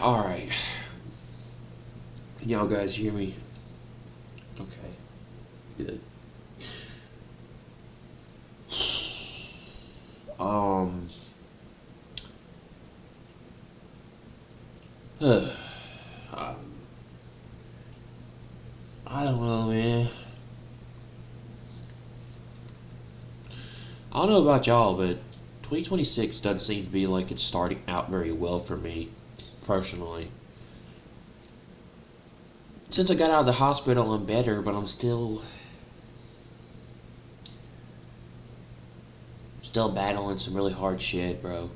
Alright. Can y'all guys hear me? Okay. Good. Um. I don't know, man. I don't know about y'all, but 2026 doesn't seem to be like it's starting out very well for me, personally. Since I got out of the hospital, I'm better, but I'm still battling some really hard shit, bro.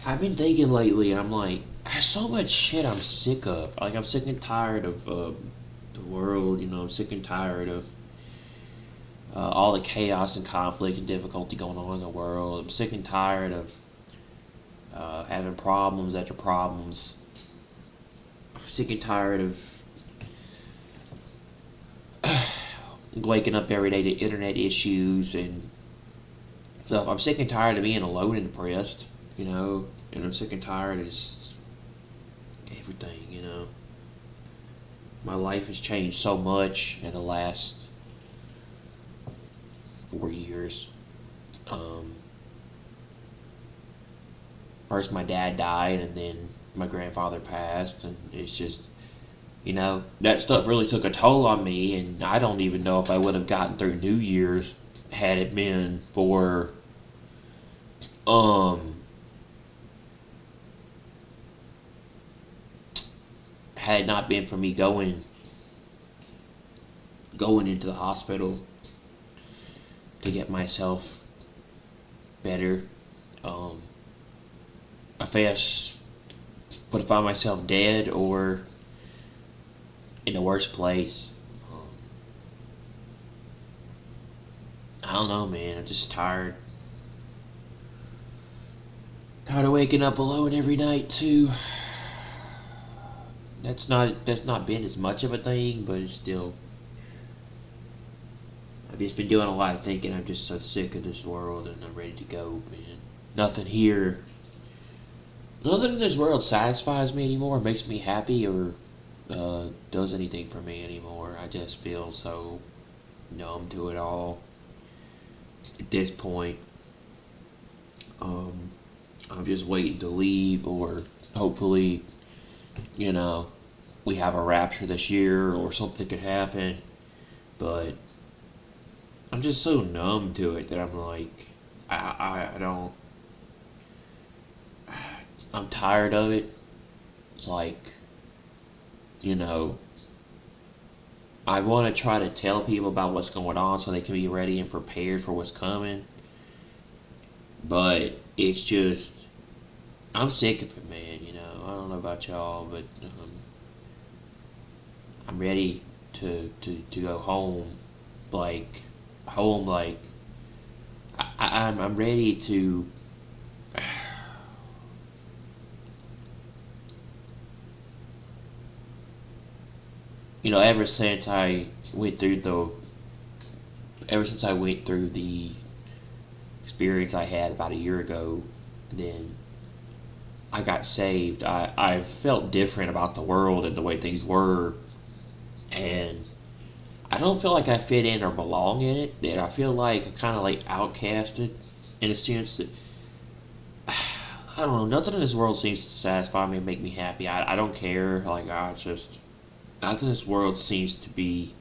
I've been thinking lately, and I'm like, there's so much shit I'm sick of. Like, I'm sick and tired of the world. I'm sick and tired of all the chaos and conflict and difficulty going on in the world. I'm sick and tired of having problems after problems. I'm sick and tired of waking up every day to internet issues and stuff. I'm sick and tired of being alone and depressed, and I'm sick and tired of just everything. My life has changed so much in the last 4 years. First my dad died, and then my grandfather passed, and it's just, that stuff really took a toll on me, and I don't even know if I would have gotten through New Year's had it been for, had it not been for me going into the hospital to get myself better. I guess would have found myself dead or in a worse place. I don't know, man. I'm just tired. Tired of waking up alone every night too. That's not been as much of a thing, but it's still. I've just been doing a lot of thinking. I'm just so sick of this world, and I'm ready to go, man. Nothing here. Nothing in this world satisfies me anymore, makes me happy, or does anything for me anymore. I just feel so numb to it all at this point. I'm just waiting to leave, or hopefully, we have a rapture this year, or something could happen. But I'm just so numb to it that I'm like, I don't. I'm tired of it. It's like, I want to try to tell people about what's going on so they can be ready and prepared for what's coming. But it's just, I'm sick of it, man. I don't know about y'all, but I'm ready to go home. Like, I'm ready to. Ever since I went through the experience I had about a year ago, then I got saved. I felt different about the world and the way things were, and I don't feel like I fit in or belong in it. That I feel like I'm kind of like outcasted, in a sense that I don't know. Nothing in this world seems to satisfy me and make me happy. I don't care. Like, it's just nothing in this world seems to be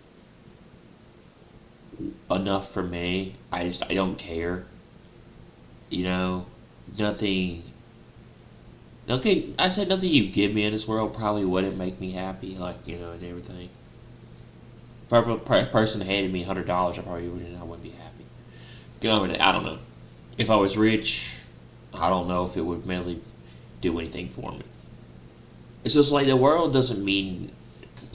enough for me. I don't care. Nothing. Okay, I said nothing you give me in this world probably wouldn't make me happy. Like, and everything. If a person handed me $100, I wouldn't be happy. I don't know. If I was rich, I don't know if it would mainly do anything for me. It's just like the world doesn't mean.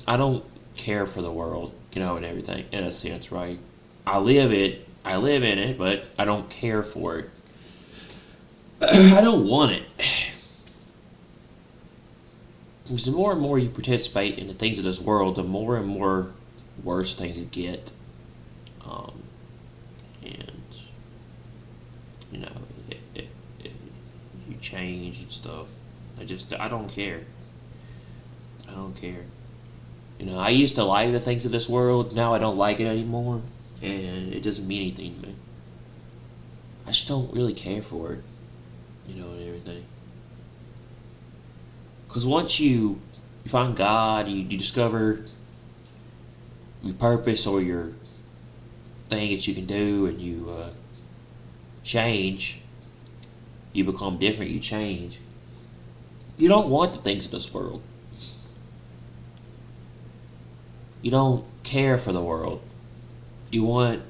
I don't care for the world, and everything, in a sense, right? I live in it, but I don't care for it. I don't want it. Because the more and more you participate in the things of this world, the more and more worse things get. And, you change and stuff. I don't care. I don't care. I used to like the things of this world. Now I don't like it anymore, and it doesn't mean anything to me. I just don't really care for it, and everything. Because once you find God, you discover your purpose or your thing that you can do, and you change. You become different. You change. You don't want the things of this world. You don't care for the world. You want.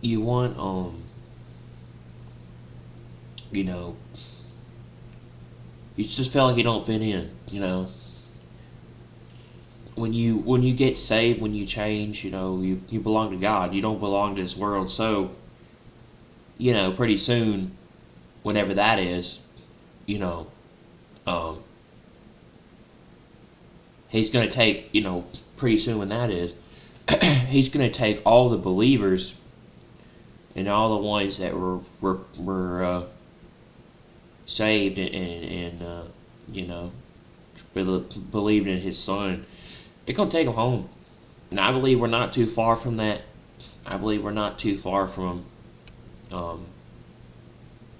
You want. You know. You just feel like you don't fit in. When you get saved, when you change, you belong to God. You don't belong to this world. So, pretty soon, whenever that is, you know, um, he's going to take, pretty soon when that is, he's going to take all the believers and all the ones that were saved and believed in his son. They're going to take them home. And I believe we're not too far from that. I believe we're not too far from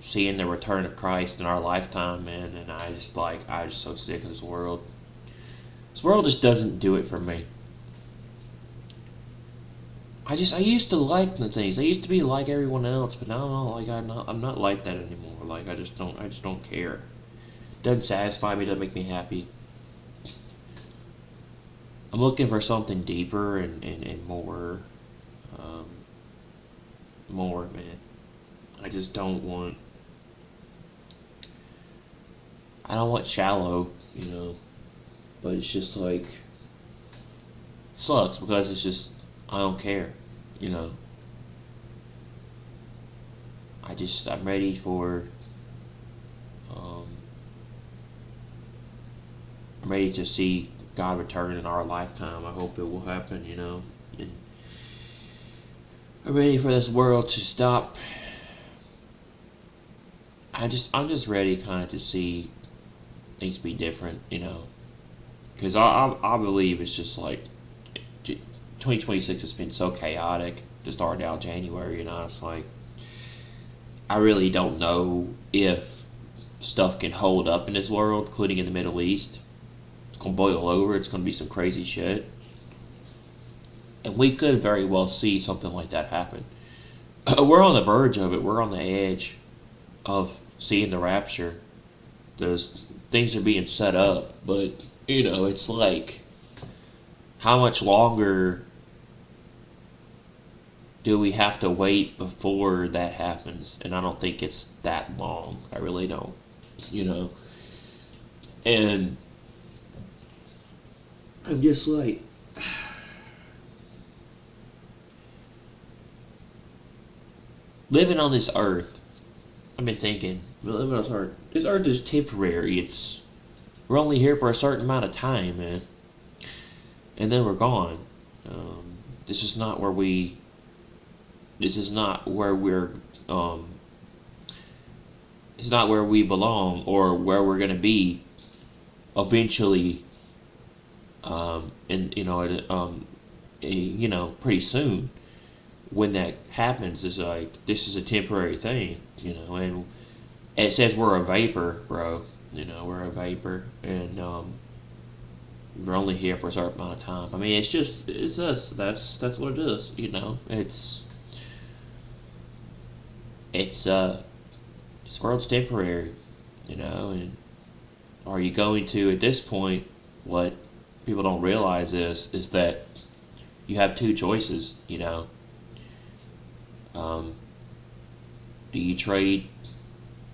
seeing the return of Christ in our lifetime, man. And I'm just so sick of this world. This world just doesn't do it for me. I used to like the things. I used to be like everyone else, but now I'm not like that anymore. I just don't care. It doesn't satisfy me, doesn't make me happy. I'm looking for something deeper and more, man. I just don't want. I don't want shallow, but it's just sucks because it's just I don't care, you know. I'm ready for. I'm ready to see God return in our lifetime. I hope it will happen, And I'm ready for this world to stop. I'm just ready kind of to see things be different, Because I believe it's just 2026 has been so chaotic to start out January, It's I really don't know if stuff can hold up in this world, including in the Middle East. It's going to boil over. It's going to be some crazy shit. And we could very well see something like that happen. We're on the verge of it. We're on the edge of seeing the rapture. Those things are being set up. But, it's how much longer do we have to wait before that happens? And I don't think it's that long. I really don't. And I'm just living on this earth. I've been thinking, living on this earth. This earth is temporary. We're only here for a certain amount of time, man. And then we're gone. This is not where we. This is not where we're. It's not where we belong or where we're gonna be. Eventually. Pretty soon. When that happens, is this is a temporary thing, and it says we're a vapor, bro. We're a vapor, and we're only here for a certain amount of time. I mean, it's us. That's what it is. This world's temporary, and are you going to at this point? What people don't realize is that you have two choices. Do you trade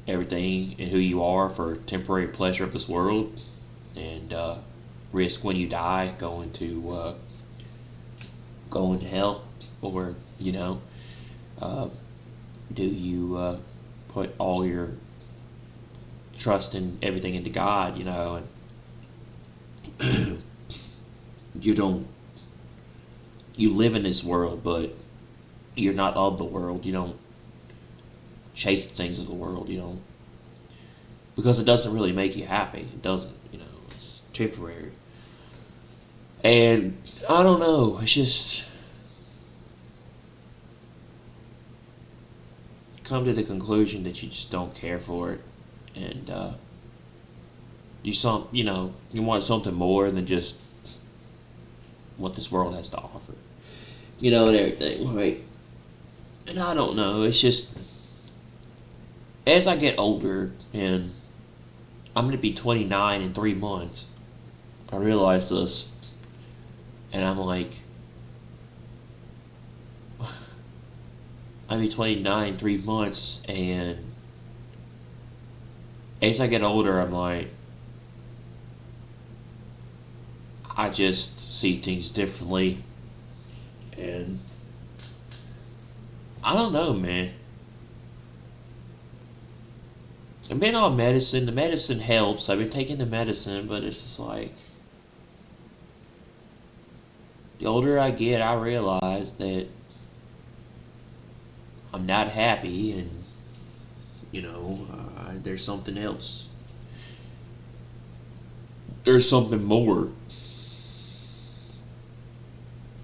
everything and who you are for temporary pleasure of this world, and risk when you die going to hell, or do you put all your trust and everything into God, and you live in this world, but you're not of the world. You don't chase the things of the world. You don't because it doesn't really make you happy. It doesn't, it's temporary. And I don't know, it's just come to the conclusion that you just don't care for it, and you want something more than just what this world has to offer, and everything, right? And I don't know, it's just as I get older, and I'm gonna be 29 in 3 months, I realize this, and I'm like, I'll be 29 in 3 months, and as I get older, I'm like, I just see things differently, and I don't know, man. I've been on medicine. The medicine helps. I've been taking the medicine, but it's just like the older I get, I realize that I'm not happy, and there's something else. There's something more.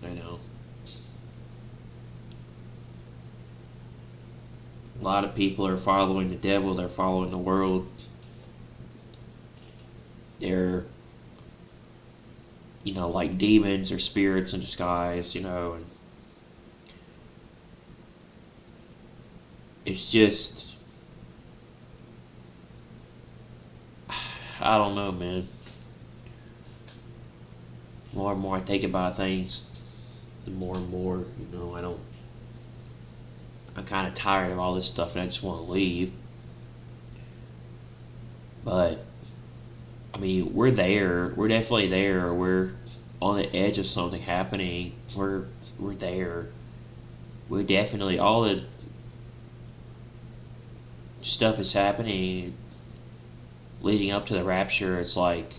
I know. A lot of people are following the devil. They're following the world. They're, like demons or spirits in disguise, and it's just, I don't know, man. The more and more I think about things, the more and more, I'm kind of tired of all this stuff and I just want to leave. But, I mean, we're there. We're definitely there. We're on the edge of something happening. We're there. We're definitely, all the stuff is happening leading up to the rapture. It's like,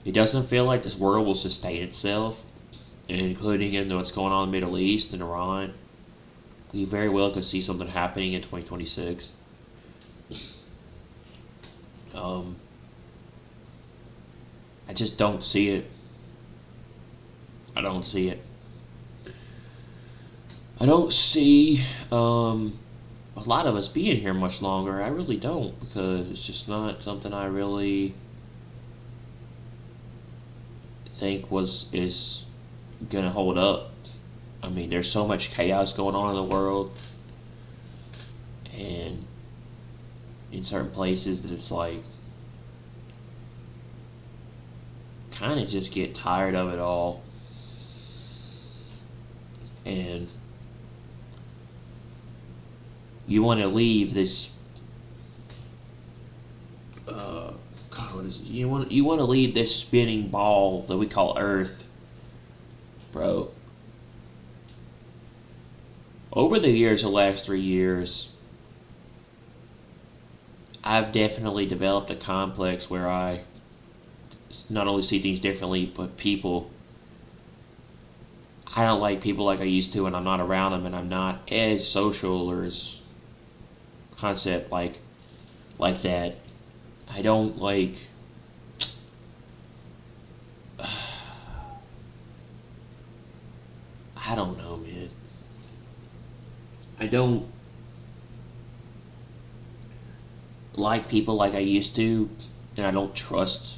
it doesn't feel like this world will sustain itself, including in what's going on in the Middle East and Iran. We very well could see something happening in 2026. I just don't see it. I don't see it. I don't see a lot of us being here much longer. I really don't, because it's just not something I really think is gonna hold up. I mean, there's so much chaos going on in the world, and in certain places that it's like, kind of just get tired of it all, and you want to leave this. God, what is it? You want to leave this spinning ball that we call Earth, bro. Over the years, the last 3 years, I've definitely developed a complex where I not only see things differently, but people. I don't like people like I used to, and I'm not around them, and I'm not as social or as concept like that. I don't like. I don't know, man. I don't like people like I used to, and I don't trust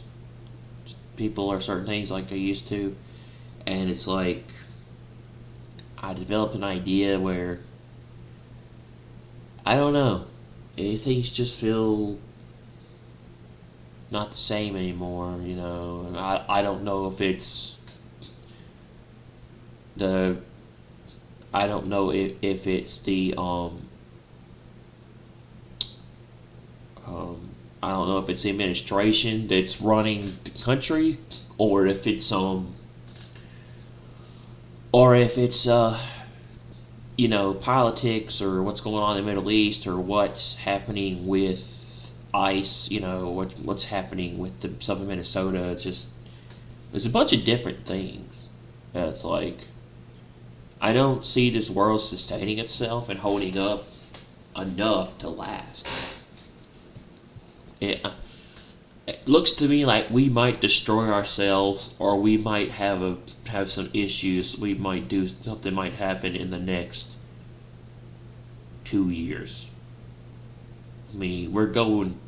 people or certain things like I used to. And it's like, I developed an idea where, I don't know, things just feel not the same anymore, And I don't know if it's the, I don't know if it's the, I don't know if it's the administration that's running the country, or if it's politics, or what's going on in the Middle East, or what's happening with ICE, what's happening with the stuff in Minnesota. It's just, there's a bunch of different things. It's like, I don't see this world sustaining itself and holding up enough to last. It looks to me like we might destroy ourselves, or we might have some issues. We might do something might happen in the next 2 years. I mean, we're going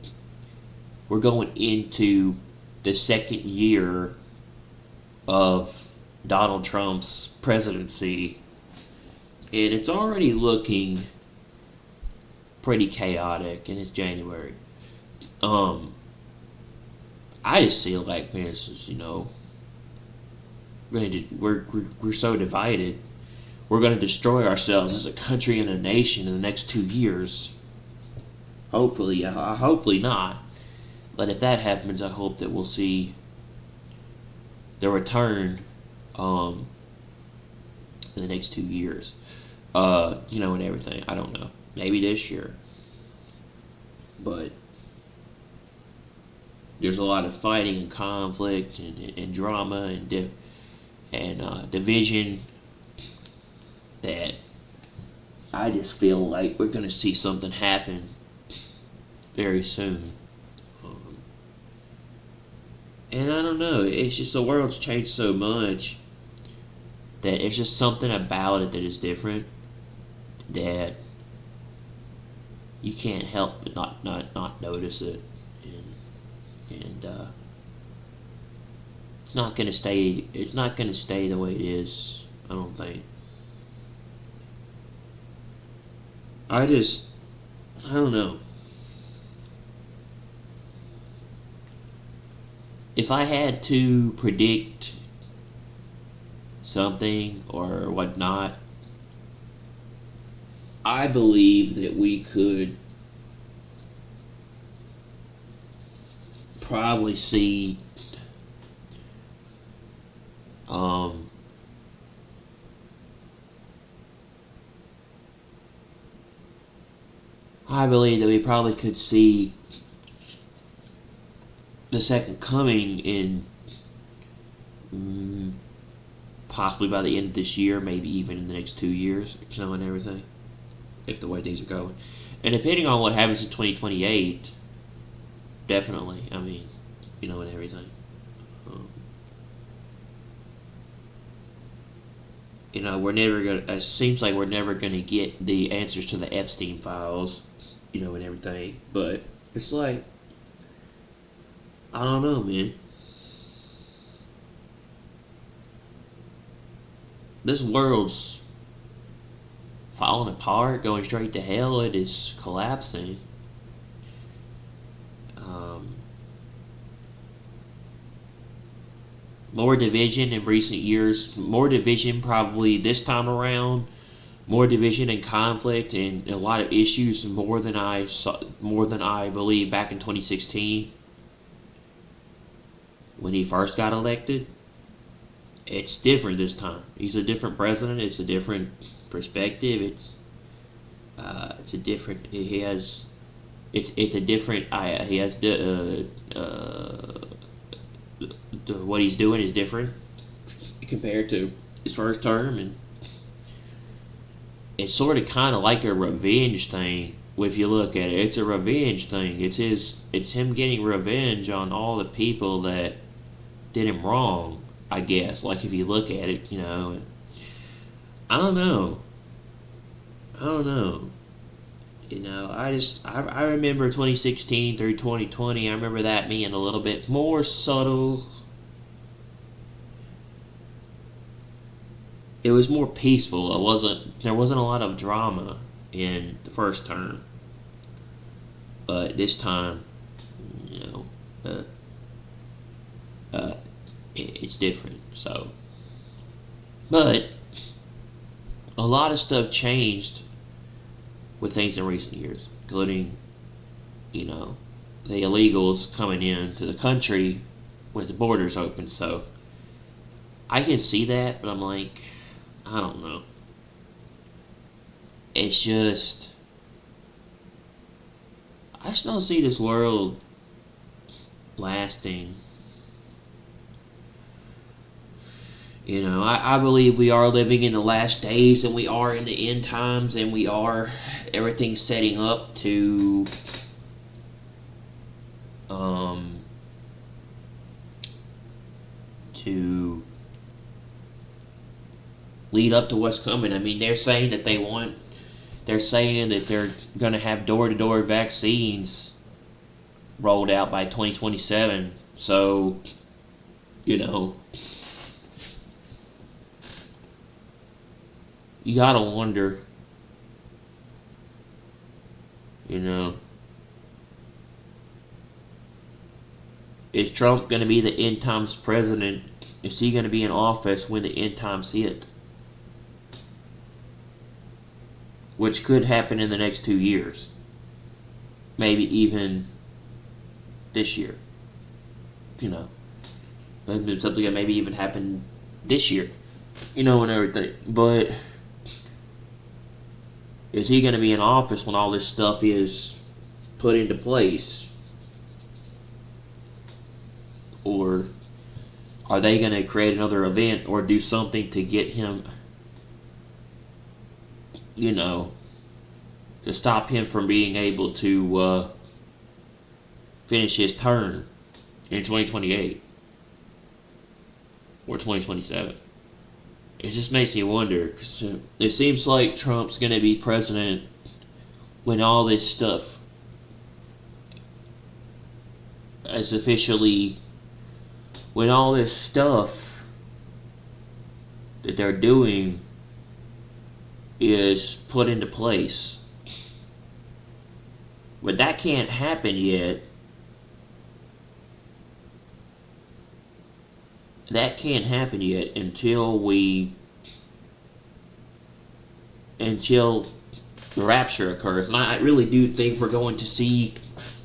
into the second year of Donald Trump's presidency, and it's already looking pretty chaotic, and it's January. Um, I just feel like, man, it's just, we're so divided. We're going to destroy ourselves as a country and a nation in the next 2 years. Hopefully not. But if that happens, I hope that we'll see the return in the next 2 years. And everything. I don't know. Maybe this year. But there's a lot of fighting and conflict and drama and division that I just feel like we're going to see something happen very soon. And I don't know, it's just the world's changed so much that it's just something about it that is different that you can't help but not notice it. And it's not gonna stay. It's not gonna stay the way it is. I don't think. I don't know. If I had to predict something or whatnot, I believe that we could probably see I believe that we probably could see the second coming in possibly by the end of this year, maybe even in the next 2 years, and everything, if the way things are going. And depending on what happens in 2028, definitely, I mean, and everything. We're never gonna. It seems like we're never gonna get the answers to the Epstein files, and everything. But it's like, I don't know, man. This world's falling apart, going straight to hell. It is collapsing. More division in recent years. More division probably this time around. More division and conflict and a lot of issues more than I believe back in 2016 when he first got elected. It's different this time. He's a different president. It's a different perspective. It's a different. He has. It's a different. He has what he's doing is different compared to his first term, and it's sort of kind of like a revenge thing. If you look at it, it's a revenge thing. It's him getting revenge on all the people that did him wrong, I guess. Like, if you look at it, I don't know. I remember 2016 through 2020. I remember that being a little bit more subtle. It was more peaceful. There wasn't a lot of drama in the first term. But this time, it's different. So, but a lot of stuff changed with things in recent years, including, the illegals coming into the country with the borders open. So I can see that, but I'm like, I don't know. It's just, I just don't see this world lasting. I believe we are living in the last days, and we are in the end times, and everything's setting up to um, to lead up to what's coming. I mean, they're saying that they're going to have door-to-door vaccines rolled out by 2027. So, you know, you gotta wonder, you know, is Trump going to be the end times president? Is he going to be in office when the end times hit? Which could happen in the next 2 years. Maybe even this year. You know, something that maybe even happen this year. You know, and everything. But is he going to be in office when all this stuff is put into place? Or are they going to create another event or do something to get him, you know, to stop him from being able to finish his term in 2028 or 2027? It just makes me wonder, because it seems like Trump's going to be president when all this stuff is officially, when all this stuff that they're doing is put into place. But that can't happen yet. That can't happen yet until the rapture occurs. And I really do think we're going to see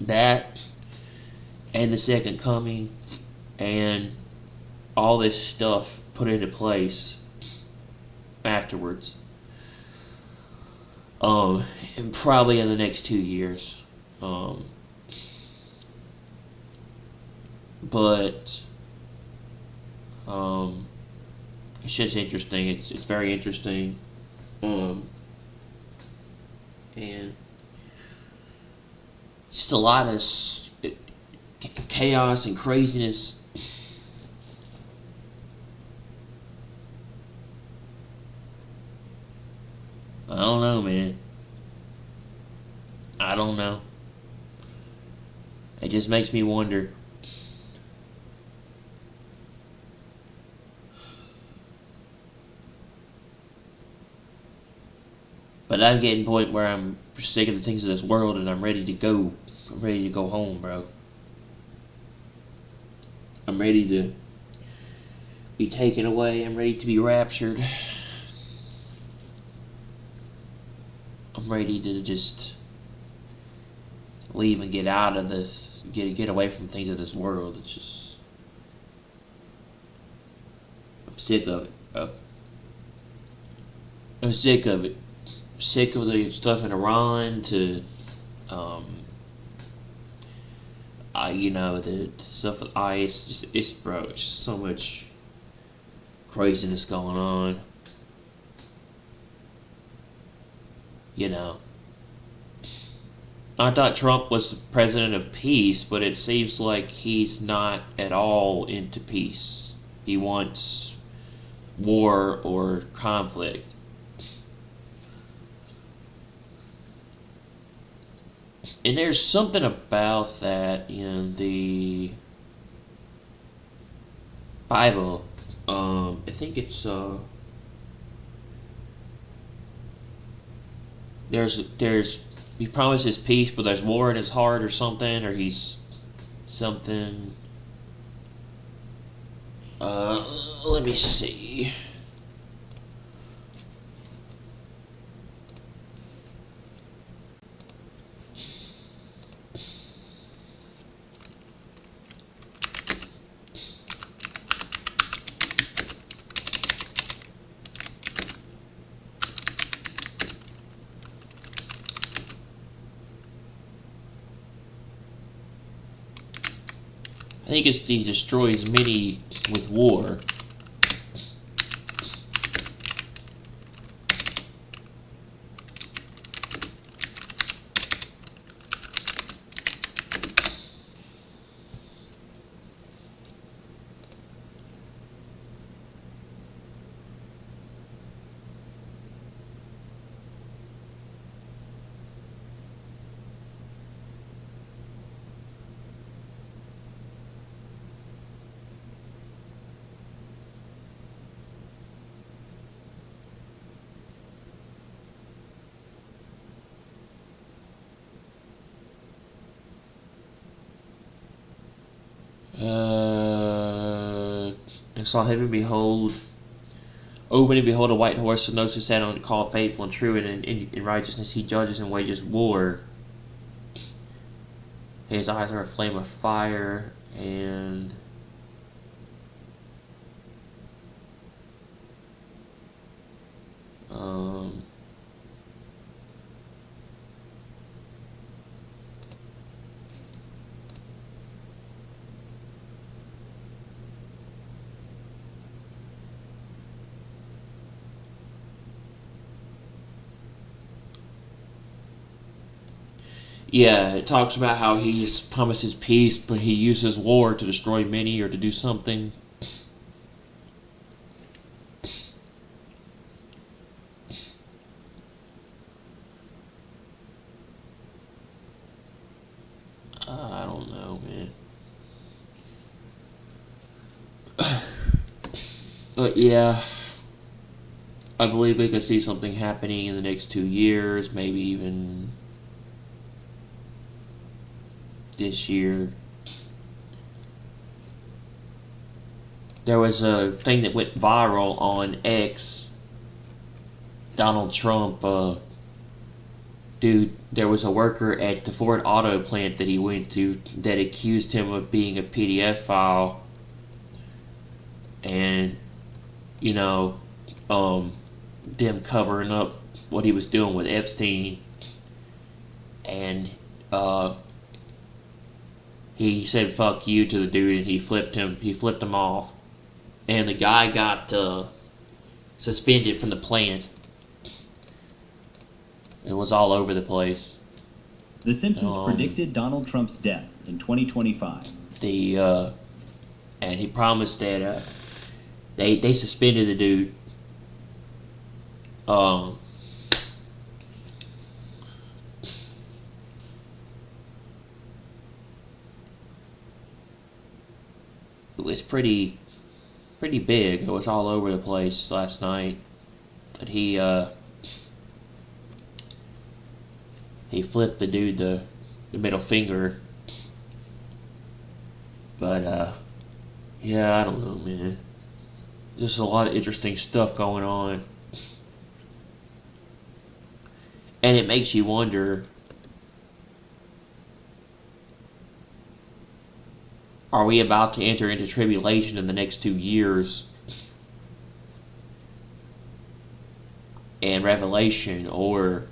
that and the second coming and all this stuff put into place afterwards. And probably in the next 2 years. But it's just interesting. It's very interesting. And just a lot of chaos and craziness. I don't know, man. I don't know. It just makes me wonder. But I'm getting to the point where I'm sick of the things of this world and I'm ready to go. I'm ready to go home, bro. I'm ready to be taken away. I'm ready to be raptured. I'm ready to just leave and get out of this, get away from things of this world. It's just, I'm sick of it, bro. I'm sick of it. I'm sick of the stuff in Iran to, the stuff with ICE. It's just so much craziness going on. You know, I thought Trump was the president of peace, but it seems like he's not at all into peace. He wants war or conflict. And there's something about that in the Bible. I think it's there's he promises peace, but there's war in his heart or something, or he's something. Let me see. I think it's he destroys many with war. And saw heaven behold, open and behold a white horse, and those who sat on it called faithful and true, and in righteousness he judges and wages war. His eyes are a flame of fire, and um, yeah, it talks about how he's promises peace, but he uses war to destroy many or to do something. I don't know, man. But yeah, I believe we could see something happening in the next 2 years, maybe even this year. There was a thing that went viral on X. Donald Trump, dude, there was a worker at the Ford Auto plant that he went to that accused him of being a PDF file, and you know, um, them covering up what he was doing with Epstein, and he said "fuck you" to the dude, and he flipped him. He flipped him off, and the guy got suspended from the plant. It was all over the place. The Simpsons predicted Donald Trump's death in 2025. And he promised that they suspended the dude. It was pretty big. It was all over the place last night. That he flipped the dude the middle finger. But yeah, I don't know, man. There's a lot of interesting stuff going on. And it makes you wonder, are we about to enter into tribulation in the next 2 years? And Revelation, or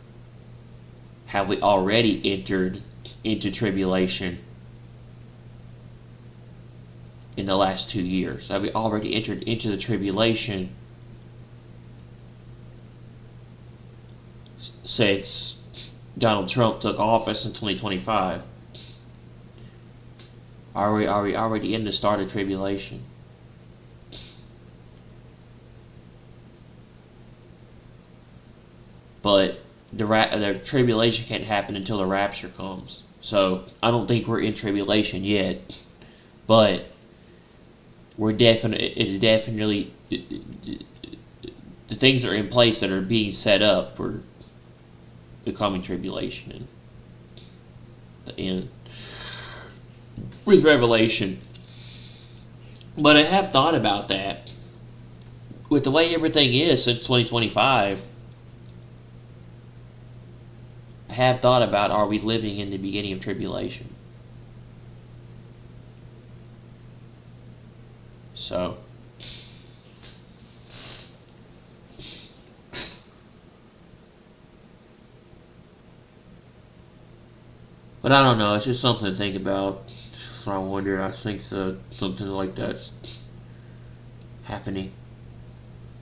have we already entered into tribulation in the last 2 years? Have we already entered into the tribulation since Donald Trump took office in 2025? Are we already in the start of tribulation? But the tribulation can't happen until the rapture comes. So I don't think we're in tribulation yet, but it's definitely the things are in place that are being set up for the coming tribulation and the end with Revelation. But I have thought about that. With the way everything is since 2025, I have thought about, are we living in the beginning of tribulation? So, but I don't know. It's just something to think about. It's just what I wonder. I think something like that's happening.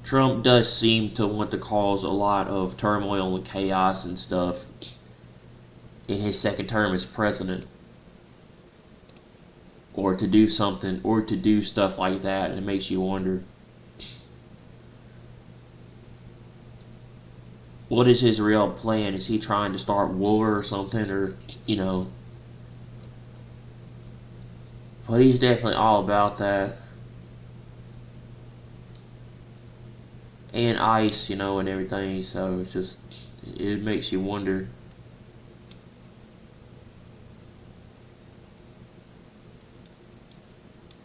Trump does seem to want to cause a lot of turmoil and chaos and stuff in his second term as president, or to do something, or to do stuff like that, and it makes you wonder, what is his real plan? Is he trying to start war or something, or but he's definitely all about that. And ICE, and everything, so it's just, it makes you wonder.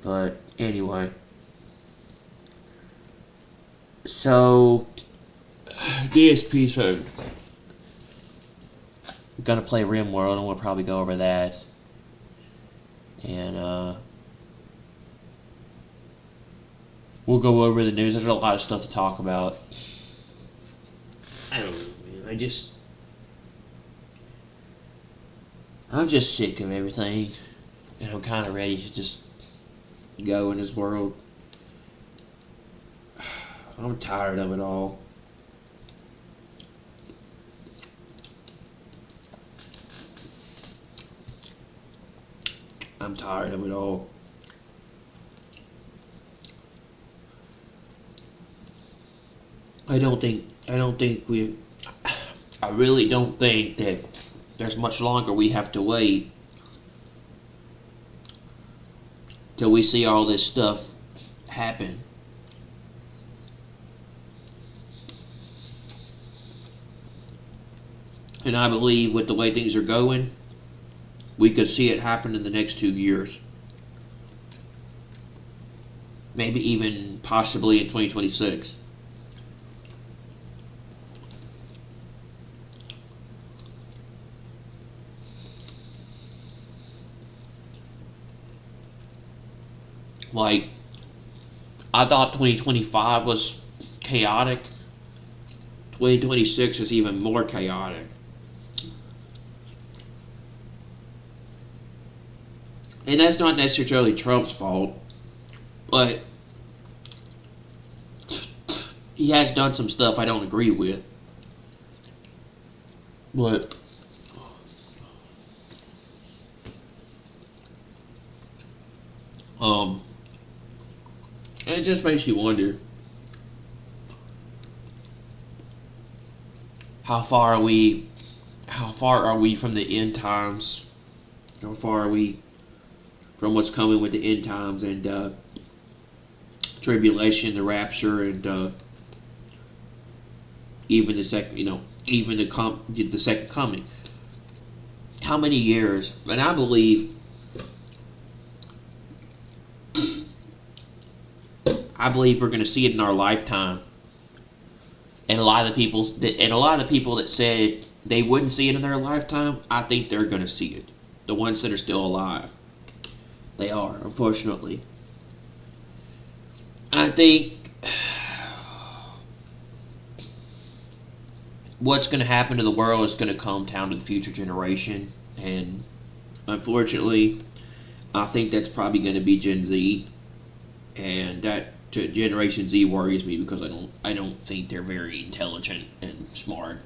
But anyway, so DSPs are gonna play RimWorld, and we'll probably go over that. And we'll go over the news. There's a lot of stuff to talk about. I don't know, man. I'm just sick of everything, and I'm kind of ready to just go in this world. I'm tired of it all. I'm tired of it all. I really don't think that there's much longer we have to wait till we see all this stuff happen. And I believe with the way things are going, we could see it happen in the next 2 years. Maybe even possibly in 2026. Like, I thought 2025 was chaotic. 2026 is even more chaotic. And that's not necessarily Trump's fault, but he has done some stuff I don't agree with. But it just makes you wonder, how far are we from the end times? How far are we from what's coming with the end times and tribulation, the rapture, and even the second coming? How many years? And I believe we're going to see it in our lifetime. And a lot of the people that said they wouldn't see it in their lifetime, I think they're going to see it. The ones that are still alive. They are, unfortunately. I think what's going to happen to the world is going to come down to the future generation. And unfortunately, I think that's probably going to be Gen Z. And that Generation Z worries me because I don't think they're very intelligent and smart.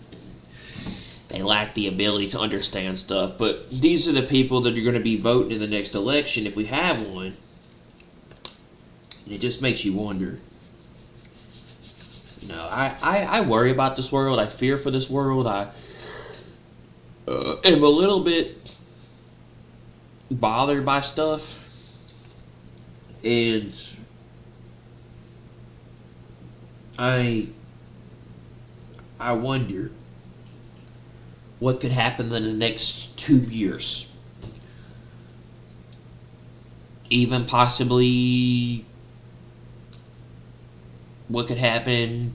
They lack the ability to understand stuff. But these are the people that are going to be voting in the next election if we have one. And it just makes you wonder. No, I worry about this world. I fear for this world. I am a little bit bothered by stuff. And I wonder what could happen in the next 2 years. Even possibly what could happen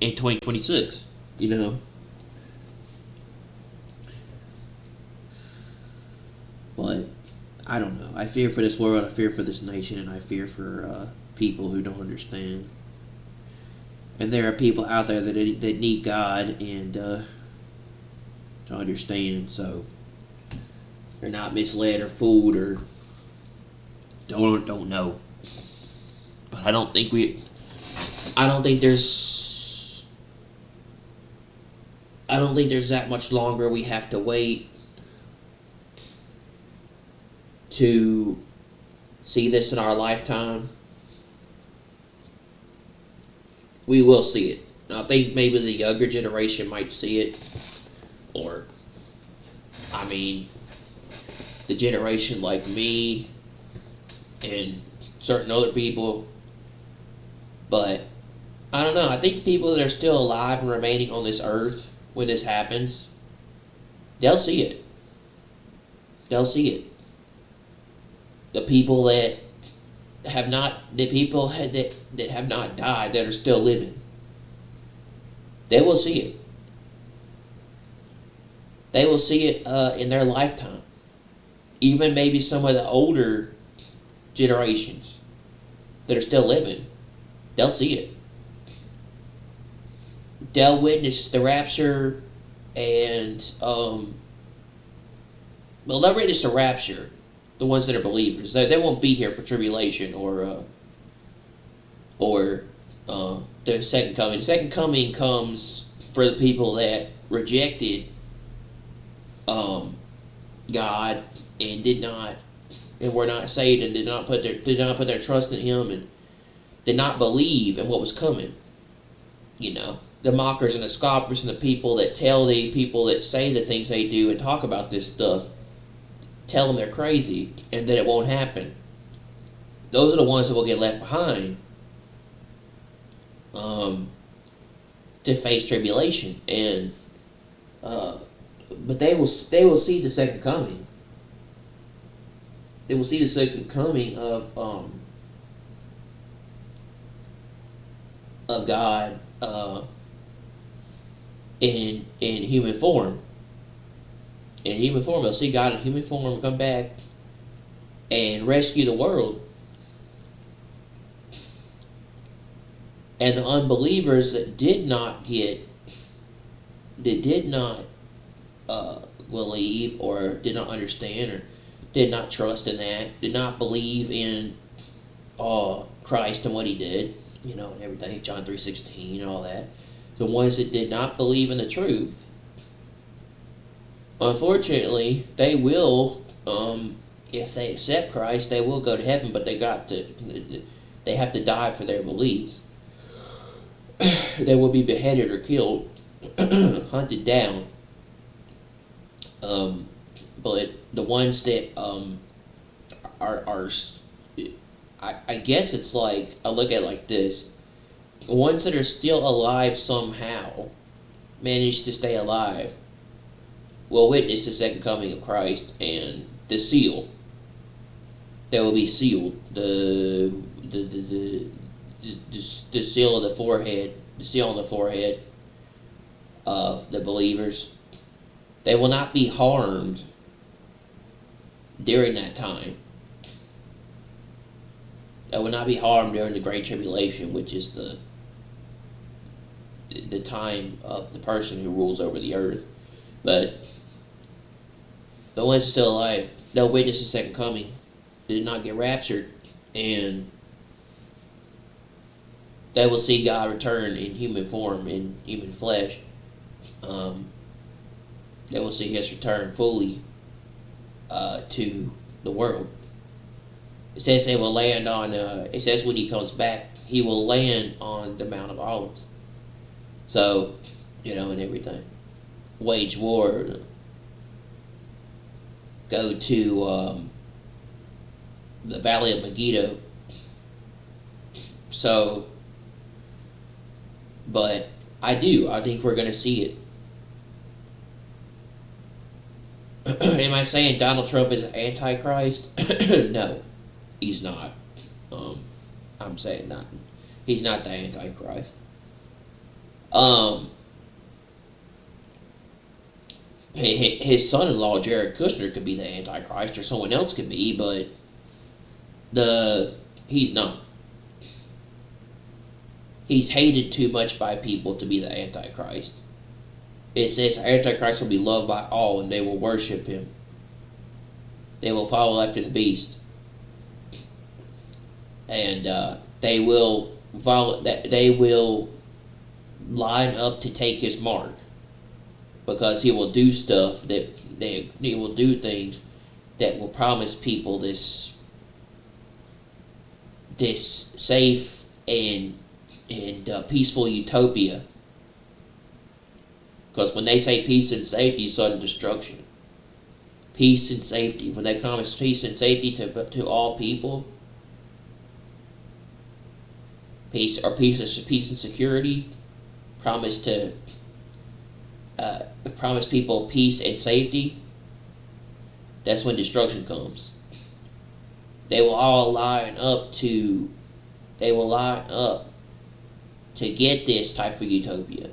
in 2026, you know. But I don't know. I fear for this world, I fear for this nation, and I fear for people who don't understand. And there are people out there that need God and to understand, so they're not misled or fooled or don't know. But I don't think there's that much longer we have to wait to see this in our lifetime. We will see it. I think maybe the younger generation might see it. Or, I mean, the generation like me and certain other people. But, I don't know. I think the people that are still alive and remaining on this earth when this happens, they'll see it. They'll see it. the people that have not, that have not died, that are still living. They will see it. They will see it in their lifetime. Even maybe some of the older generations that are still living, they'll see it. They'll witness the rapture, and they'll witness the rapture. The ones that are believers, they won't be here for tribulation or the second coming. The second coming comes for the people that rejected God and were not saved, and did not put their trust in Him, and did not believe in what was coming. The mockers and the scoffers and the people that tell the people that say the things they do and talk about this stuff, tell them they're crazy and that it won't happen. Those are the ones that will get left behind to face tribulation, and but they will see the second coming. They will see the second coming of God in human form. In human form, they'll see God in human form come back and rescue the world. And the unbelievers that did not believe, or did not understand, or did not trust in that, did not believe in Christ and what He did, and everything, John 3:16 and all that. The ones that did not believe in the truth, unfortunately, they will, if they accept Christ, they will go to heaven, but they have to die for their beliefs. They will be beheaded or killed, hunted down. But the ones that are I guess it's like, I look at it like this: the ones that are still alive somehow, manage to stay alive, will witness the second coming of Christ, and the seal that will be sealed, the seal of the forehead, the seal on the forehead of the believers. They will not be harmed during that time. They will not be harmed during the Great Tribulation, which is the time of the person who rules over the earth. But the ones still alive, they'll witness the second coming. They did not get raptured, and they will see God return in human form, in human flesh. They will see His return fully to the world. It says they will land on. It says when He comes back, He will land on the Mount of Olives. So, and everything. Wage war. Go to the Valley of Megiddo. So, but I think we're going to see it. Am I saying Donald Trump is an antichrist? No, he's not. I'm saying not. He's not the antichrist. His son-in-law Jared Kushner could be the antichrist, or someone else could be, but he's not. He's hated too much by people to be the antichrist. It says Antichrist will be loved by all, and they will worship him. They will follow after the beast, and they will follow. They will line up to take his mark, because he will do stuff he will do things that will promise people this safe and peaceful utopia. Because when they say peace and safety, sudden destruction. Peace and safety. When they promise peace and safety to all people, peace and security, promise people peace and safety, that's when destruction comes. They will all line up to get this type of utopia.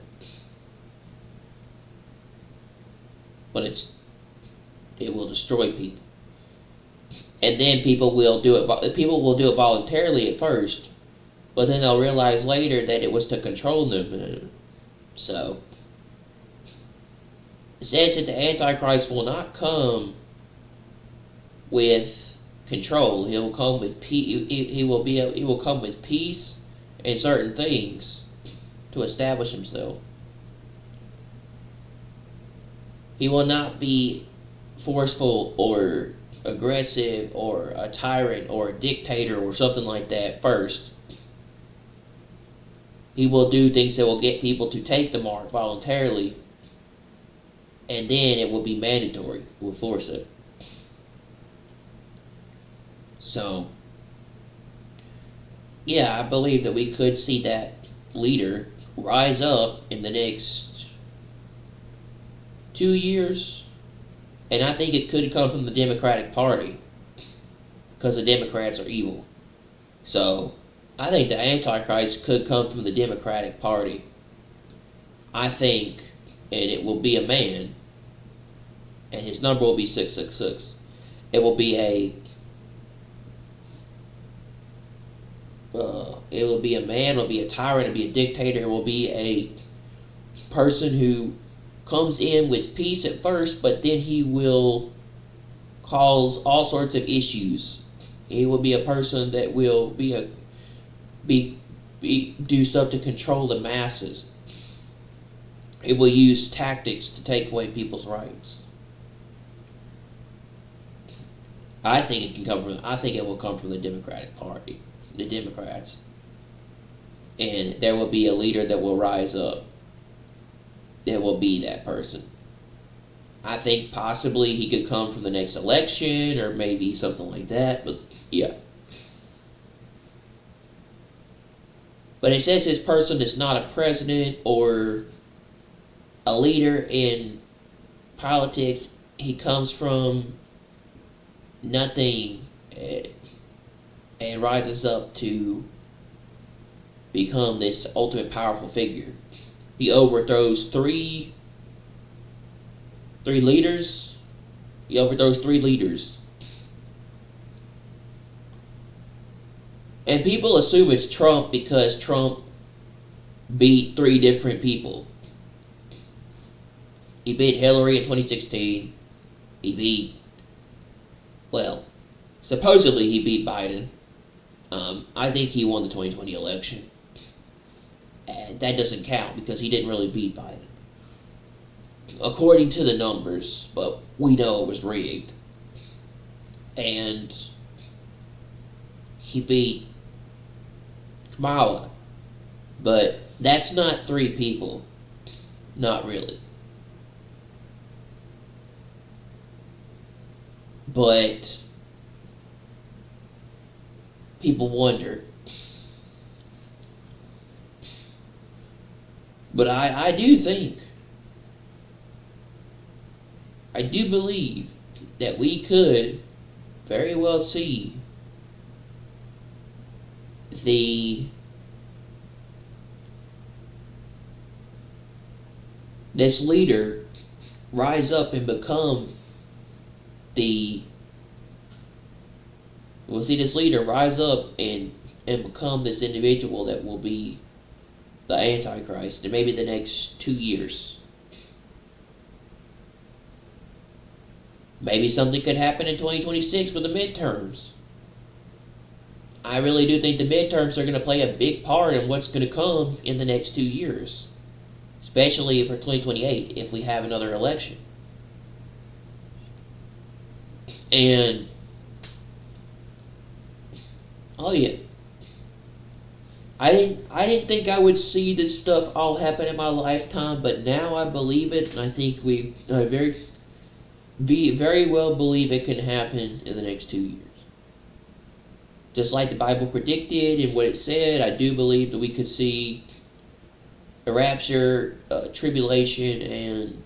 But it will destroy people. And then people will do it voluntarily at first, but then they'll realize later that it was to control them. So it says that the Antichrist will not come with control. He will come with peace. He will come with peace and certain things to establish himself. He will not be forceful or aggressive or a tyrant or a dictator or something like that first. He will do things that will get people to take the mark voluntarily, and then it will be mandatory. We'll force it. So, yeah, I believe that we could see that leader rise up in the next 2 years. And I think it could come from the Democratic Party, because the Democrats are evil. So, I think the Antichrist could come from the Democratic Party. I think, and it will be a man, and his number will be 666. It will be a man, it will be a tyrant, it will be a dictator, it will be a person who comes in with peace at first, but then he will cause all sorts of issues. He will be a person that will do stuff to control the masses. It will use tactics to take away people's rights. I think it will come from the Democratic Party, the Democrats, and there will be a leader that will rise up. That will be that person. I think possibly he could come from the next election or maybe something like that, but yeah. But it says this person is not a president or a leader in politics. He comes from nothing and rises up to become this ultimate powerful figure. He overthrows three leaders. He overthrows 3 leaders. And people assume it's Trump because Trump beat 3 different people. He beat Hillary in 2016. Supposedly he beat Biden. I think he won the 2020 election. And that doesn't count because he didn't really beat Biden. According to the numbers, but we know it was rigged. And he beat Kamala. But that's not 3 people. Not really. But people wonder. But I do believe that we could very well see this leader rise up and become we'll see this leader rise up and become this individual that will be the Antichrist in maybe the next 2 years. Maybe something could happen in 2026 with the midterms. I really do think the midterms are going to play a big part in what's going to come in the next 2 years. Especially for 2028, if we have another election. And, oh yeah. I didn't think I would see this stuff all happen in my lifetime, but now I believe it, and I think I very well believe it can happen in the next 2 years. Just like the Bible predicted and what it said, I do believe that we could see a rapture, tribulation, and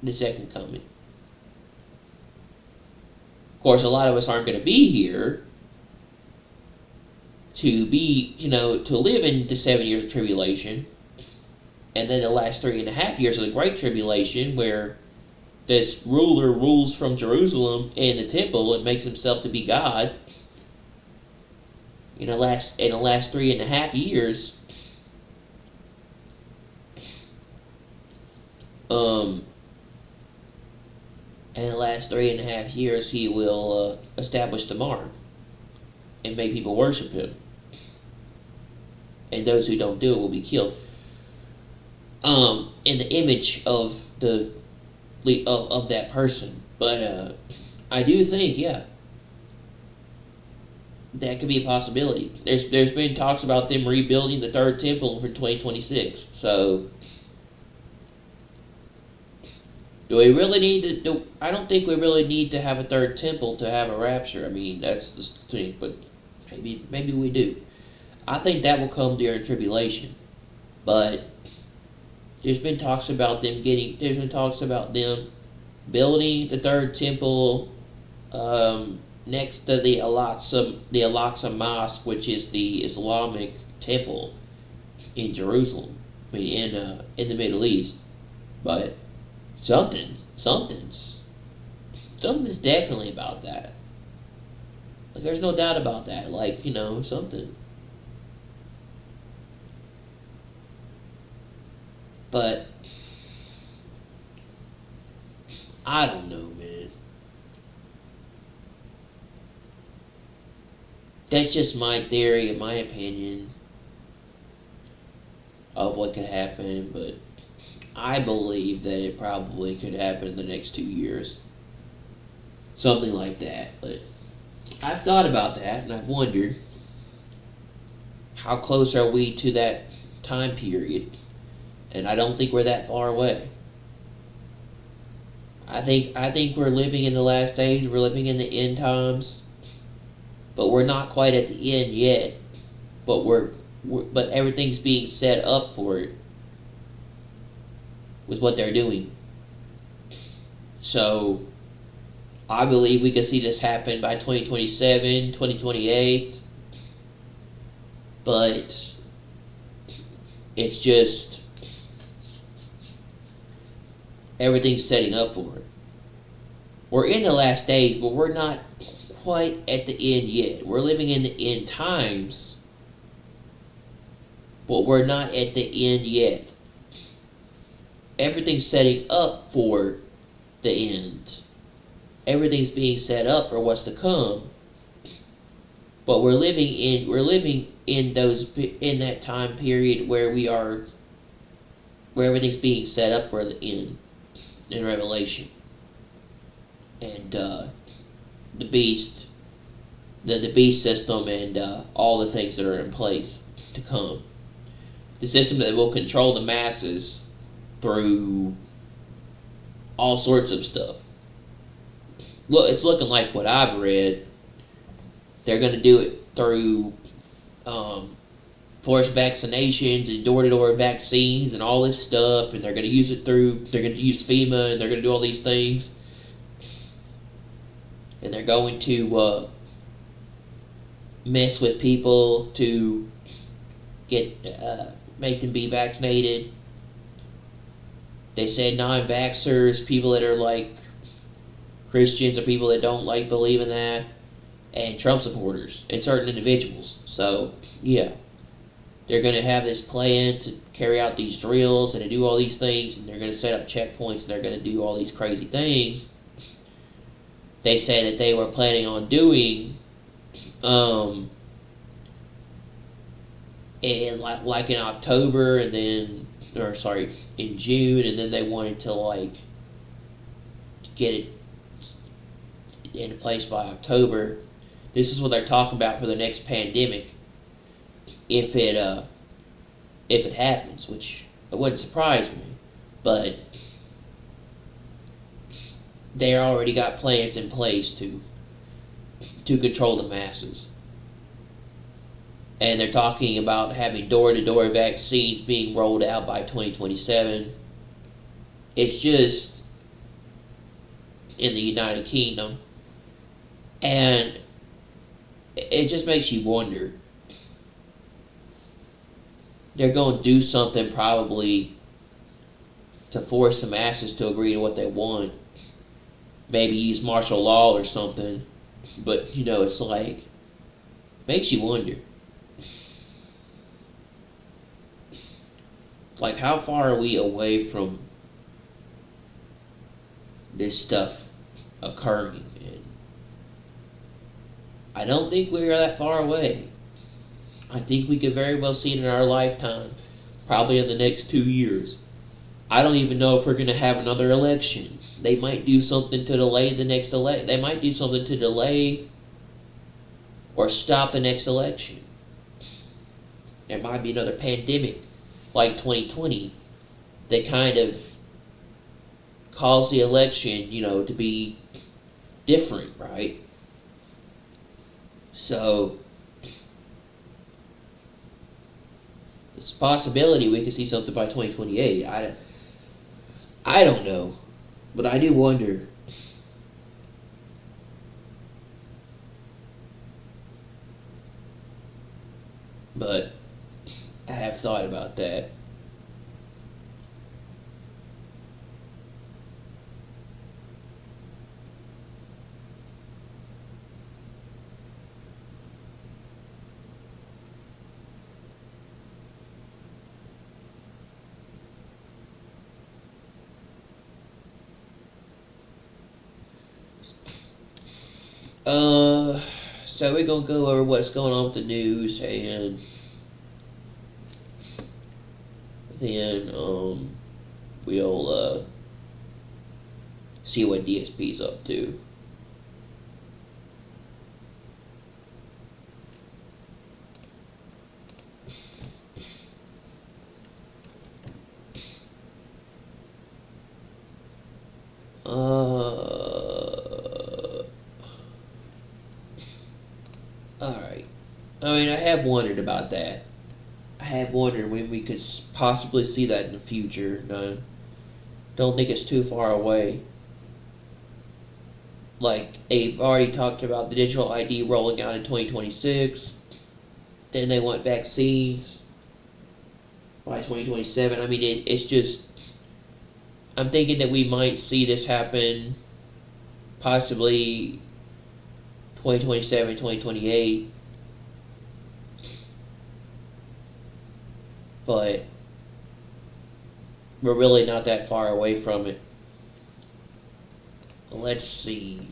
the second coming. Of course, a lot of us aren't going to be here, to be, to live in the 7 years of tribulation, and then the last 3.5 years of the Great Tribulation, where this ruler rules from Jerusalem and the temple and makes himself to be God. In the last 3.5 years, um, in the last 3.5 years, he will establish the mark and make people worship him, and those who don't do it will be killed. In the image of that person, but I do think, yeah, that could be a possibility. There's been talks about them rebuilding the third temple for 2026. So, do we really need to? I don't think we really need to have a third temple to have a rapture. I mean, that's the thing, but maybe we do. I think that will come during tribulation, but there's been talks about them building the third temple next to the Al-Aqsa Mosque, which is the Islamic temple in Jerusalem. I mean, in the Middle East. But something's definitely about that. Like, there's no doubt about that. Like, something. But I don't know, man. That's just my theory and my opinion of what could happen, but I believe that it probably could happen in the next 2 years. Something like that. But I've thought about that, and I've wondered, how close are we to that time period? And I don't think we're that far away. I think we're living in the last days. We're living in the end times, but we're not quite at the end yet. But everything's being set up for it with what they're doing. So I believe we could see this happen by 2027, 2028. But it's just everything's setting up for it. We're in the last days, but we're not quite at the end yet. We're living in the end times, but we're not at the end yet. Everything's setting up for the end. Everything's being set up for what's to come. But we're living in that time period where everything's being set up for the end in Revelation. And the beast system, and all the things that are in place to come. The system that will control the masses through all sorts of stuff. Look, it's looking like what I've read. They're going to do it through forced vaccinations and door-to-door vaccines and all this stuff, and they're going to use FEMA, and they're going to do all these things. And they're going to mess with people to make them be vaccinated. They said non-vaxxers, people that are like Christians or people that don't believe in that, and Trump supporters and certain individuals. So, yeah, they're going to have this plan to carry out these drills and to do all these things, and they're going to set up checkpoints, and they're going to do all these crazy things. They said that they were planning on doing in October, and then, in June, and then they wanted to get it into place by October. This is what they're talking about for the next pandemic, if it happens, which it wouldn't surprise me, but they already got plans in place to control the masses. And they're talking about having door-to-door vaccines being rolled out by 2027. It's just in the United Kingdom. And it just makes you wonder, they're going to do something probably to force the masses to agree to what they want. Maybe use martial law or something. But, it's like, makes you wonder. Like, how far are we away from this stuff occurring? And I don't think we're that far away. I think we could very well see it in our lifetime, probably in the next 2 years. I don't even know if we're going to have another election. They might do something to delay the next election. They might do something to delay or stop the next election. There might be another pandemic like 2020 that kind of caused the election, to be different, right? So, it's a possibility we could see something by 2028. I don't know, but I do wonder. But I have thought about that. So we're gonna go over what's going on with the news, and then we'll see what DSP's up to. Alright. I mean, I have wondered about that. I have wondered when we could possibly see that in the future. No, don't think it's too far away. Like, they've already talked about the digital ID rolling out in 2026. Then they want vaccines by 2027. I mean, it's just... I'm thinking that we might see this happen possibly 2027, 2028. But we're really not that far away from it. Let's see.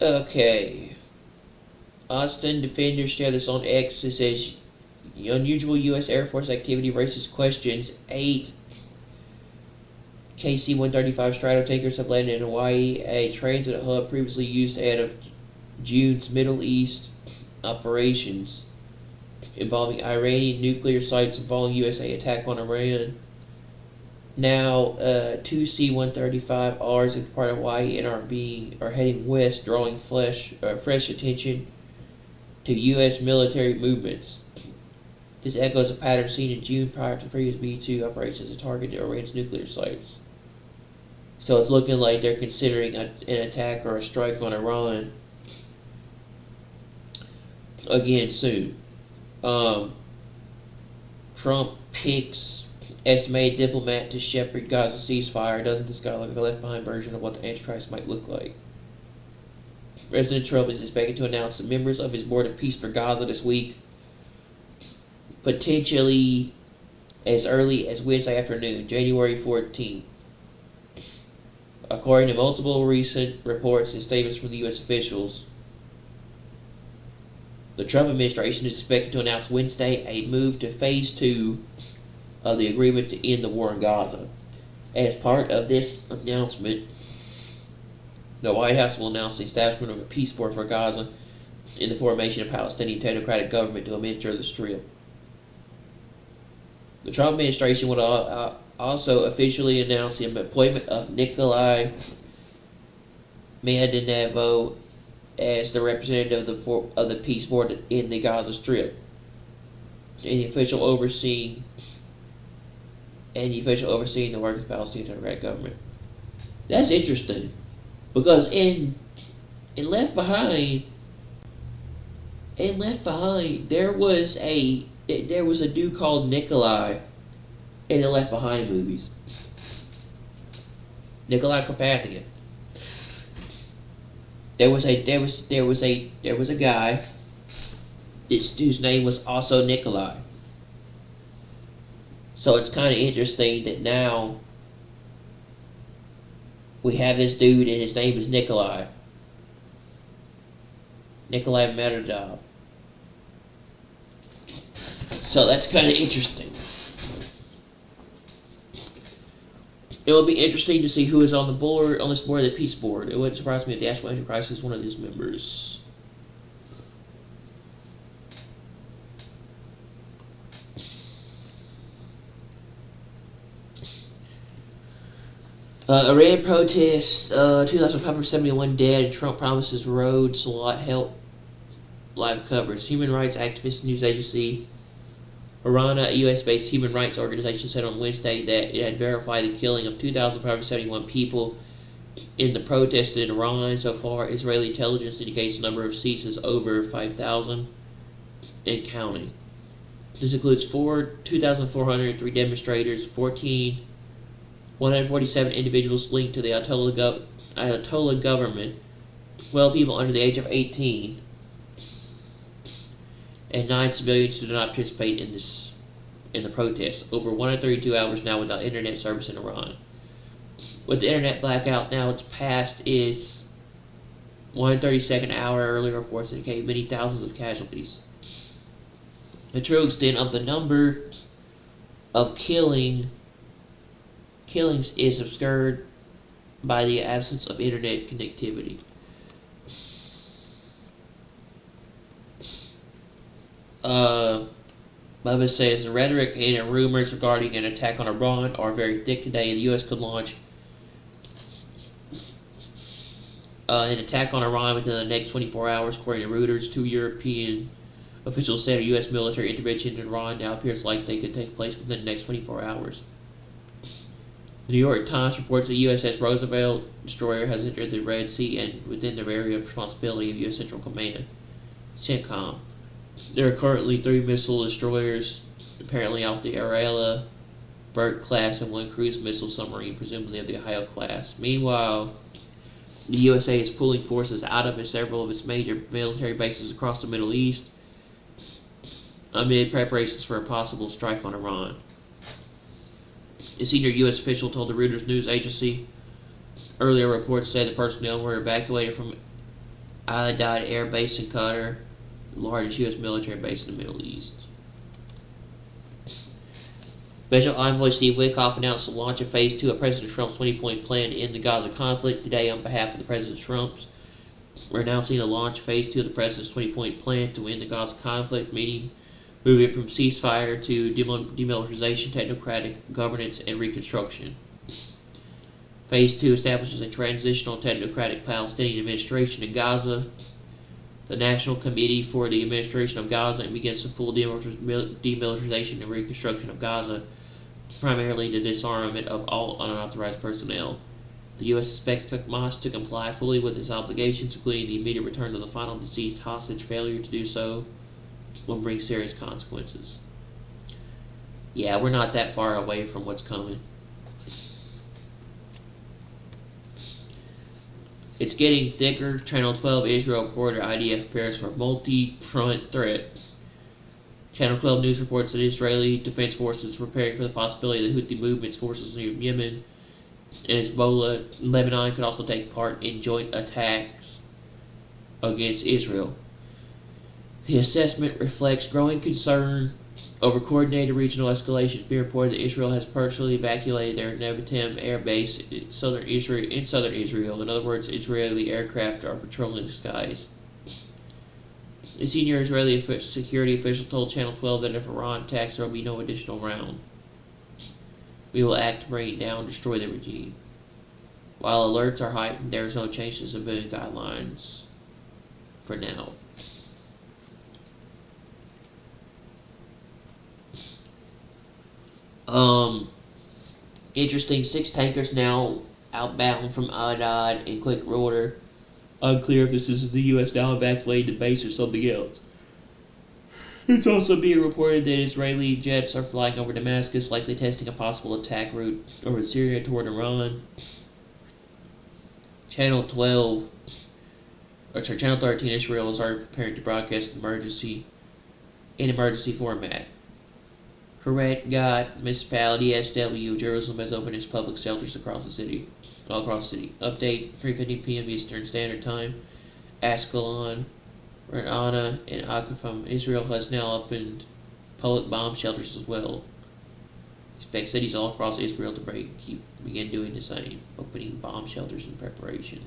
Okay. Austin Defender status on X. It says unusual U.S. Air Force activity raises questions. 8 KC-135 Stratotankers have landed in Hawaii, a transit hub previously used ahead of June's Middle East operations involving Iranian nuclear sites and following USA attack on Iran. Now, 2 C-135Rs have departed Hawaii and are heading west, drawing fresh attention to U.S. military movements. This echoes a pattern seen in June prior to previous B-2 operations that targeted Iran's nuclear sites. So it's looking like they're considering an attack or a strike on Iran again soon. Trump picks estimated diplomat to shepherd Gaza ceasefire. Doesn't this guy look like a left-behind version of what the Antichrist might look like? President Trump is expected to announce the members of his Board of Peace for Gaza this week, potentially as early as Wednesday afternoon, January 14th. According to multiple recent reports and statements from the U.S. officials, the Trump administration is expected to announce Wednesday a move to Phase 2 of the agreement to end the war in Gaza. As part of this announcement, the White House will announce the establishment of a peace board for Gaza and the formation of a Palestinian technocratic government to administer the Strip. The Trump administration would also officially announce the appointment of Nicolae man did not vote as the representative of the peace board in the Gaza Strip. And the official overseeing the work of the Palestinian Democratic government. That's interesting, because in Left Behind, there was a dude called Nikolai in the Left Behind movies. Nikolai Carpathian. There was a guy whose name was also Nikolai. So it's kind of interesting that now we have this dude and his name is Nikolai. Nikolai Meredov. So that's kind of interesting. It will be interesting to see who is on this board of the peace board. It wouldn't surprise me if the Ashwell Enterprise is one of these members. Iran protests, 2,571 dead, Trump promises roads help. Live coverage. Human rights activist news agency Irana, a U.S.-based human rights organization, said on Wednesday that it had verified the killing of 2,571 people in the protests in Iran. So far, Israeli intelligence indicates the number of deceased is over 5,000 and counting. This includes 2,403 demonstrators, 147 individuals linked to the Ayatollah government, 12 people under the age of 18, and 9 civilians who did not participate in the protest. Over 132 hours now without internet service in Iran. With the internet blackout now it's past is 132nd hour. Early reports indicate many thousands of casualties. The true extent of the number of killings is obscured by the absence of internet connectivity. Bubba says the rhetoric and rumors regarding an attack on Iran are very thick today. The U.S. could launch an attack on Iran within the next 24 hours, according to Reuters. 2 European officials said a U.S. military intervention in Iran now appears like they could take place within the next 24 hours. The New York Times reports the USS Roosevelt destroyer has entered the Red Sea and within the area of responsibility of U.S. Central Command, CENTCOM. There are currently 3 missile destroyers, apparently off the Arella, Burke class, and 1 cruise missile submarine, presumably of the Ohio class. Meanwhile, the USA is pulling forces out of several of its major military bases across the Middle East amid preparations for a possible strike on Iran. A senior U.S. official told the Reuters news agency earlier reports say the personnel were evacuated from Al Adad Air Base in Qatar, the largest U.S. military base in the Middle East. Special Envoy Steve Witkoff announced the launch of Phase 2 of President Trump's 20-point plan to end the Gaza conflict today on behalf of the President Trumps. We're announcing the launch of Phase 2 of the President's 20-point plan to end the Gaza conflict, meaning moving from ceasefire to demilitarization, technocratic governance, and reconstruction. Phase 2 establishes a transitional technocratic Palestinian administration in Gaza, the National Committee for the Administration of Gaza, and begins the full demilitarization and reconstruction of Gaza, primarily the disarmament of all unauthorized personnel. The U.S. expects Hamas to comply fully with its obligations, including the immediate return of the final deceased hostage. Failure to do so will bring serious consequences. Yeah, we're not that far away from what's coming. It's getting thicker. Channel 12 Israel reporter IDF prepares for multi-front threat. Channel 12 News reports that Israeli defense forces are preparing for the possibility that Houthi movement's forces in Yemen and Hezbollah in Lebanon could also take part in joint attacks against Israel. The assessment reflects growing concern over coordinated regional escalation. It's been reported that Israel has partially evacuated their Nevatim air base in southern Israel. In other words, Israeli aircraft are patrolling the skies. A senior Israeli security official told Channel 12 that if Iran attacks, there will be no additional round. We will act to bring it down and destroy the regime. While alerts are heightened, there is no change to civilian guidelines for now. Interesting. 6 tankers now outbound from Adad in quick order. Unclear if this is the U.S. now evacuating the base or something else. It's also being reported that Israeli jets are flying over Damascus, likely testing a possible attack route over Syria toward Iran. Channel 13, Israel is already preparing to broadcast in emergency format. Kiryat Gat Municipality (SW) Jerusalem has opened its public shelters all across the city. Update: 3:50 p.m. Eastern Standard Time. Ascalon, Ra'ana, and Akafam. Israel has now opened public bomb shelters as well. Expect cities all across Israel to begin doing the same, opening bomb shelters in preparation.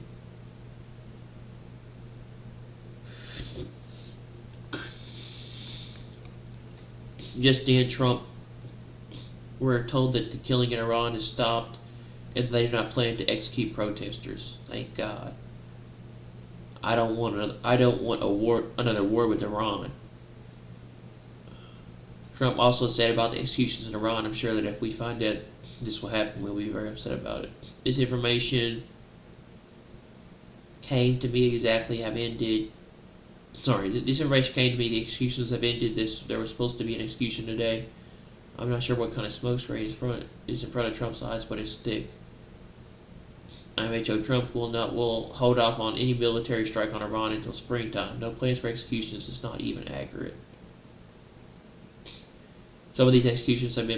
Just then, Trump were told that the killing in Iran has stopped, and they do not plan to execute protesters. Thank God. I don't want another war with Iran. Trump also said about the executions in Iran, I'm sure that if we find that this will happen, we'll be very upset about it. This information came to me exactly have ended. This information came to me. The executions have ended. There was supposed to be an execution today. I'm not sure what kind of smoke screen is in front of Trump's eyes, but it's thick. IMHO Trump will hold off on any military strike on Iran until springtime. No plans for executions is not even accurate. Some of these executions have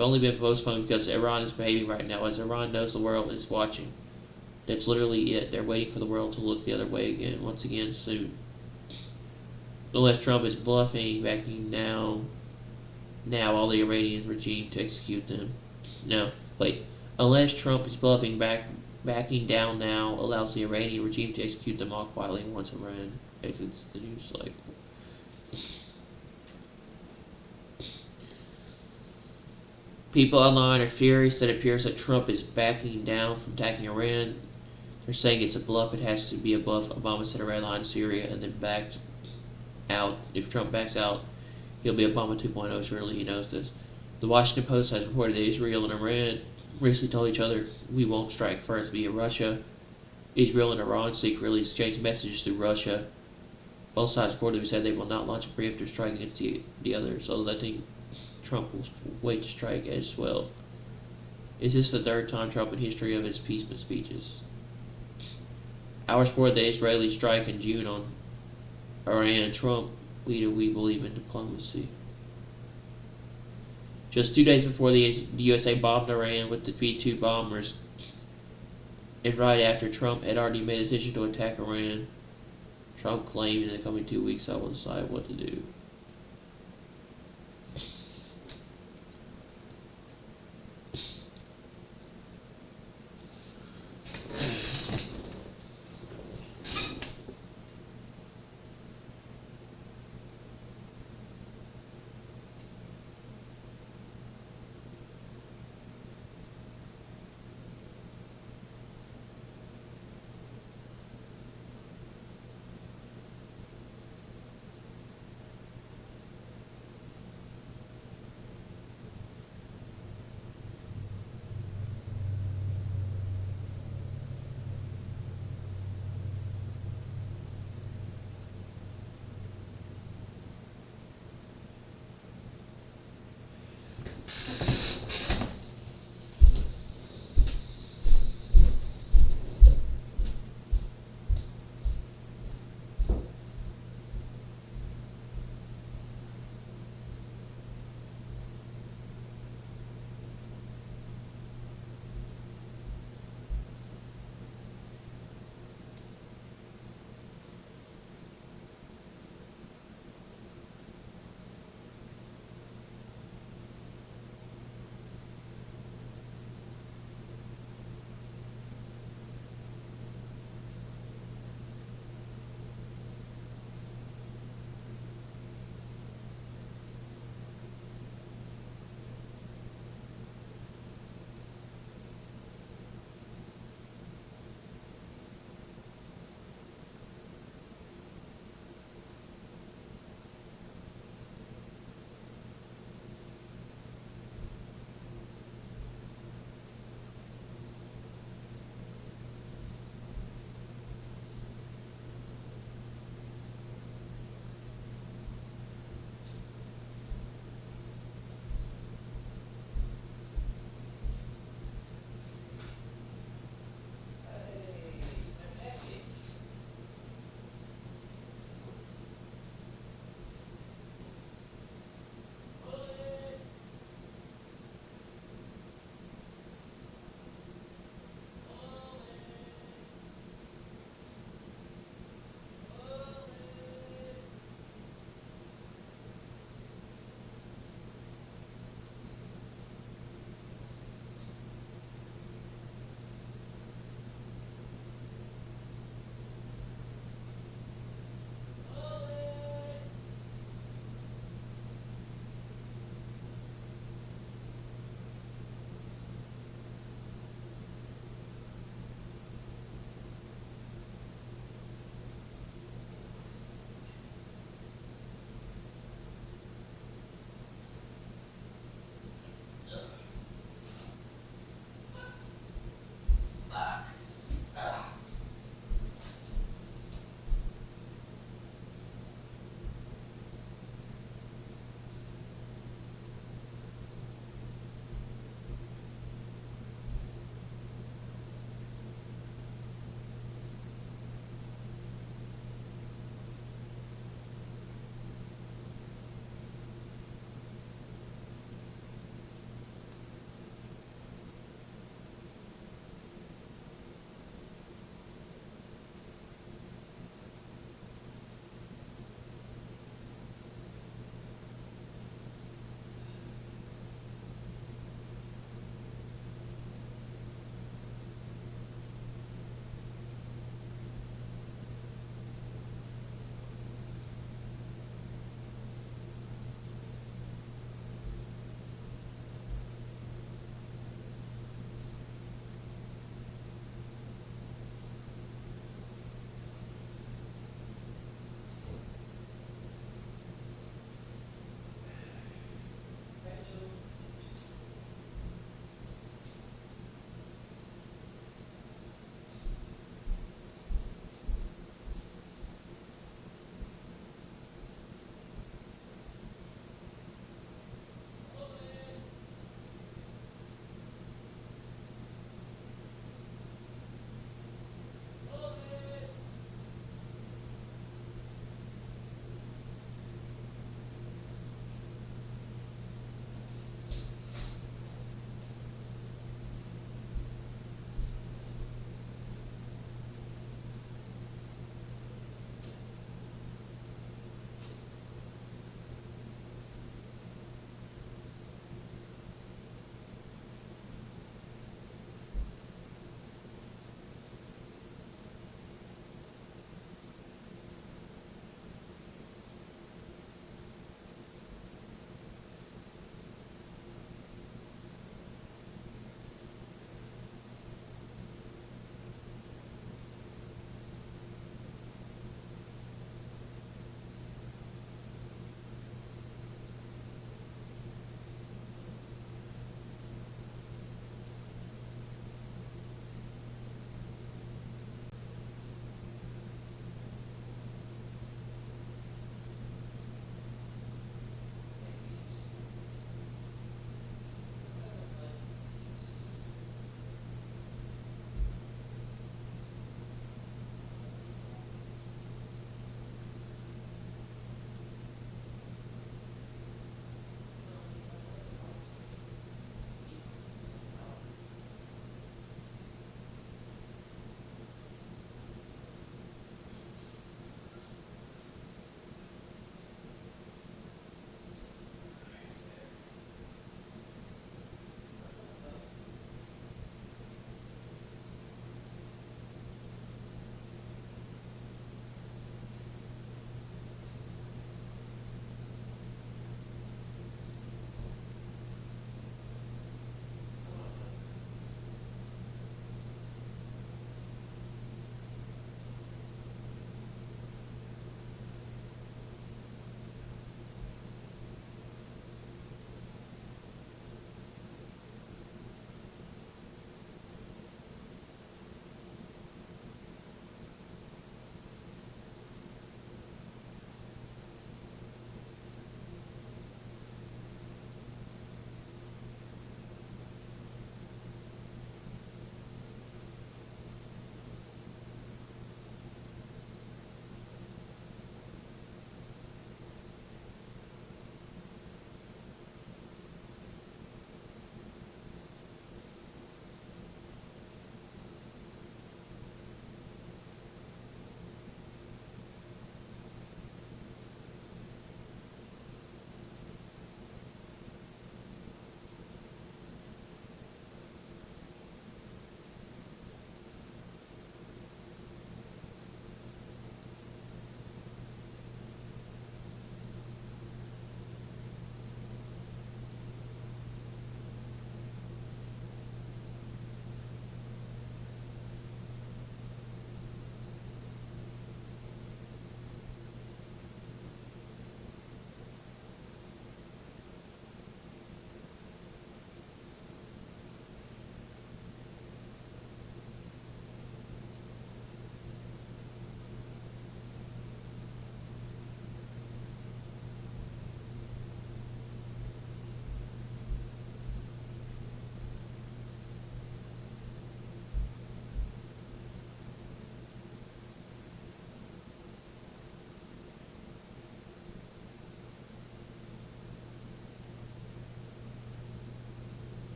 only been postponed because Iran is behaving right now, as Iran knows the world is watching. That's literally it. They're waiting for the world to look the other way once again soon. Unless Trump is bluffing, backing now all the Iranian regime to execute them. Unless Trump is bluffing, backing down now allows the Iranian regime to execute them all quietly once Iran exits the news cycle. People online are furious that it appears that Trump is backing down from attacking Iran. They're saying it's a bluff. It has to be a bluff. Obama said a red line in Syria and then backed out. If Trump backs out, he'll be Obama 2.0. Surely he knows this. The Washington Post has reported that Israel and Iran recently told each other, we won't strike first via Russia. Israel and Iran secretly exchanged messages through Russia. Both sides reportedly said they will not launch a preemptive strike against the other, so I think Trump will wait to strike as well. Is this the third time Trump in history of his peaceman speeches? Hours before the Israeli strike in June on Iran, Trump tweeted, we believe in diplomacy. Just 2 days before the USA bombed Iran with the B-2 bombers, and right after Trump had already made a decision to attack Iran, Trump claimed in the coming 2 weeks I will decide what to do.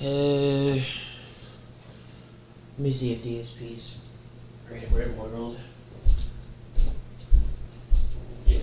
Let me see if DSP's Random Red World. Yes.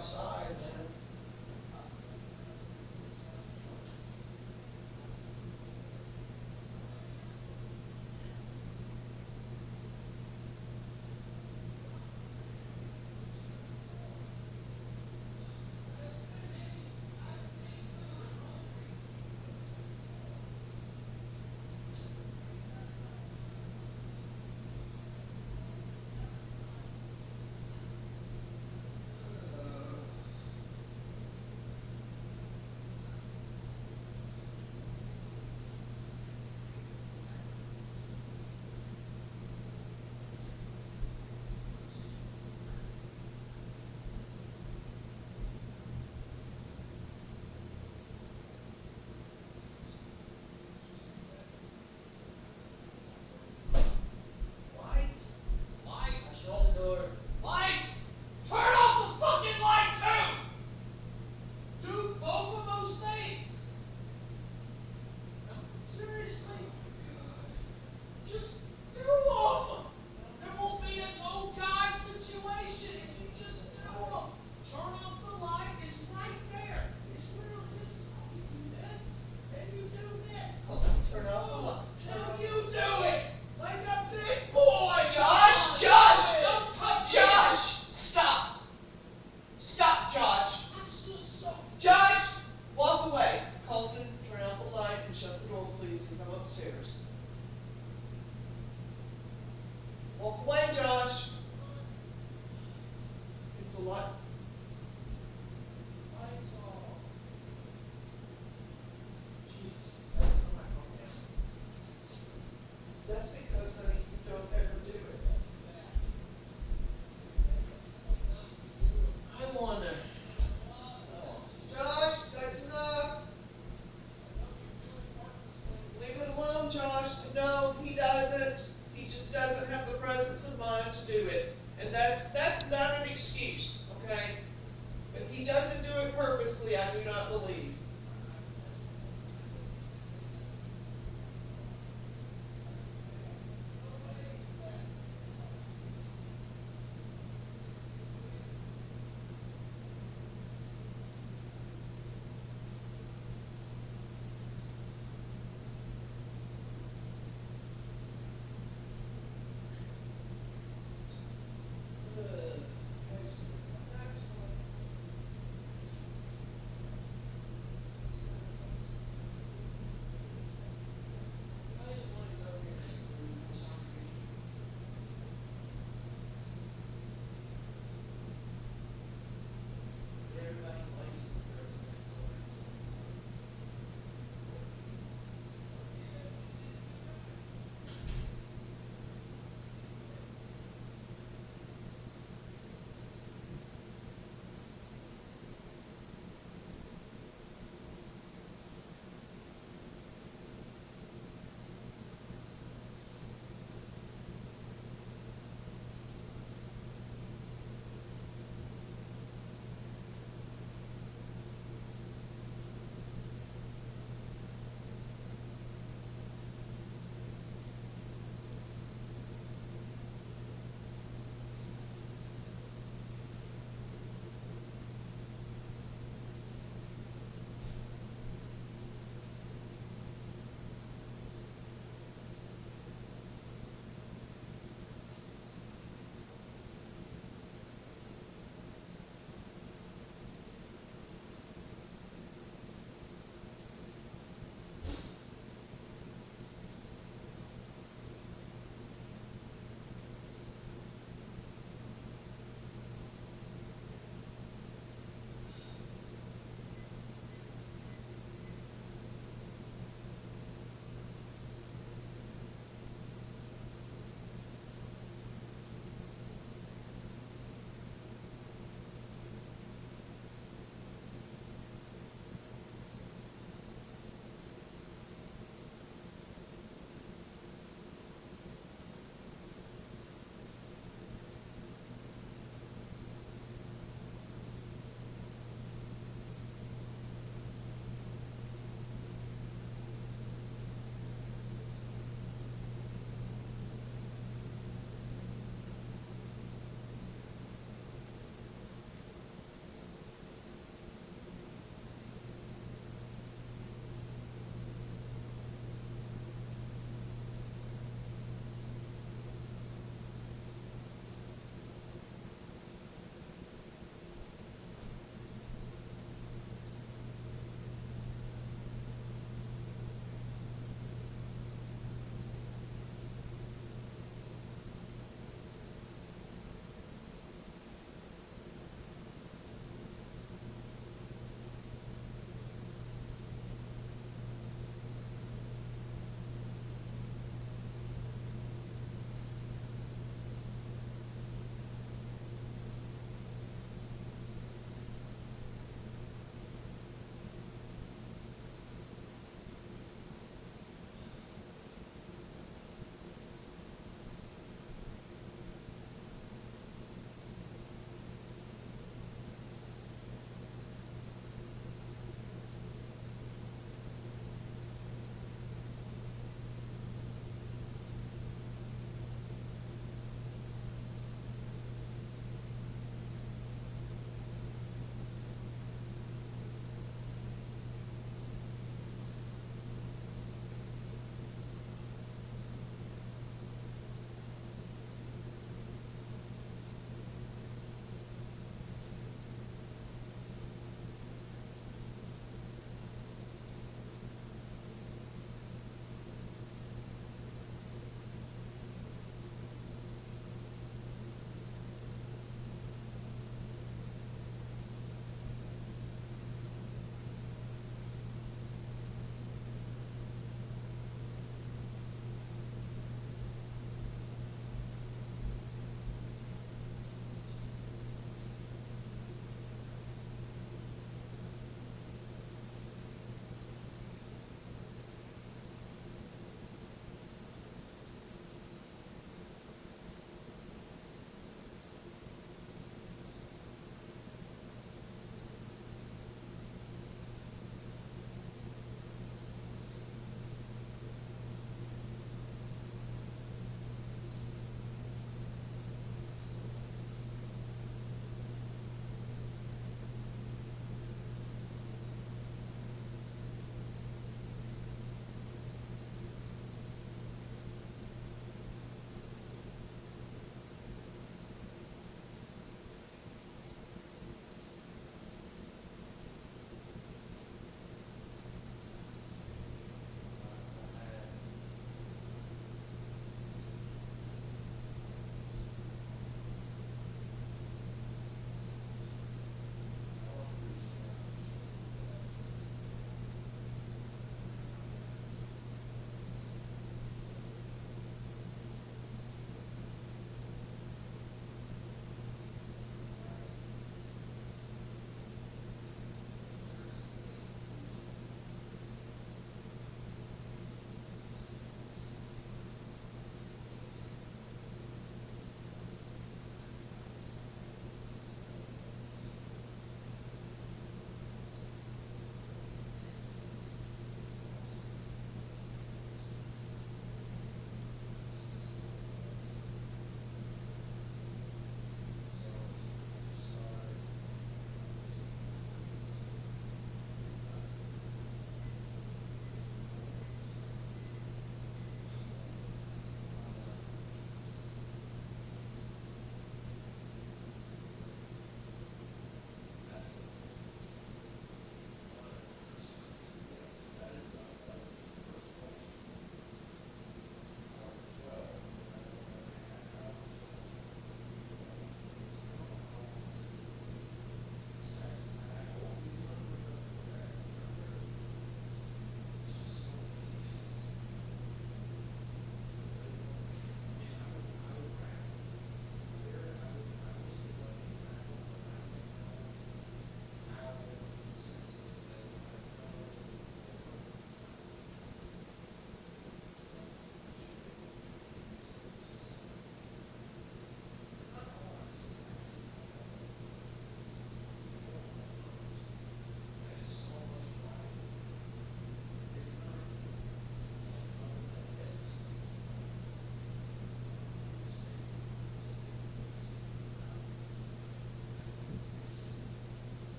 outside, man. Light! Light! I shut the door. Light! Turn off the fucking light too! Do both of those things! No, seriously? Just do them! There won't be a no guy situation if you just do them. Turn off the light, it's right there. It's really, this is how you do this, and you do this. Turn off the light. Now you do it! Like a big boy! Josh! Don't touch Josh! Stop! Stop, Josh! I'm so Josh! Walk away. Colton, turn out the light and shut the door, please, and come upstairs. Walk away, Josh. Is the light? Lights off. That's because, honey, you don't ever do it. I wanna. Josh, that's enough. Leave it alone, Josh. No, he doesn't. He just doesn't have the presence of mind to do it. And that's not an excuse, okay? But he doesn't do it purposely, I do not believe.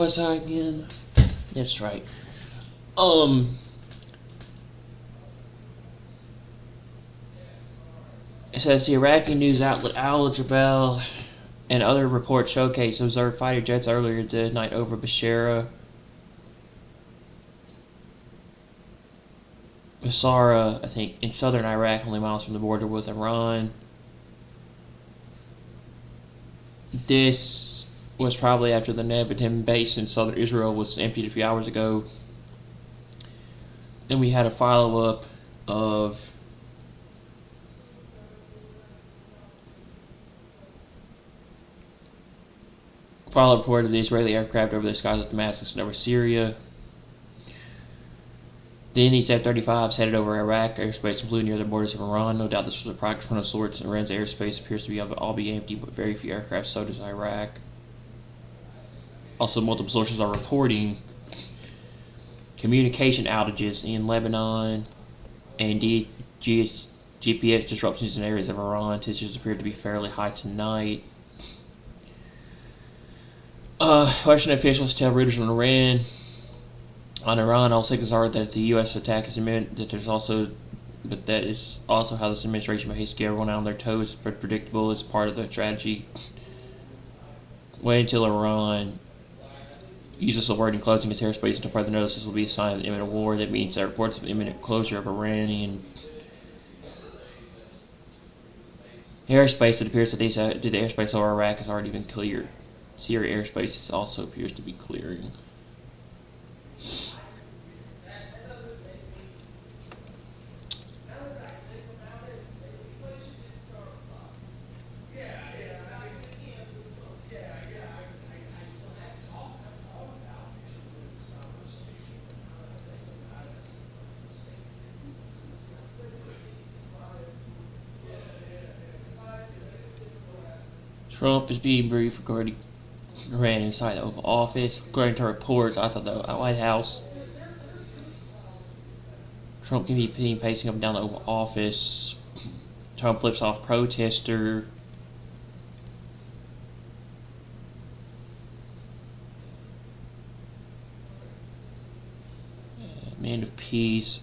was I again? That's right. It says the Iraqi news outlet Al Jabal and other reports showcase observed fighter jets earlier tonight over Basra, I think, in southern Iraq, only miles from the border with Iran. This was probably after the Nebatim base in southern Israel was emptied a few hours ago. Then we had a follow-up of follow-up report of the Israeli aircraft over the skies of Damascus and over Syria. Then these F-35s headed over Iraq airspace and flew near the borders of Iran. No doubt this was a practice run of sorts. Iran's airspace appears to be all be empty, but very few aircraft. So does Iraq. Also, multiple sources are reporting communication outages in Lebanon and GPS disruptions in areas of Iran. Temperatures appear to be fairly high tonight. Russian officials tell Reuters on Iran, all signals are that the U.S. attack is imminent. That is also how this administration behaves to get everyone out on their toes. But predictable is part of the strategy. Wait until Iran uses the word in closing its airspace until further notice. This will be a sign of imminent war. That means that reports of imminent closure of Iranian airspace. It appears that the airspace over Iraq has already been cleared. Syria airspace also appears to be clearing. Trump is being briefed regarding Iran inside the Oval Office. According to reports outside the White House, Trump can be seen pacing up and down the Oval Office. Trump flips off protester. Man of peace.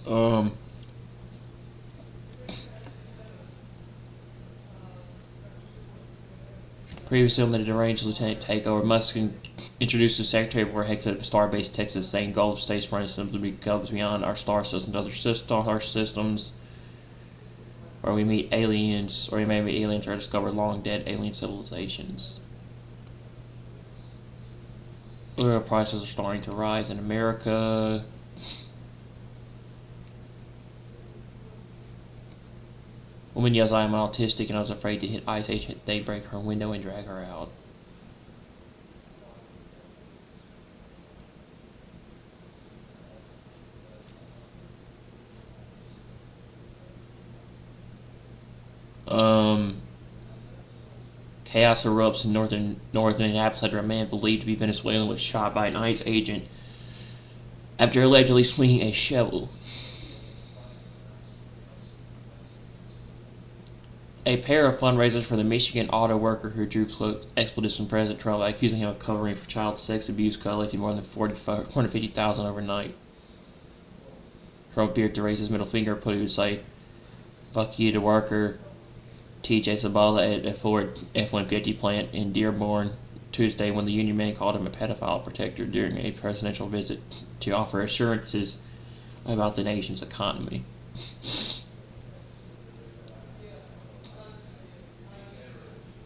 Previously on the deranged lieutenant takeover, Musk introduced the Secretary of War hex at Starbase, Texas, saying Gulf states for instance goes beyond our star system to other star systems, where we meet aliens, or we may meet aliens or discover long dead alien civilizations. Oil prices are starting to rise in America. Woman yells, "I am autistic and I was afraid to hit Ice Age." They break her window and drag her out. Chaos erupts in northern Minneapolis after a man believed to be Venezuelan was shot by an ICE agent after allegedly swinging a shovel. A pair of fundraisers for the Michigan auto worker who drew expletives from President Trump by accusing him of covering for child sex abuse collected more than $450,000 overnight. Trump appeared to raise his middle finger, but he would say, "Fuck you" to worker T.J. Sabala at a Ford F-150 plant in Dearborn Tuesday when the union man called him a pedophile protector during a presidential visit to offer assurances about the nation's economy.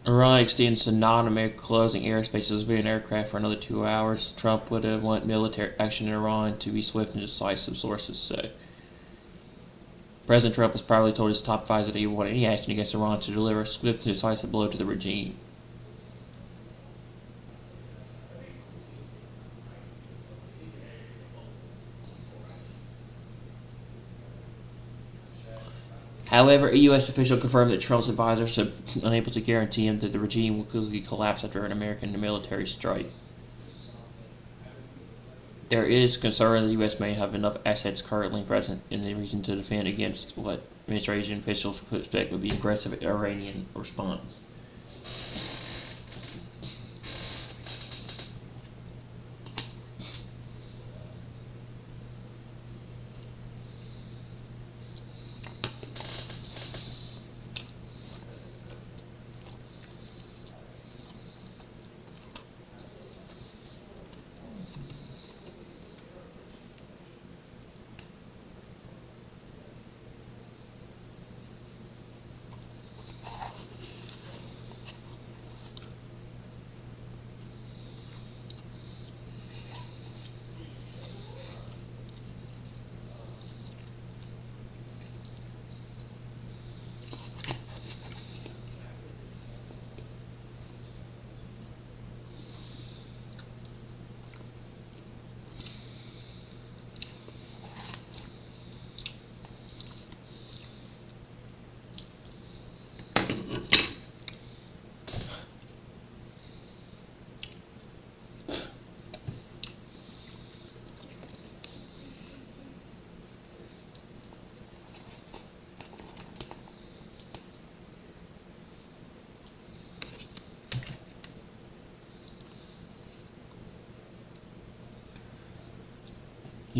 Iran extends to non-American closing airspace of civilian aircraft for another 2 hours. Trump would want military action in Iran to be swift and decisive, sources say. President Trump has probably told his top advisor that he would want any action against Iran to deliver a swift and decisive blow to the regime. However, a U.S. official confirmed that Trump's advisors are unable to guarantee him that the regime will quickly collapse after an American military strike. There is concern that the U.S. may have enough assets currently present in the region to defend against what administration officials could expect would be aggressive Iranian response.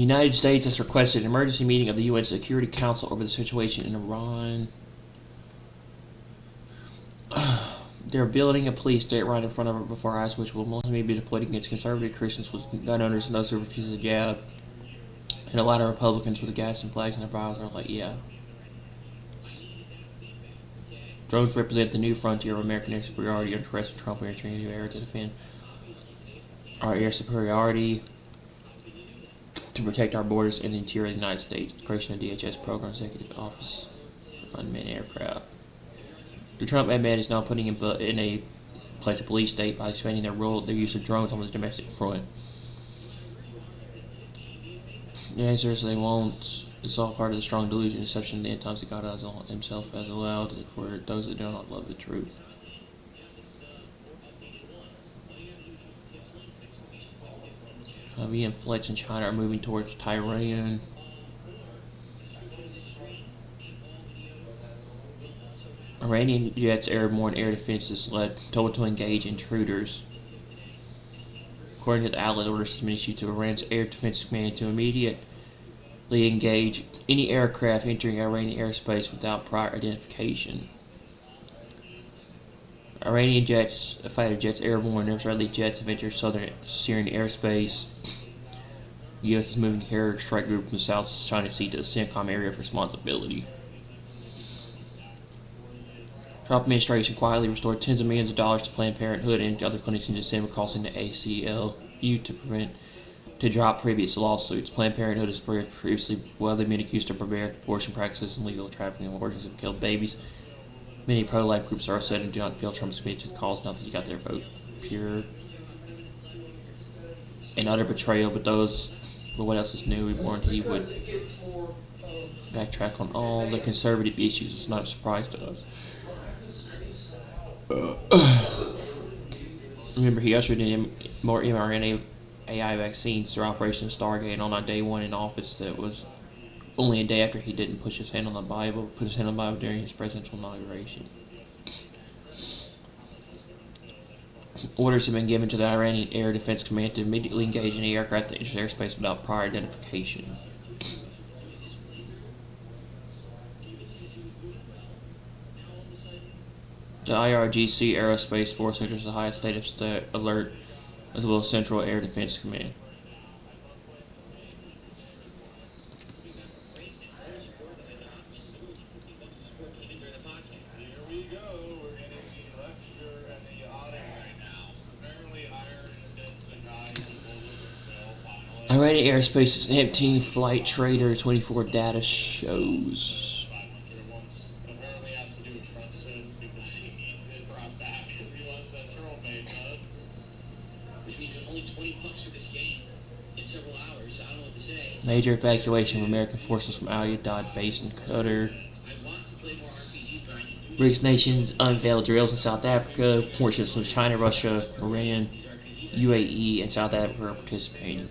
The United States has requested an emergency meeting of the UN Security Council over the situation in Iran. They're building a police state right in front of before our eyes, which will mostly be deployed against conservative Christians with gun owners and those who refuse the jab. And a lot of Republicans with the gas and flags in their brows are like, yeah. Drones represent the new frontier of American air superiority under President Trump. We are entering a new era to defend our air superiority, to protect our borders and the interior of the United States. Creation of DHS Program Executive Office for Unmanned Aircraft. The Trump admin is now putting in a place a police state by expanding their use of drones on the domestic front. The answer is they won't. It's all part of the strong delusion and deception of the end times that God himself has allowed for those that do not love the truth. Heavy flights in China are moving towards Tehran. Iranian jets airborne air defenses told to engage intruders. According to the outlet, orders have been issued to Iran's Air Defense Command to immediately engage any aircraft entering Iranian airspace without prior identification. Iranian fighter jets airborne, and Israeli jets have entered southern Syrian airspace. The U.S. is moving the carrier strike group from the South China Sea to the CENTCOM area of responsibility. Trump administration quietly restored tens of millions of dollars to Planned Parenthood and other clinics in December, causing the ACLU to drop previous lawsuits. Planned Parenthood has previously been accused of perverted abortion practices and legal trafficking of organs that have killed babies. Many pro-life groups are upset and do not feel Trump's speech to the cause now that he got their vote pure and utter betrayal. But what else is new? We warned he would backtrack on all the conservative issues. It's not a surprise to us. Remember, he ushered in more mRNA AI vaccines through Operation Stargate, and on day one in office, that was only a day after he didn't put his hand on the Bible during his presidential inauguration. Orders have been given to the Iranian Air Defense Command to immediately engage any aircraft that enters airspace without prior identification. The IRGC Aerospace Force enters the highest state of alert, as well as Central Air Defense Command. Iranian airspace is empty. Flight Trader 24 data shows. Major evacuation of American forces from Al Udeid base in Qatar. BRICS nations unveil drills in South Africa. Warships from China, Russia, Iran, UAE, and South Africa are participating.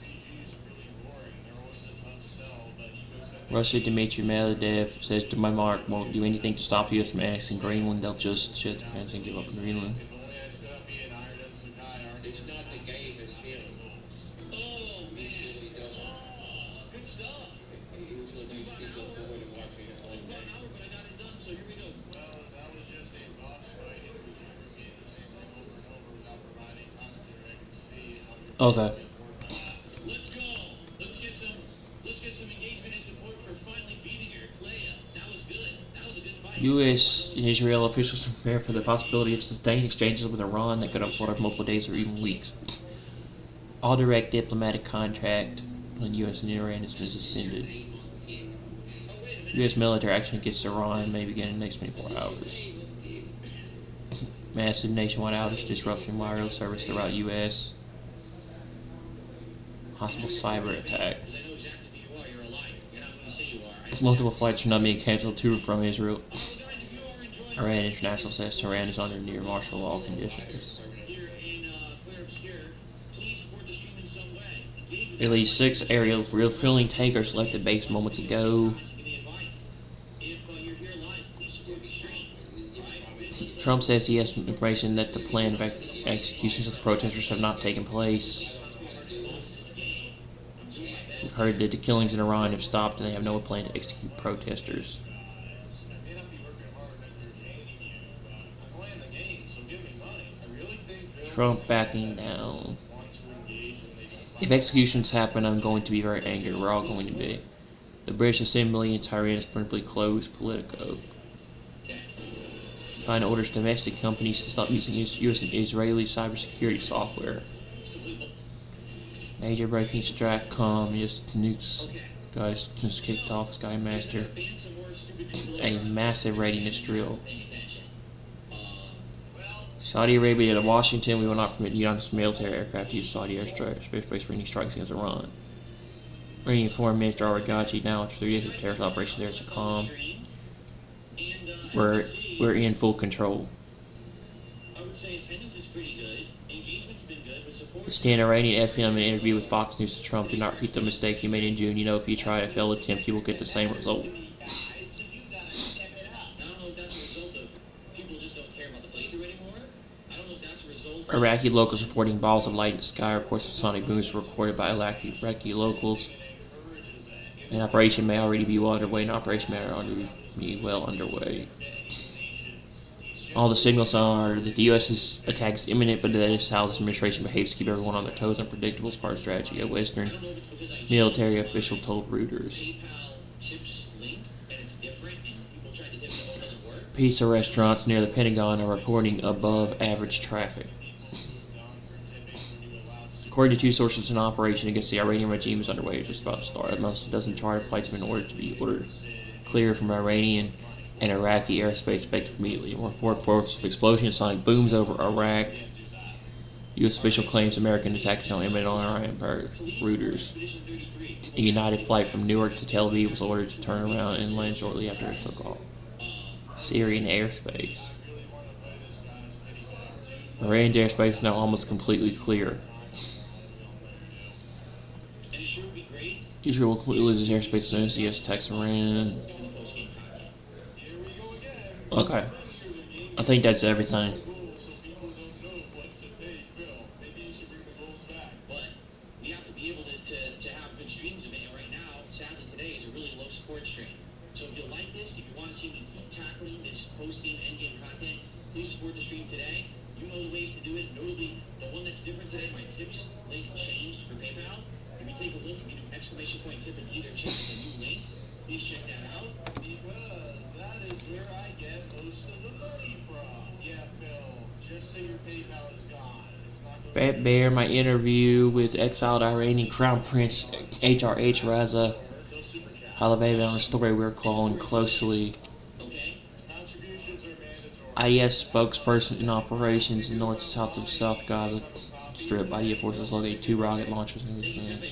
Russia Dmitry Medvedev says Denmark won't do anything to stop U.S. from annexing Greenland. They'll just shit their pants and give up Greenland. It's not the game, it's him. Oh, man. Usually doesn't. Good stuff. He usually makes people go in and watch me at home. About an hour, but I got it done, so here we go. Well, that was just a boss fight. It was repeating the same thing over and over without providing commentary. I can see how you're Okay. Let's go. Let's get some engagement and support for finally beating her. Leia, that was good. That was a good fight. U.S. and Israel officials prepare for the possibility of sustained exchanges with Iran that could unfold over multiple days or even weeks. All direct diplomatic contact between U.S. and Iran has been suspended. U.S. military action against Iran may begin in the next 24 hours. Massive nationwide outage disruption wireless service throughout U.S. Possible cyber attack. Multiple flights are not being canceled to or from Israel. Iran International says Tehran is under near martial law conditions. At least 6 aerial refueling tankers left the base moments ago. Trump says he has information that the planned executions of the protesters have not taken place. have heard that the killings in Iran have stopped and they have no plan to execute protesters. Trump backing down. If executions happen, I'm going to be very angry. We're all going to be. The British Assembly in Tehran is permanently closed. Politico. Find orders domestic companies to stop using US and Israeli cybersecurity software. Major breaking strike just nukes guys just kicked off Sky Master. A massive readiness drill. Saudi Arabia to Washington, we will not permit United military aircraft to use Saudi airspace for any strikes against Iran. Iranian Foreign Minister Aragachi now after 3 days of terrorist operation there to calm. We're in full control. The stand Iranian FM in an interview with Fox News to Trump did not repeat the mistake you made in June. You know, if you try a failed attempt, you will get the same result. Iraqi locals reporting balls of light in the sky. Reports of sonic booms were recorded by Iraqi locals. An operation may already be well underway. An operation may already be well underway. All the signals are that the U.S.'s attack is imminent, but that is how this administration behaves to keep everyone on their toes. Unpredictable is part of strategy. A Western military official told Reuters. Pizza restaurants near the Pentagon are reporting above average traffic. According to 2 sources, an operation against the Iranian regime is underway, just about to start. Almost a dozen charter flights have been ordered to be clear from Iranian and Iraqi airspace effective immediately. Reports of explosions, sonic booms over Iraq. U.S. official claims American attack is now imminent on Iran per Reuters. A United flight from Newark to Tel Aviv was ordered to turn around and land shortly after it took off. Syrian airspace. Iran's airspace is now almost completely clear. Israel will completely lose its airspace as soon as the U.S. attacks Iran. Okay. I think that's everything. Brett Baer, my interview with exiled Iranian Crown Prince HRH Raza Pahlavi on a story we're calling closely. IDF spokesperson in operations in north and south of South Gaza Strip. IDF forces located 2 rocket launchers in the defense.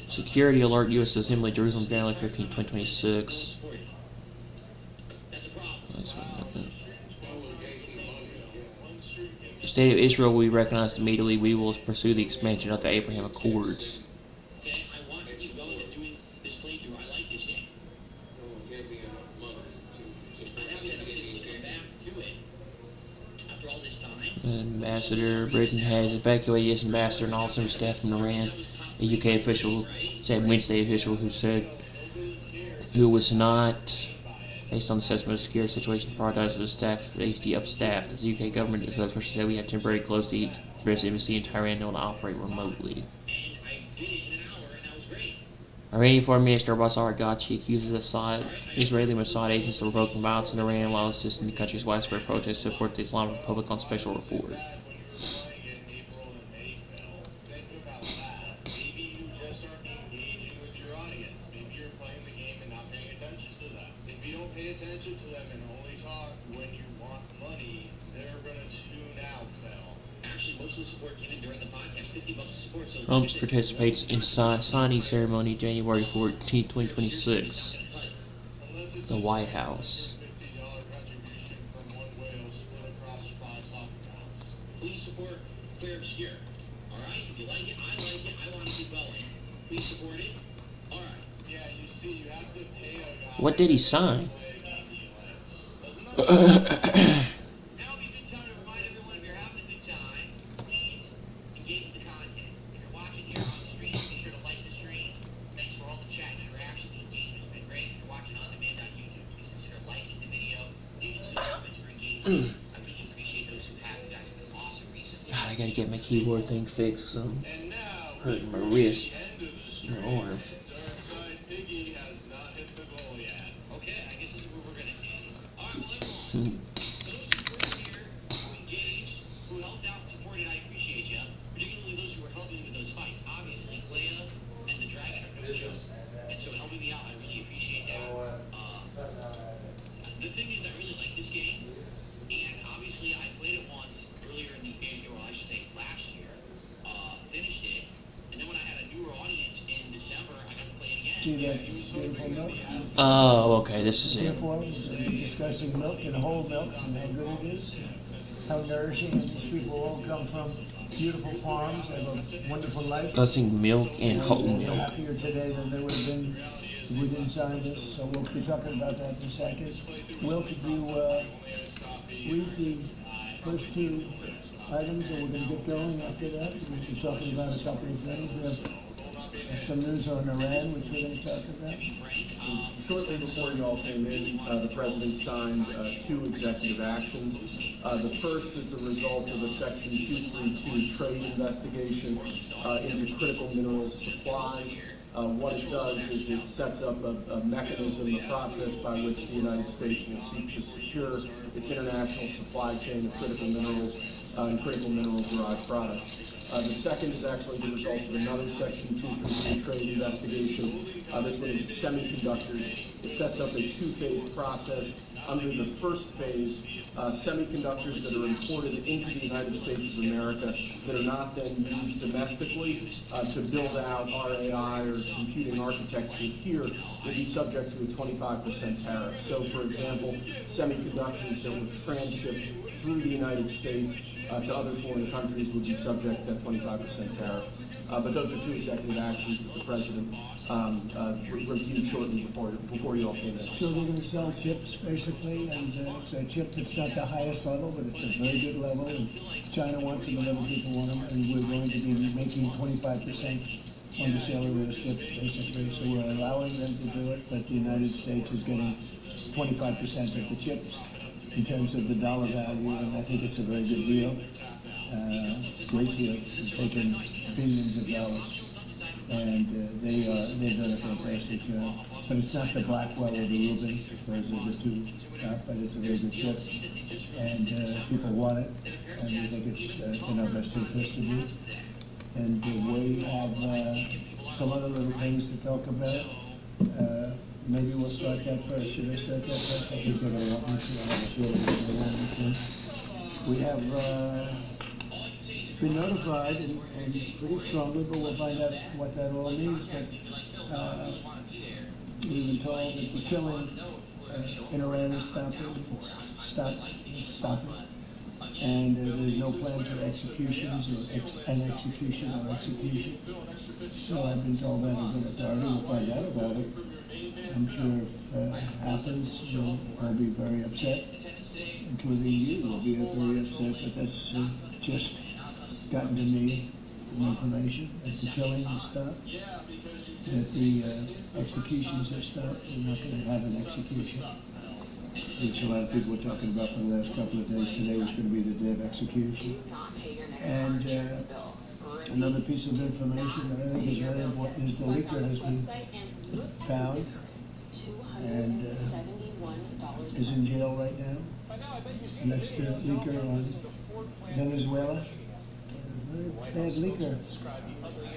Security alert, U.S. Assembly, Jerusalem, January 15, 2026. The state of Israel will be recognized immediately. We will pursue the expansion of the Abraham Accords. Ambassador, Britain has evacuated its ambassador and all senior staff from Iran. A UK official said Wednesday, who was not, based on the assessment of the security situation, prioritized the safety of staff. The UK government spokesperson said we have temporarily closed the British embassy in Tehran and will operate remotely. Iranian Foreign Minister Abbas Aragachi accuses Israeli Mossad agents of provoking violence in Iran while assisting the country's widespread protests to support the Islamic Republic on special report. Trump participates in signing ceremony January 14, 2026. The White House. Please support Clear Obscure. Alright? If you like it, I like it. I want to keep going. Please support it. Alright. Yeah, you see, you have to pay a guy. What did he sign? Now would be a good time to remind everyone if you're having a good time, please engage with the content. If you're watching here on the stream, be sure to like the stream. Thanks for all the chat and interaction. The engagement's been great. If you're watching on demand on YouTube, please consider liking the video, leaving some comments for engagement. I really appreciate those who have. You guys have been awesome recently. God, I gotta get my keyboard thing fixed. I'm And now, hurting my wrist, end of the my arm. Dark Side Piggy has not hit the goal yet. Okay, I guess this is where we're gonna end. All right, well, everyone. Those who were here, who engaged, who helped out and supported, I appreciate you. Particularly those who were helping me with those fights. Obviously, Leia and the Dragon are no joke. And so helping me out, I really appreciate that. The thing is, I really like this game. And obviously, I played it once earlier in the year, or I should say last year. Finished it. And then when I had a newer audience in December, I got to play it again. See that beautiful milk? Oh, okay, this is it. Uniforms, discussing milk and whole milk and how good it is, how nourishing, and these people all come from beautiful farms, they have a wonderful life. Discussing milk and whole They're milk. happier today than they would have been if we didn't sign this, so we'll be talking about that in a second. Will, could you read the first two items and we're going to get going after that? We'll be talking about a couple of things. We have some news on Iran, which we're going to talk about. Shortly before you all came in, the President signed two executive actions. The first is the result of a Section 232 trade investigation into critical minerals supplies. What it does is it sets up a mechanism, a process by which the United States will seek to secure its international supply chain of critical minerals and critical mineral-derived products. The second is actually the result of another Section 232 trade investigation. This one is semiconductors. It sets up a two-phase process. Under the first phase, semiconductors that are imported into the United States of America that are not then used domestically to build out RAI or computing architecture here will be subject to a 25% tariff. So, for example, semiconductors that were transshipped through the United States to other foreign countries would be subject to that 25% tariff. But those are two executive actions that the President reviewed shortly before you all came in. So they're going to sell chips, basically, and it's a chip that's not the highest level, but it's a very good level, and China wants them, and other people want them, and we're going to be making 25% on the sale of those chips, basically. So we're allowing them to do it, but the United States is getting 25% of the chips in terms of the dollar value, and I think it's a very good deal. Great deal. It's taken billions of dollars. And they've done a fantastic job. But it's not the Blackwell or the Rubens, those are the two top, but it's a very good chip. And people want it, and we think it's in our best interest to do. And we have some other little things to talk about. Maybe we'll start that first. Should I start that first? I think they're going to want me to. I have a short We have been notified, and pretty strongly, but we'll find out what that all means. But we've been told that the killing in Iran is stopping, and there's no plan for executions or an execution or execution. So I've been told that as an authority. We'll find out about it. I'm sure if it happens, I'll be very upset, including you will be very upset, but that's just gotten to me information that the killing has stopped, that the executions have stopped. We're not going to have an execution, which a lot of people were talking about for the last couple of days. Today was going to be the day of execution. And another piece of information that I think is very important is the leaker has been found and is in jail right now. And that's the leaker on Venezuela. Bad leaker.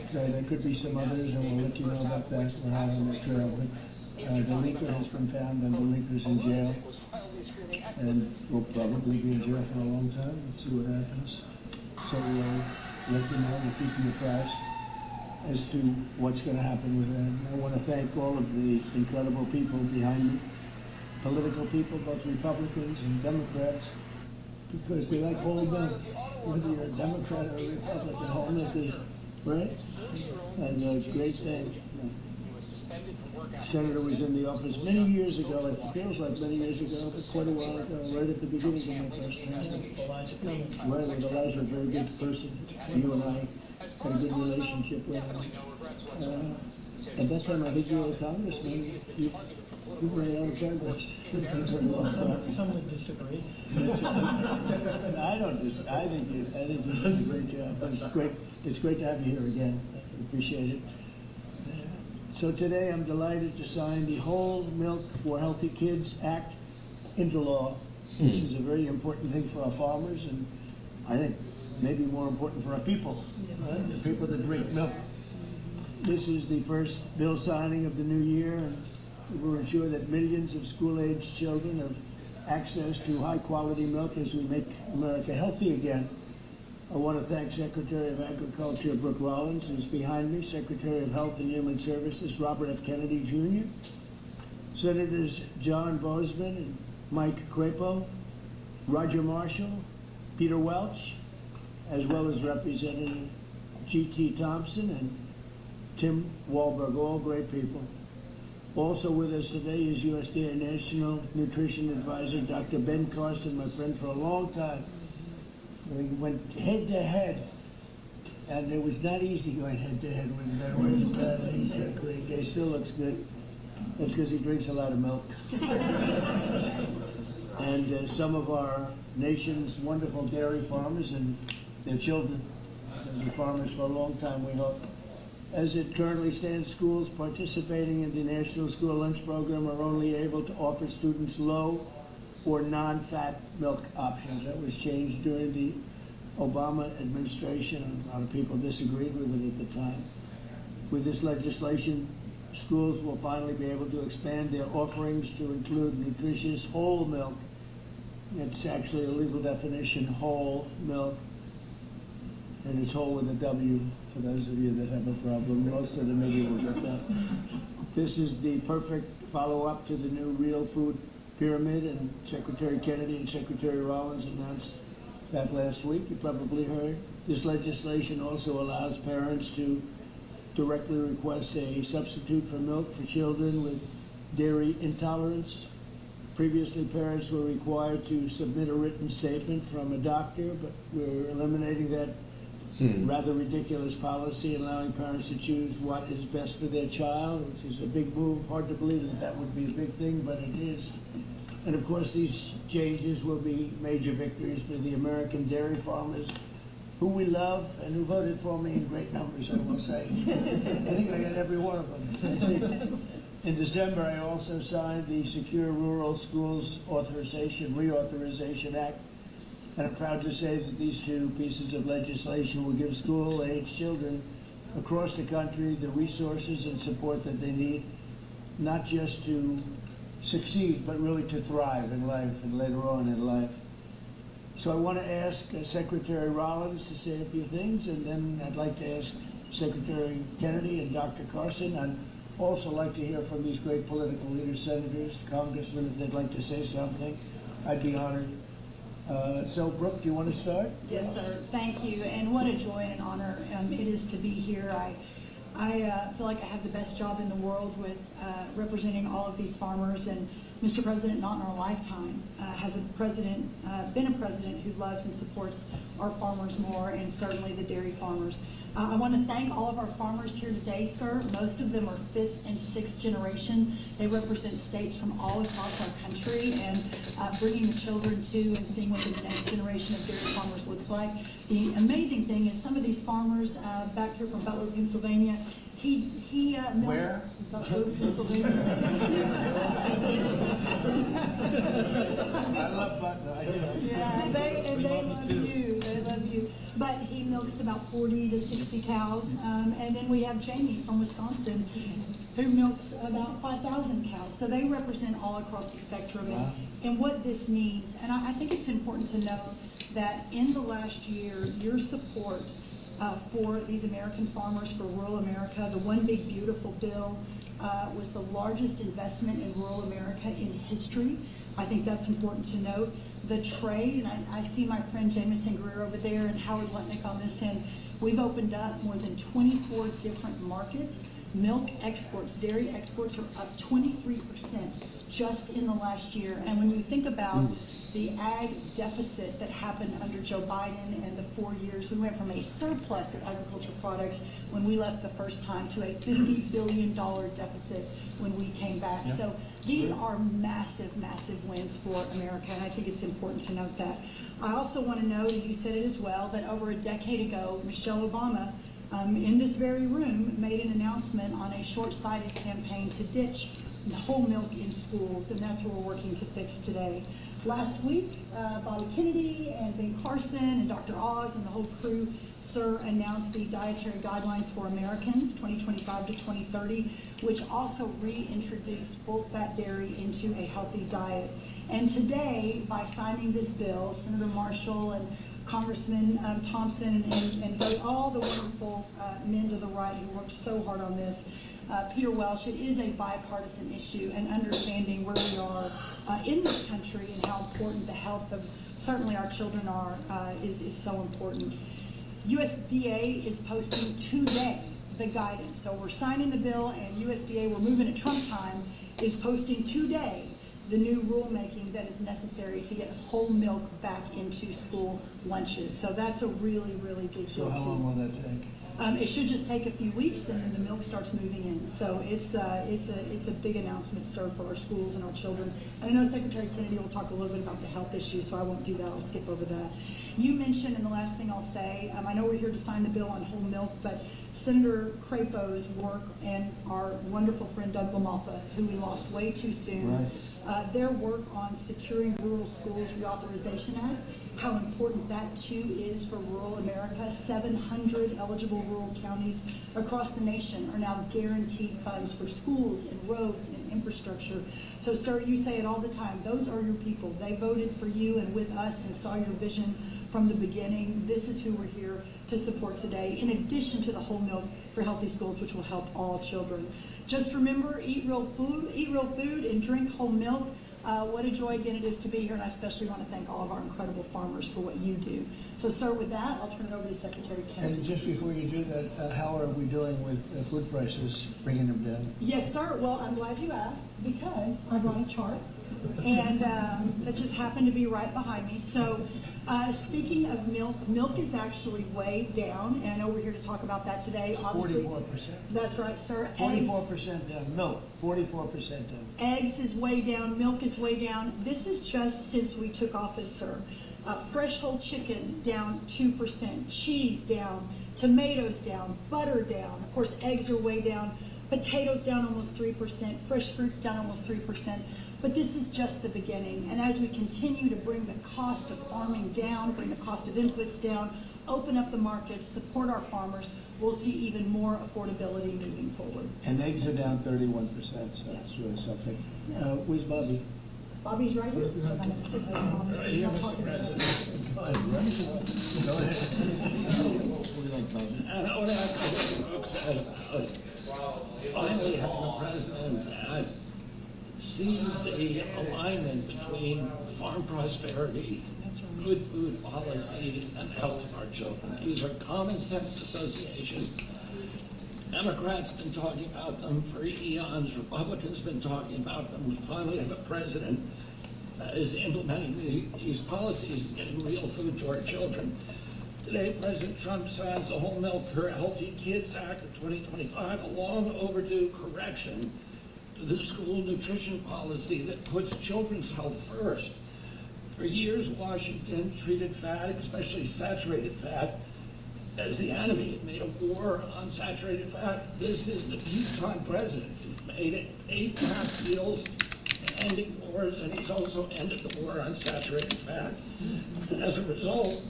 So there could be some others, and we'll let you know about that. We're not on the trail, but the leaker has been found, and the leaker's in jail, and will probably be in jail for a long time. We'll see what happens. So we'll let you know, we'll keep you apprised as to what's going to happen with that. I want to thank all of the incredible people behind me, political people, both Republicans and Democrats, because they like whole milk. Whether you're a Democrat or a Republican, whole milk is right, and a great thing. senator was in the office many years ago. It feels like many years ago, but quite a while ago, right at the beginning of my first term. Right, with Elijah, a very good person. You and I had a good relationship with him. At that time, I think you were a congressman. You were out of Congress. Some would disagree. I don't disagree. I think you did a great job. But it's great to have you here again. I appreciate it. So today I'm delighted to sign the Whole Milk for Healthy Kids Act into law. This is a very important thing for our farmers, and I think maybe more important for our people, right? The people that drink milk. This is the first bill signing of the new year, and we'll ensure that millions of school-aged children have access to high-quality milk as we make America healthy again. I want to thank Secretary of Agriculture Brooke Rollins, who's behind me, Secretary of Health and Human Services Robert F. Kennedy Jr., Senators John Boozman and Mike Crapo, Roger Marshall, Peter Welch, as well as Representative G.T. Thompson and Tim Walberg, all great people. Also with us today is USDA National Nutrition Advisor Dr. Ben Carson, my friend for a long time. We went head to head, and it was not easy going head to head with him. He still looks good. That's because he drinks a lot of milk. And some of our nation's wonderful dairy farmers and their children. They've been farmers for a long time, we hope. As it currently stands, schools participating in the National School Lunch Program are only able to offer students low or non-fat milk options. That was changed during the Obama administration. A lot of people disagreed with it at the time. With this legislation, schools will finally be able to expand their offerings to include nutritious whole milk. It's actually a legal definition, whole milk. And it's whole with a W, for those of you that have a problem. Most of them maybe will get that. This is the perfect follow-up to the new Real Food Pyramid, and Secretary Kennedy and Secretary Rollins announced that last week. You probably heard. This legislation also allows parents to directly request a substitute for milk for children with dairy intolerance. Previously, parents were required to submit a written statement from a doctor, but we're eliminating that rather ridiculous policy, allowing parents to choose what is best for their child, which is a big move. Hard to believe that that would be a big thing, but it is. And of course, these changes will be major victories for the American dairy farmers, who we love and who voted for me in great numbers, I will say. I think I got every one of them. In December, I also signed the Secure Rural Schools Reauthorization Act. And I'm proud to say that these two pieces of legislation will give school-age children across the country the resources and support that they need, not just to succeed, but really to thrive in life and later on in life. So I want to ask Secretary Rollins to say a few things, and then I'd like to ask Secretary Kennedy and Dr. Carson. I'd also like to hear from these great political leaders, senators, congressmen, if they'd like to say something. I'd be honored. So, Brooke, do you want to start? Yes, sir. Thank you. And what a joy and honor it is to be here. I feel like I have the best job in the world with representing all of these farmers. And Mr. President, not in our lifetime, has been a president who loves and supports our farmers more, and certainly the dairy farmers. I want to thank all of our farmers here today, sir. Most of them are 5th and 6th generation. They represent states from all across our country, and bringing the children to and seeing what the next generation of dairy farmers looks like. The amazing thing is some of these farmers back here from Butler, Pennsylvania, he milks. Where? Butler, Pennsylvania. I love Butler. Yeah, they love you. They love you. But he milks about 40 to 60 cows. And then we have Jamie from Wisconsin, who milks about 5,000 cows. So they represent all across the spectrum. Wow. And what this means, and I think it's important to note that in the last year, your support for these American farmers, for rural America, the One Big Beautiful bill was the largest investment in rural America in history. I think that's important to note. The trade, and I see my friend Jamison Greer over there and Howard Lutnick on this end, we've opened up more than 24 different markets Milk exports, dairy exports are up 23% just in the last year. And when you think about the ag deficit that happened under Joe Biden and the 4 years, we went from a surplus of agricultural products when we left the first time to a $50 billion deficit when we came back. Yeah. So these are massive, massive wins for America, and I think it's important to note that. I also want to note, and you said it as well, that over a decade ago, Michelle Obama, in this very room, made an announcement on a short-sighted campaign to ditch whole milk in schools, and that's what we're working to fix today. Last week, Bobby Kennedy and Ben Carson and Dr. Oz and the whole crew, sir, announced the Dietary Guidelines for Americans 2025 to 2030, which also reintroduced full-fat dairy into a healthy diet. And today, by signing this bill, Senator Marshall and Congressman Thompson and all the wonderful men to the right who worked so hard on this, Peter Welsh, it is a bipartisan issue, and understanding where we are in this country and how important the health of certainly our children are is so important. USDA is posting today the guidance. So we're signing the bill, and USDA, we're moving at Trump time, is posting today the new rulemaking that is necessary to get whole milk back into school lunches. So that's a really, really big deal. So how long will that take? It should just take a few weeks, and then the milk starts moving in. So it's a big announcement, sir, for our schools and our children. And I know Secretary Kennedy will talk a little bit about the health issues, so I won't do that. I'll skip over that. You mentioned, and the last thing I'll say, I know we're here to sign the bill on whole milk, but Senator Crapo's work and our wonderful friend Doug LaMalfa, who we lost way too soon, their work on securing rural schools reauthorization act, how important that too is for rural America. 700 eligible rural counties across the nation are now guaranteed funds for schools and roads and infrastructure. So, sir, you say it all the time. Those are your people. They voted for you and with us and saw your vision from the beginning. This is who we're here to support today, in addition to the whole milk for healthy schools, which will help all children. Just remember, eat real food and drink whole milk. What a joy again it is to be here, and I especially want to thank all of our incredible farmers for what you do. So, sir, with that, I'll turn it over to Secretary Kennedy. And just before you do that, how are we doing with food prices, bringing them down? Yes, sir. Well, I'm glad you asked, because I brought a chart, and that just happened to be right behind me. So, speaking of milk, milk is actually way down, and I know we're here to talk about that today. Obviously, 44%. That's right, sir. 44% down. Milk, 44% down. Eggs is way down, milk is way down. This is just since we took office, sir. Fresh whole chicken down 2%, cheese down, tomatoes down, butter down. Of course, eggs are way down, potatoes down almost 3%, fresh fruits down almost 3%. But this is just the beginning. And as we continue to bring the cost of farming down, bring the cost of inputs down, open up the markets, support our farmers, we'll see even more affordability moving forward. And eggs are down 31%, so that's really something. Where's Bobby? Bobby's right here. So I'm going to sit there and obviously not talking about it. Go ahead. Go ahead. And I want to ask folks, finally having a president that sees the alignment between farm prosperity, good food policy, and health of our children. These are common sense associations. Democrats have been talking about them for eons. Republicans have been talking about them. We finally have a president that is implementing these policies and getting real food to our children. Today, President Trump signs the Whole Milk for Healthy Kids Act of 2025, a long overdue correction to the school nutrition policy that puts children's health first. For years, Washington treated fat, especially saturated fat, as the enemy. It made a war on saturated fat. This is the peacetime president. He's made it 8.5 deals ending wars, and he's also ended the war on saturated fat. And as a result,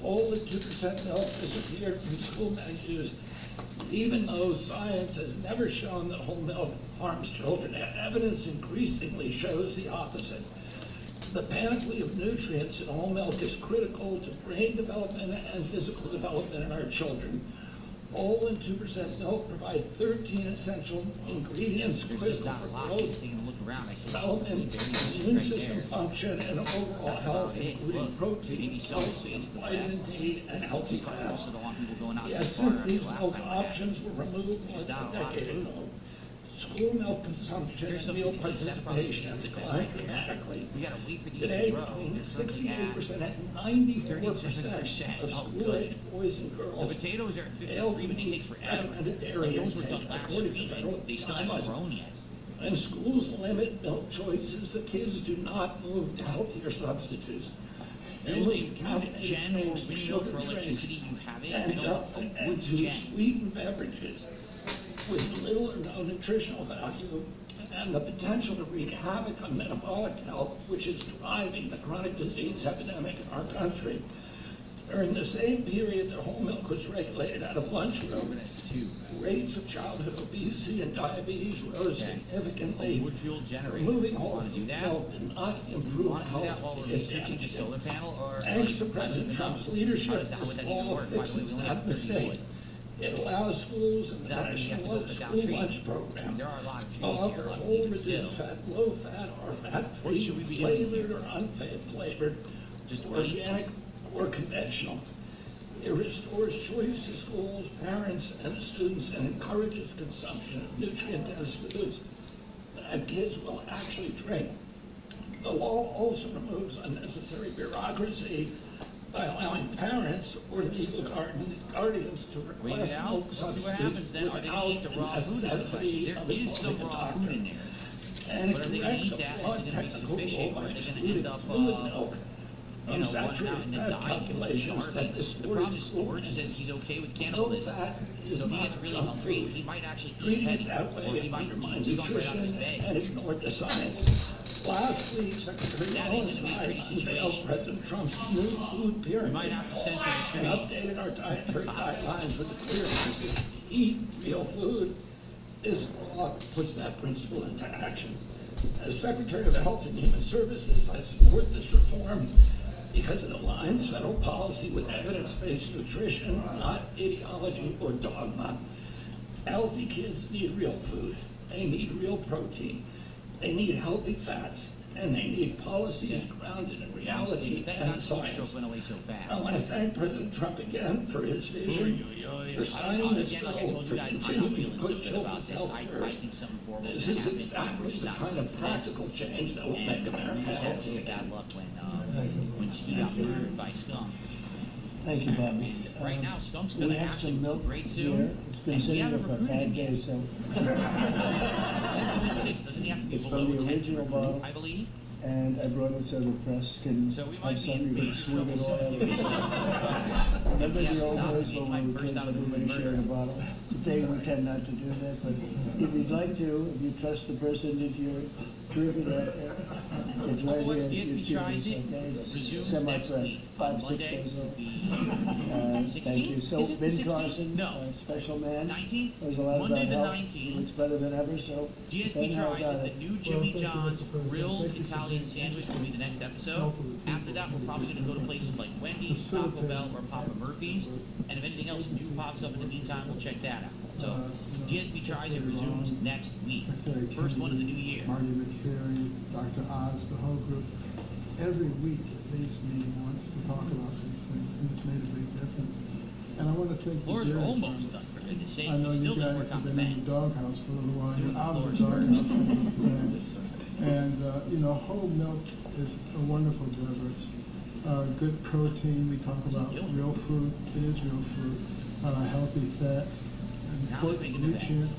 whole and 2% milk disappeared from school menus, even though science has never shown that whole milk harms children. Evidence increasingly shows the opposite. The panoply of nutrients in whole milk is critical to brain development and physical development in our children. Whole and 2% milk provide 13 essential ingredients critical for growth, development, immune system function, and overall health, including protein, calcium, vitamin D, and healthy fats. Yet since these milk options were removed more than a decade ago, school milk consumption and meal participation have declined dramatically. Today, between 68% and 94% of school-aged boys and girls fail to meet recommended dairy intake according to federal guidelines. And schools limit milk choices, the kids do not move to healthier substitutes. They move caffeinated drinks to sugar drinks and to sweetened beverages with little or no nutritional value and the potential to wreak havoc on metabolic health, which is driving the chronic disease epidemic in our country. During the same period that whole milk was regulated out of lunchroom, rates of childhood obesity and diabetes rose significantly. Removing whole food milk did not improve health. Thanks to President Trump's leadership, this law fixes that mistake. It allows schools in the National School Lunch Program to offer whole, reduced fat, low fat, or fat-free, flavored or unflavored, just organic or conventional. It restores choice to schools, parents, and students, and encourages consumption of nutrient-dense foods that kids will actually drink. The law also removes unnecessary bureaucracy by allowing parents or legal guardians to request milk substitutes without the necessity of involving a doctor. And it corrects a flawed technical rule by excluding fluid milk from saturated fat calculations that distorted school says low fat is not junk food. Treating it that way undermines nutrition and ignored the science. Last week, Secretary Yellen and I unveiled President Trump's new food pyramid and updated our dietary guidelines with the clear message: eat real food. This law puts that principle into action. As Secretary of Health and Human Services, I support this reform because it aligns federal policy with evidence-based nutrition, not ideology or dogma. Healthy kids need real food. They need real protein. They need healthy fats, and they need policies grounded in reality and science. I want to thank President Trump again for his vision, for signing this bill, for continuing to put children's health first. This is exactly the kind of practical change that will make America healthy again. Thank you, Bobby. Right now, Skunk's We gonna have actually some milk look great here. soon. It's been And we sitting haven't there for recruited 5 him days, so Doesn't he have to be it's below from the 10 to original recruit, bottle, I believe? and I brought it so the press can So we have might some, be you in can swig it trouble all out of it. soon. Remember the old Yeah, days when my we were first kids, time everybody moving shared a murder. bottle? Today we tend not to do that, but if you'd like to, if you trust the person that you're drinking at, it's right Once here. the You SB tries choose, it, okay? It's resumes next semi-fresh, week 5, on 6 Monday, days old. the Thank you. 16th? So Is it the Ben 16th? Carson, No. special man. 19th? Knows a lot Monday about the health. 19th. He looks better than ever, so GSP Ben, how tries about it. it? The new Jimmy John's grilled Italian sandwich will be the next episode. After that, we're probably going to go to places like Wendy's, Taco Bell, or Papa Murphy's. And if anything else new pops up in the meantime, we'll check that out. So GSP tries it resumes next week. First one of the new year. Marty McCary, Dr. Oz, the whole group, every week at least meeting once to talk about these things, and it's made a big difference. And I want to thank the Floors are Dairy almost Farm. done, for goodness sake. I know We you still got to guys work on have the been in vents. the doghouse for a little while. Doing You're the out of the floors doghouse. And you know, whole milk is a wonderful beverage. Good protein. We talk about real food. It is real food. Healthy fats. Now we're Important making the beds. nutrients.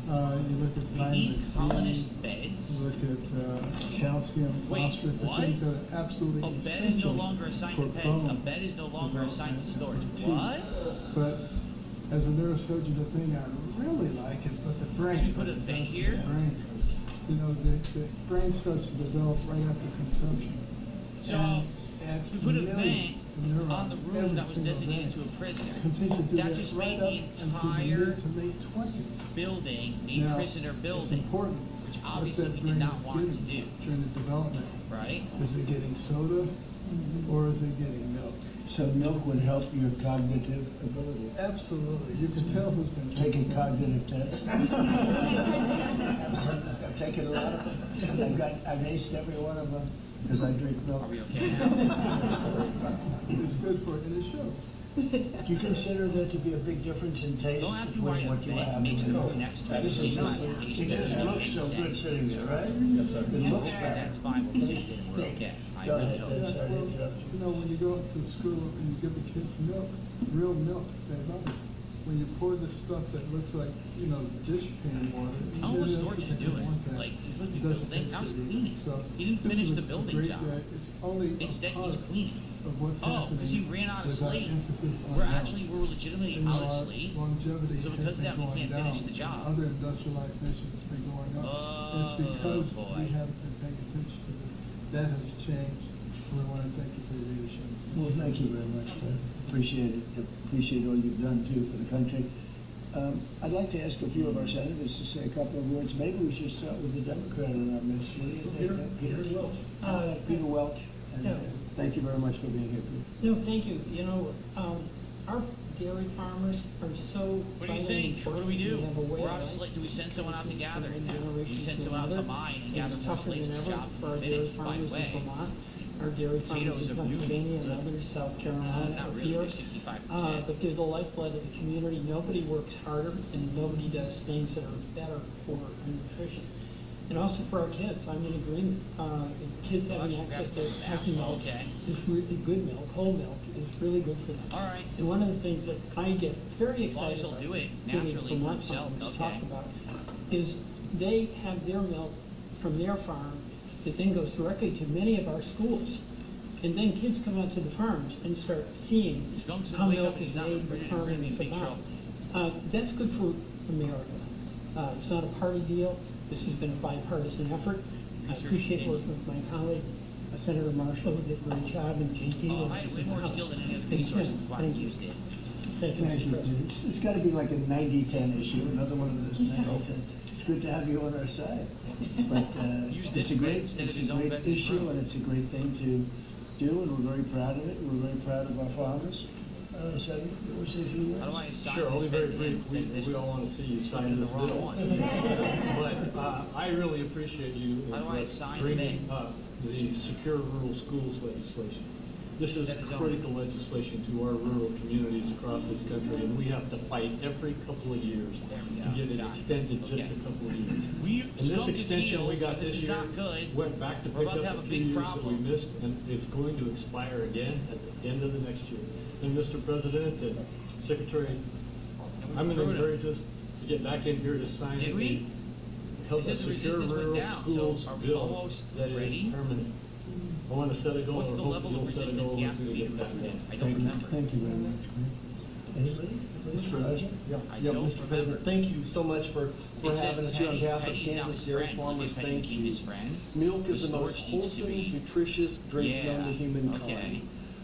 You look at We vitamin need D. colonist beds. You look at calcium, Wait, phosphorus, the what? things that are absolutely A bed is no essential longer assigned for to pay. bone A bed is no longer assigned to storage. development. What? But as a neurosurgeon, the thing I really like is that the brain. You put a bed here? The brain. You know, the brain starts to develop right after consumption. So, And adds you put a millions vent of neurons on the room every that was single designated day. to a prisoner. Continues to do That that just right made up the until entire mid to late 20s. building a Now, prisoner It's building, important which what obviously that we did brain not is want to getting do, during the development. right? Is it getting soda or is it getting milk? So milk would help your cognitive ability. Absolutely. You can tell who's been Taking cognitive tests. I've taken a lot of them. I've aced every one of them because I drink milk. Are we okay now? It's good for it, and it shows. Do you consider there to be a big difference in taste Don't ask me why between what you that have makes and the milk? next That is time. not. It just looks so good sitting there, right? Yes, sir. It looks better. That's fine, we'll keep it, we're okay. I Go really ahead. hope. Sorry to Well, interrupt you. you know, when you go to school and you give the kids milk, real milk, they love it. When you pour this stuff that looks like, you know, dish pan water. I don't know what Storch is doing. Like, he's supposed to be building, now he's cleaning. He didn't finish the building job. It's only Instead, a he's part cleaning. of what's Oh, happening. because he ran out of with our slate. emphasis on We're health. actually, we're legitimately And, out of our slate. longevity So has because of been that, we going can't down. finish the job. Other industrialized nations have been going up. And it's because boy. we haven't been paying attention to this. That has changed. We want to thank you for your leadership. Well, thank you very much, Fred. Appreciate it. Appreciate all you've done too for the country. I'd like to ask a few of our senators to say a couple of words. Maybe we should start with the Democrat in our midst. Peter Welch. Peter Welch. And, Yeah. thank you very much for being here, Peter. No, thank you. You know, our dairy farmers are so What do you vitally think? What do we do? important. have a way We're out of of slate. Do we send someone out to gather? from one Do generation we send to someone out to another. mine and gather It's more tougher slates than to ever job for our dairy finished? By farmers the in way, Vermont, our dairy farmers potatoes in are beautiful. Pennsylvania and others, South Carolina, not up really, here. they're 65%. But they're the lifeblood of the community. Nobody works harder and nobody does things that are better for nutrition. And also for our kids, I'm in agreement. Kids having access to healthy milk Okay. is really good milk, whole milk is really good for them. All right. And one of the things that I get very As long as excited he'll about, do it getting naturally from for our himself, farmers okay. talk about, is they have their milk from their farm that then goes directly to many of our schools. And then kids come out to the farms and start seeing He's going to the how wake milk up, is he's not. made, We're what gonna farming be in is big about. trouble. That's good for America. It's not a party deal. This has been a bipartisan effort. I appreciate working with my colleague, Senator Marshall, who did a great job, and JT. Oh, I had way more skill than any other resource before I Thank you. used it. Thank you, Thank Mr. you, President. Peter. It's got to be like a 90-10 issue, another one of those 90-10. It's good to have you on our side. But Use it's a this great, instead of it's a his own great business issue, room. and it's a great thing to do, and we're very proud of it. We're very proud of our farmers. Senator, you want to say a few words? How do I assign Sure, only this very bed brief. then? This- We all want to see you sign in the this wrong bill. one. But I really appreciate you How do I assign bringing the up the Secure Rural Schools legislation. This is That is all. critical legislation to our rural communities across this country, and we have to fight every couple of years There we to go. get it Got it. extended just Okay. a couple of years. We And this smoked this extension heel. we got This this is year not good. went back to We're pick about to up have a a few big years that we problem. missed, and it's going to expire again at the end of the next year. And Mr. President and Secretary, I'm going to encourage us to get back in here to sign Did we? help They us said the secure resistance went rural down, so schools are we bill almost that ready? is permanent. I want to set a goal, What's or the hope level you'll of set a resistance goal he has to to be get that approved in? done. I don't Thank you. remember. Thank you very much. Anybody? Mr. President? Yeah. I Yeah, don't Mr. President, thank you so much for Except having us here on Penny- behalf of Penny's not Kansas his Dairy friend. Farmers. Look at Penny Thank became you. his friend. Milk is the Storch most eats to wholesome, be- nutritious drink known to Yeah, humankind. okay.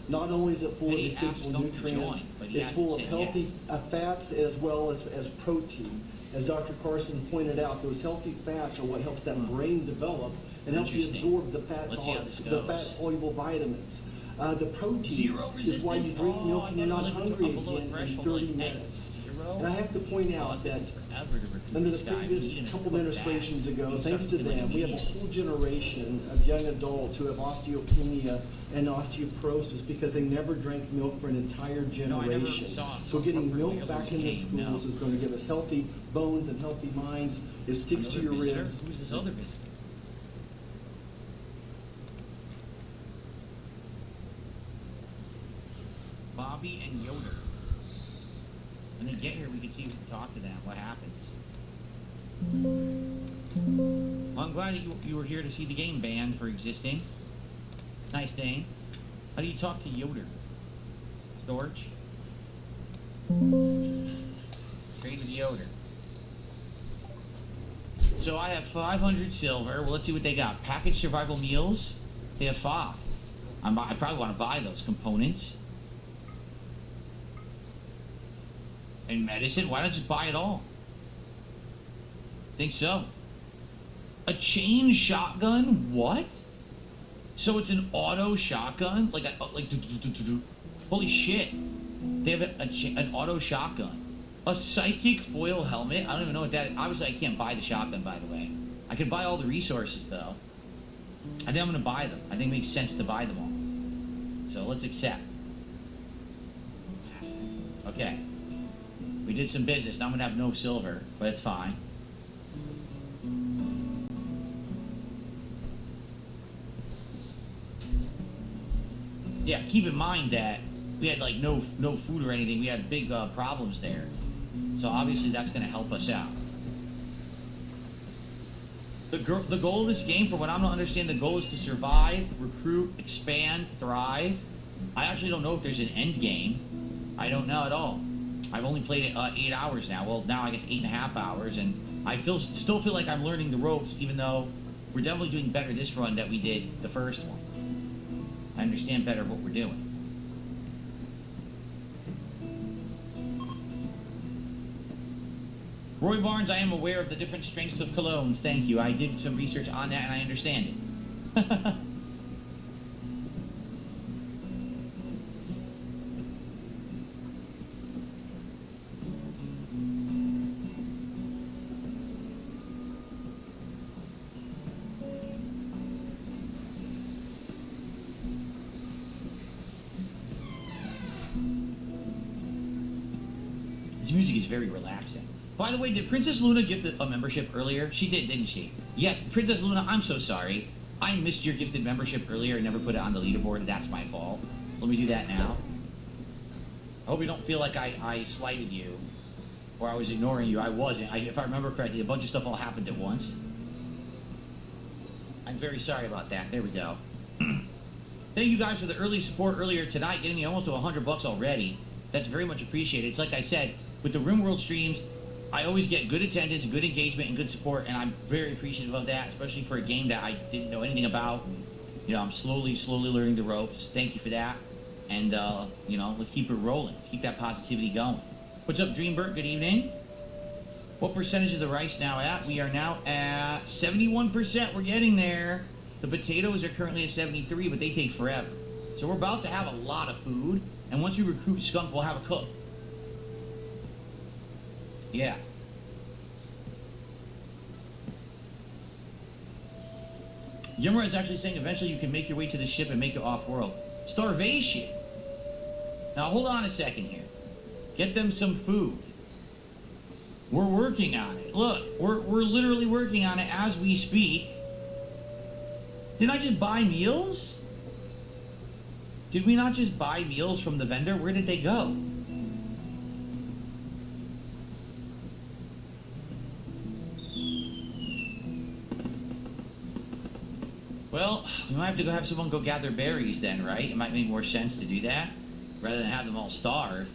Not only is it full of Penny essential asked him to nutrients, join, but he it's hasn't full of said healthy fats as well as protein. As Dr. Carson pointed out, those healthy fats are what helps that brain develop and help you Interesting. absorb the fat, Let's see how this the goes. fat soluble vitamins. The protein Zero is why you resistance? drink Oh, milk I and you're thought not it was hungry up below a again in threshold 30 like minutes. Zero? And I have to point out that Forever to recruit under the this guy. He's previous gonna couple look bad. administrations ago, He's thanks to starting them, like we have a idiot. whole generation of young adults who have osteopenia and osteoporosis because they never drank milk for an entire No, I never generation. saw him. So getting Properly milk back able in to the eat, schools no. is going to give us healthy bones and healthy minds. It sticks to Another your visitor? ribs. Who's this other visitor? Bobby and Yoder. When they get here, we can see if we can talk to them. What happens? Well, I'm glad that you were here to see the game banned for existing. Nice thing. How do you talk to Yoder? Storch? Trade with Yoder. So I have 500 silver. Well, let's see what they got. Packaged survival meals. They have 5. I probably want to buy those components. And medicine. Why not just buy it all? Think so. A chain shotgun? What? So it's an auto shotgun? Like do, do, do, do, do. Holy shit. They have an auto shotgun. A psychic foil helmet? I don't even know what that is. Obviously, I can't buy the shotgun, by the way. I could buy all the resources, though. I think I'm going to buy them. I think it makes sense to buy them all. So let's accept. Okay. We did some business. Now I'm going to have no silver, but it's fine. Yeah, keep in mind that we had like no food or anything. We had big problems there. So obviously that's going to help us out. The goal of this game, from what I'm not understanding, the goal is to survive, recruit, expand, thrive. I actually don't know if there's an end game. I don't know at all. I've only played it 8 hours now. Well, now I guess 8.5 hours, and I still feel like I'm learning the ropes, even though we're definitely doing better this run than we did the first one. I understand better what we're doing. Roy Barnes, I am aware of the different strengths of colognes. Thank you. I did some research on that and I understand it. This music is very relaxing. By the way, did Princess Luna gift a membership earlier? She did, didn't she? Yes, Princess Luna, I'm so sorry. I missed your gifted membership earlier and never put it on the leaderboard. That's my fault. Let me do that now. I hope you don't feel like I slighted you or I was ignoring you. I wasn't. If I remember correctly, a bunch of stuff all happened at once. I'm very sorry about that. There we go. Thank you guys for the early support earlier tonight, getting me almost to $100 already. That's very much appreciated. It's like I said, with the RimWorld streams, I always get good attendance, good engagement, and good support, and I'm very appreciative of that, especially for a game that I didn't know anything about. You know, I'm slowly learning the ropes. Thank you for that. And, you know, let's keep it rolling. Let's keep that positivity going. What's up, Dreambird? Good evening. What percentage of the rice now at? We are now at 71%. We're getting there. The potatoes are currently at 73, but they take forever. So we're about to have a lot of food, and once we recruit Skunk, we'll have a cook. Yeah. Yumra is actually saying eventually you can make your way to the ship and make it off-world. Starvation. Now hold on a second here. Get them some food. We're working on it. Look, we're literally working on it as we speak. Didn't I just buy meals? Did we not just buy meals from the vendor? Where did they go? Well, we might have to go have someone go gather berries then, right? It might make more sense to do that rather than have them all starve.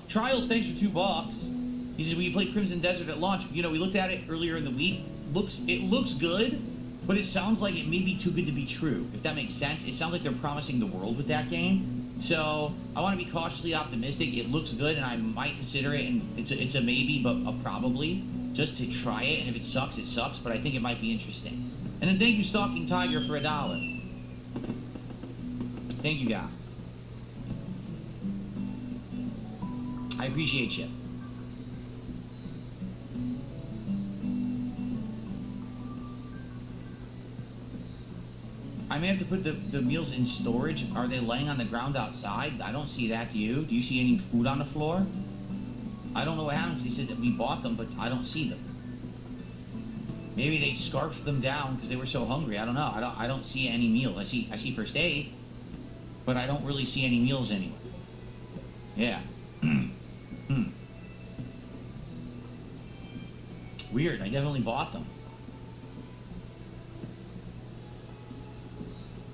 Trials, thanks for $2. He says, when you play Crimson Desert at launch, you know, we looked at it earlier in the week. It looks good, but it sounds like it may be too good to be true, if that makes sense. It sounds like they're promising the world with that game. So I want to be cautiously optimistic. It looks good, and I might consider it, and it's a maybe, but a probably, just to try it. And if it sucks, it sucks, but I think it might be interesting. And then thank you, Stalking Tiger, for $1. Thank you, guys. I appreciate you. I may have to put the meals in storage. Are they laying on the ground outside? I don't see that. Do you? Do you see any food on the floor? I don't know what happened. He said that we bought them, but I don't see them. Maybe they scarfed them down because they were so hungry. I don't know. I don't see any meals. I see first aid, but I don't really see any meals anywhere. Yeah. Weird. I definitely bought them.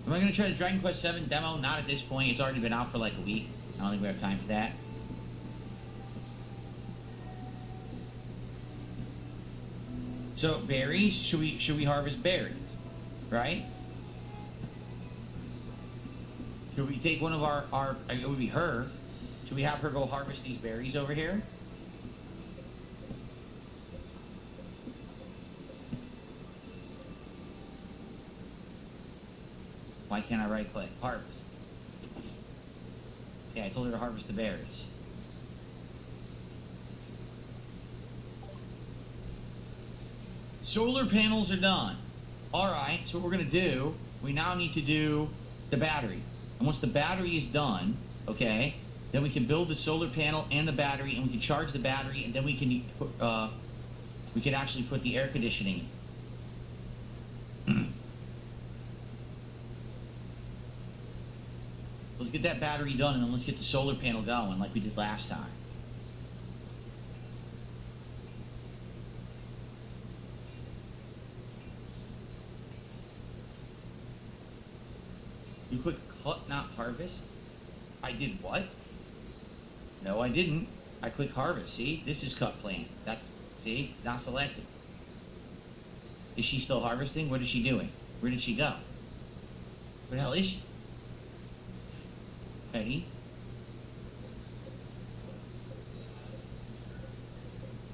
Am I going to try the Dragon Quest VII demo? Not at this point. It's already been out for like a week. I don't think we have time for that. So berries, should we harvest berries, right? Should we take one of our it would be her. Should we have her go harvest these berries over here? Why can't I right click? Harvest. Yeah, I told her to harvest the berries. Solar panels are done. Alright, so what we're going to do, we now need to do the battery. And once the battery is done, okay, then we can build the solar panel and the battery, and we can charge the battery, and then we can actually put the air conditioning in. So let's get that battery done, and then let's get the solar panel going like we did last time. You click cut, not harvest? I did what? No, I didn't. I click harvest. See? This is cut plant. See? It's not selected. Is she still harvesting? What is she doing? Where did she go? Where the hell is she? Ready?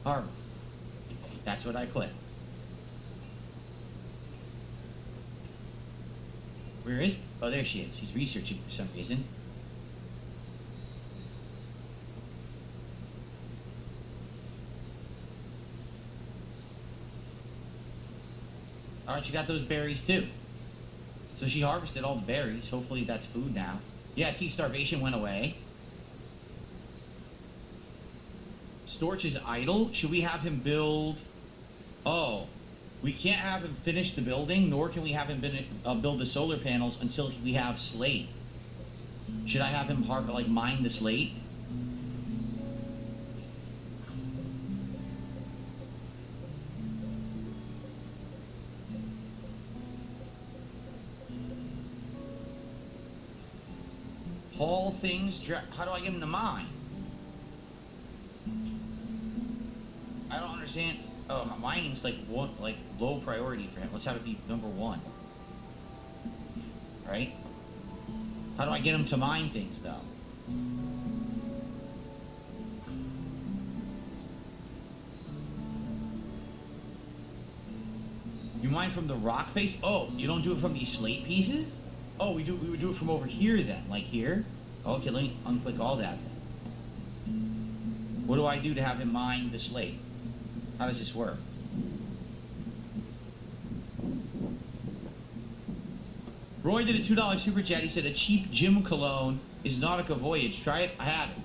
Harvest. That's what I clicked. Where is? Oh, there she is. She's researching for some reason. Alright, she got those berries too. So she harvested all the berries. Hopefully that's food now. Yeah, see, starvation went away. Storch is idle. Should we have him build... Oh. We can't have him finish the building, nor can we have him build the solar panels until we have slate. Should I have him mine the slate? Haul things. How do I get him to mine? I don't understand. Oh, mining's like low priority for him. Let's have it be number 1. Right? How do I get him to mine things though? You mine from the rock face? Oh, you don't do it from these slate pieces? Oh, we would do it from over here then, like here. Okay, let me unclick all that then. What do I do to have him mine the slate? How does this work? Roy did a $2 super chat. He said a cheap gym cologne is Nautica Voyage. Try it. I have it.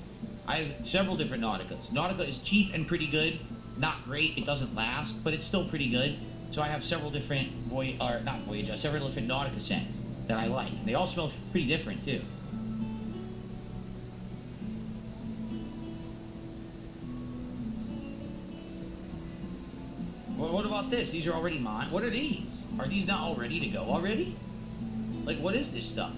I have several different Nauticas. Nautica is cheap and pretty good. Not great. It doesn't last, but it's still pretty good. So I have several different several different Nautica scents that I like. They all smell pretty different too. Well, what about this? These are already mine. What are these? Are these not all ready to go already? Like, what is this stuff?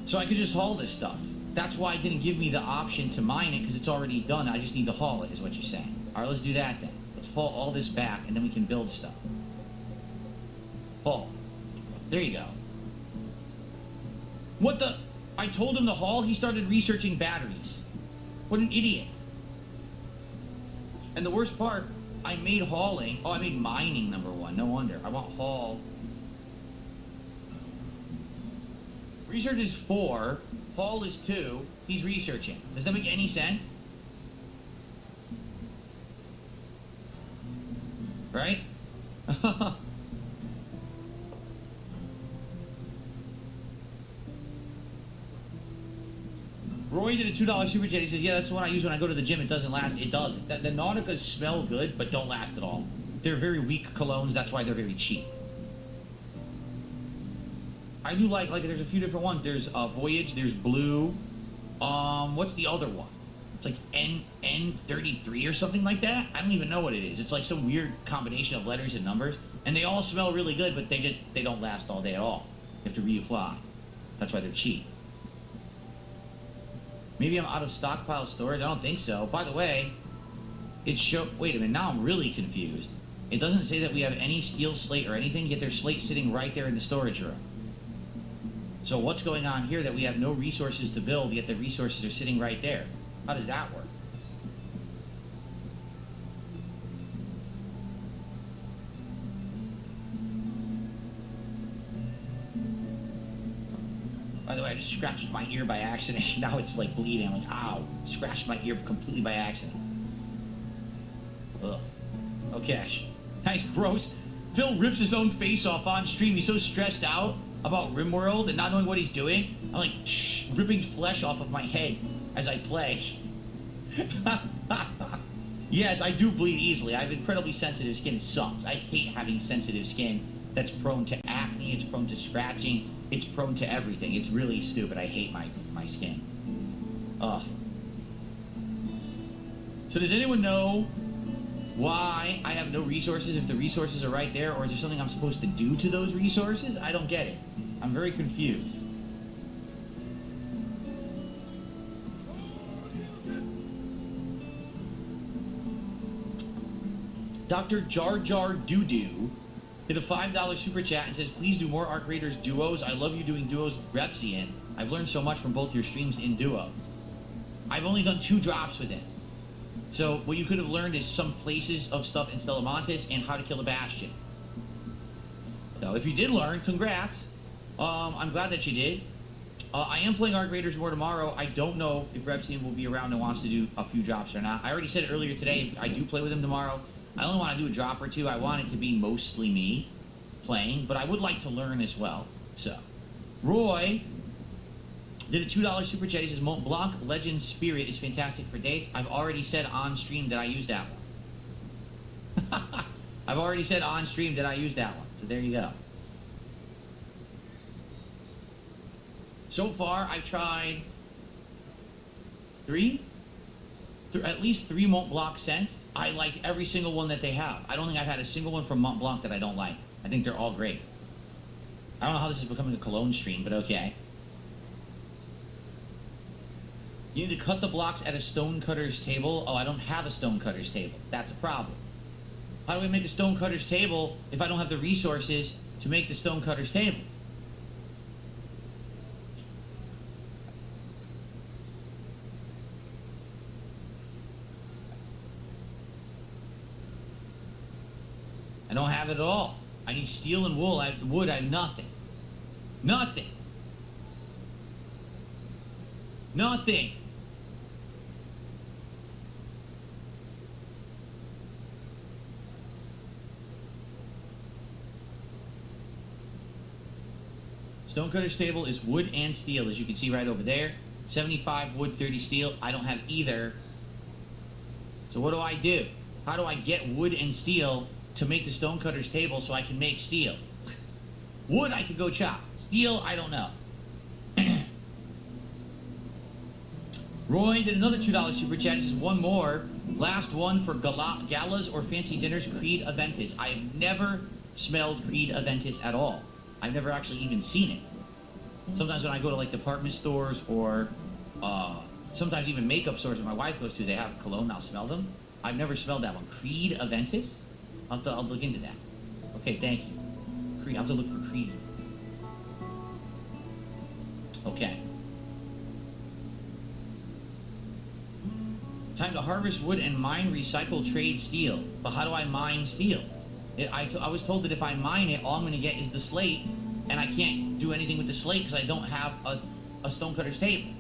So I could just haul this stuff. That's why it didn't give me the option to mine it, because it's already done. I just need to haul it, is what you're saying. All right, let's do that then. Let's haul all this back, and then we can build stuff. Haul. There you go. What the? I told him to haul. He started researching batteries. What an idiot. And the worst part, I made hauling. Oh, I made mining number 1. No wonder. I want haul. Research is 4. Haul is 2. He's researching. Does that make any sense? Right? Roy did a $2 super chat. He says, yeah, that's the one I use when I go to the gym. It doesn't last. It doesn't. The Nauticas smell good, but don't last at all. They're very weak colognes. That's why they're very cheap. I do like there's a few different ones. There's Voyage. There's Blue. What's the other one? It's like N33 or something like that. I don't even know what it is. It's like some weird combination of letters and numbers. And they all smell really good, but they don't last all day at all. You have to reapply. That's why they're cheap. Maybe I'm out of stockpile storage. I don't think so. By the way, wait a minute. Now I'm really confused. It doesn't say that we have any steel slate or anything, yet there's slate sitting right there in the storage room. So what's going on here that we have no resources to build, yet the resources are sitting right there? How does that work? I just scratched my ear by accident. Now it's like bleeding. I'm like, ow. Scratched my ear completely by accident. Ugh. Okay. Nice, gross. Phil rips his own face off on stream. He's so stressed out about RimWorld and not knowing what he's doing. I'm like ripping flesh off of my head as I play. Yes, I do bleed easily. I have incredibly sensitive skin. It sucks. I hate having sensitive skin that's prone to acne. It's prone to scratching. It's prone to everything. It's really stupid. I hate my skin. Ugh. So does anyone know why I have no resources if the resources are right there, or is there something I'm supposed to do to those resources? I don't get it. I'm very confused. Dr. Jar Jar Doo-Doo did a $5 super chat and says, please do more Arc Raiders duos. I love you doing duos with Repsian. I've learned so much from both your streams in duo. I've only done 2 drops with it. So what you could have learned is some places of stuff in Stellamontis and how to kill a Bastion. So if you did learn, congrats. I'm glad that you did. I am playing Arc Raiders more tomorrow. I don't know if Repsian will be around and wants to do a few drops or not. I already said it earlier today. I do play with him tomorrow. I only want to do a drop or 2. I want it to be mostly me playing, but I would like to learn as well. So, Roy did a $2 super chat. He says, Mont Blanc Legend Spirit is fantastic for dates. I've already said on stream that I use that one. I've already said on stream that I use that one. So there you go. So far, I've tried at least 3 Mont Blanc scents. I like every single one that they have. I don't think I've had a single one from Mont Blanc that I don't like. I think they're all great. I don't know how this is becoming a cologne stream, but okay. You need to cut the blocks at a stonecutter's table. Oh, I don't have a stonecutter's table. That's a problem. How do we make a stonecutter's table if I don't have the resources to make the stonecutter's table? I don't have it at all. I need steel and wool. I have wood. I have nothing. Nothing. Nothing. Stonecutter's table is wood and steel, as you can see right over there. 75 wood, 30 steel. I don't have either. So what do? How do I get wood and steel to make the stonecutter's table so I can make steel? Wood I could go chop. Steel, I don't know. Roy did another $2 super chat. This is one more. Last one for galas or fancy dinners, Creed Aventus. I have never smelled Creed Aventus at all. I've never actually even seen it. Sometimes when I go to like department stores or sometimes even makeup stores that my wife goes to, they have cologne, I'll smell them. I've never smelled that one. Creed Aventus? I'll look into that. Okay, thank you. Creed, I'll have to look for Creed. Okay. Time to harvest wood and mine, recycle, trade steel. But how do I mine steel? I was told that if I mine it, all I'm going to get is the slate, and I can't do anything with the slate because I don't have a stonecutter's table.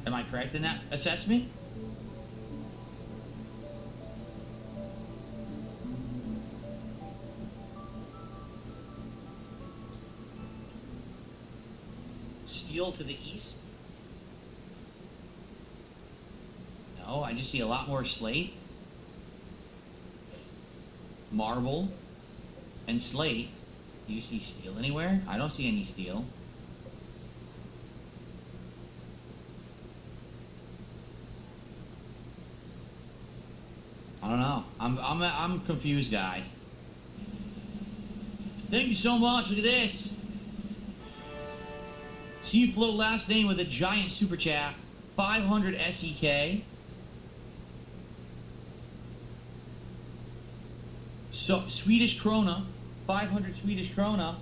Am I correct in that assessment? Steel to the east? No, I just see a lot more slate, marble, and slate. Do you see steel anywhere? I don't see any steel. I don't know. I'm confused, guys. Thank you so much. Look at this. Seaflow last name with a giant super chat. 500 SEK. So Swedish krona. 500 Swedish krona.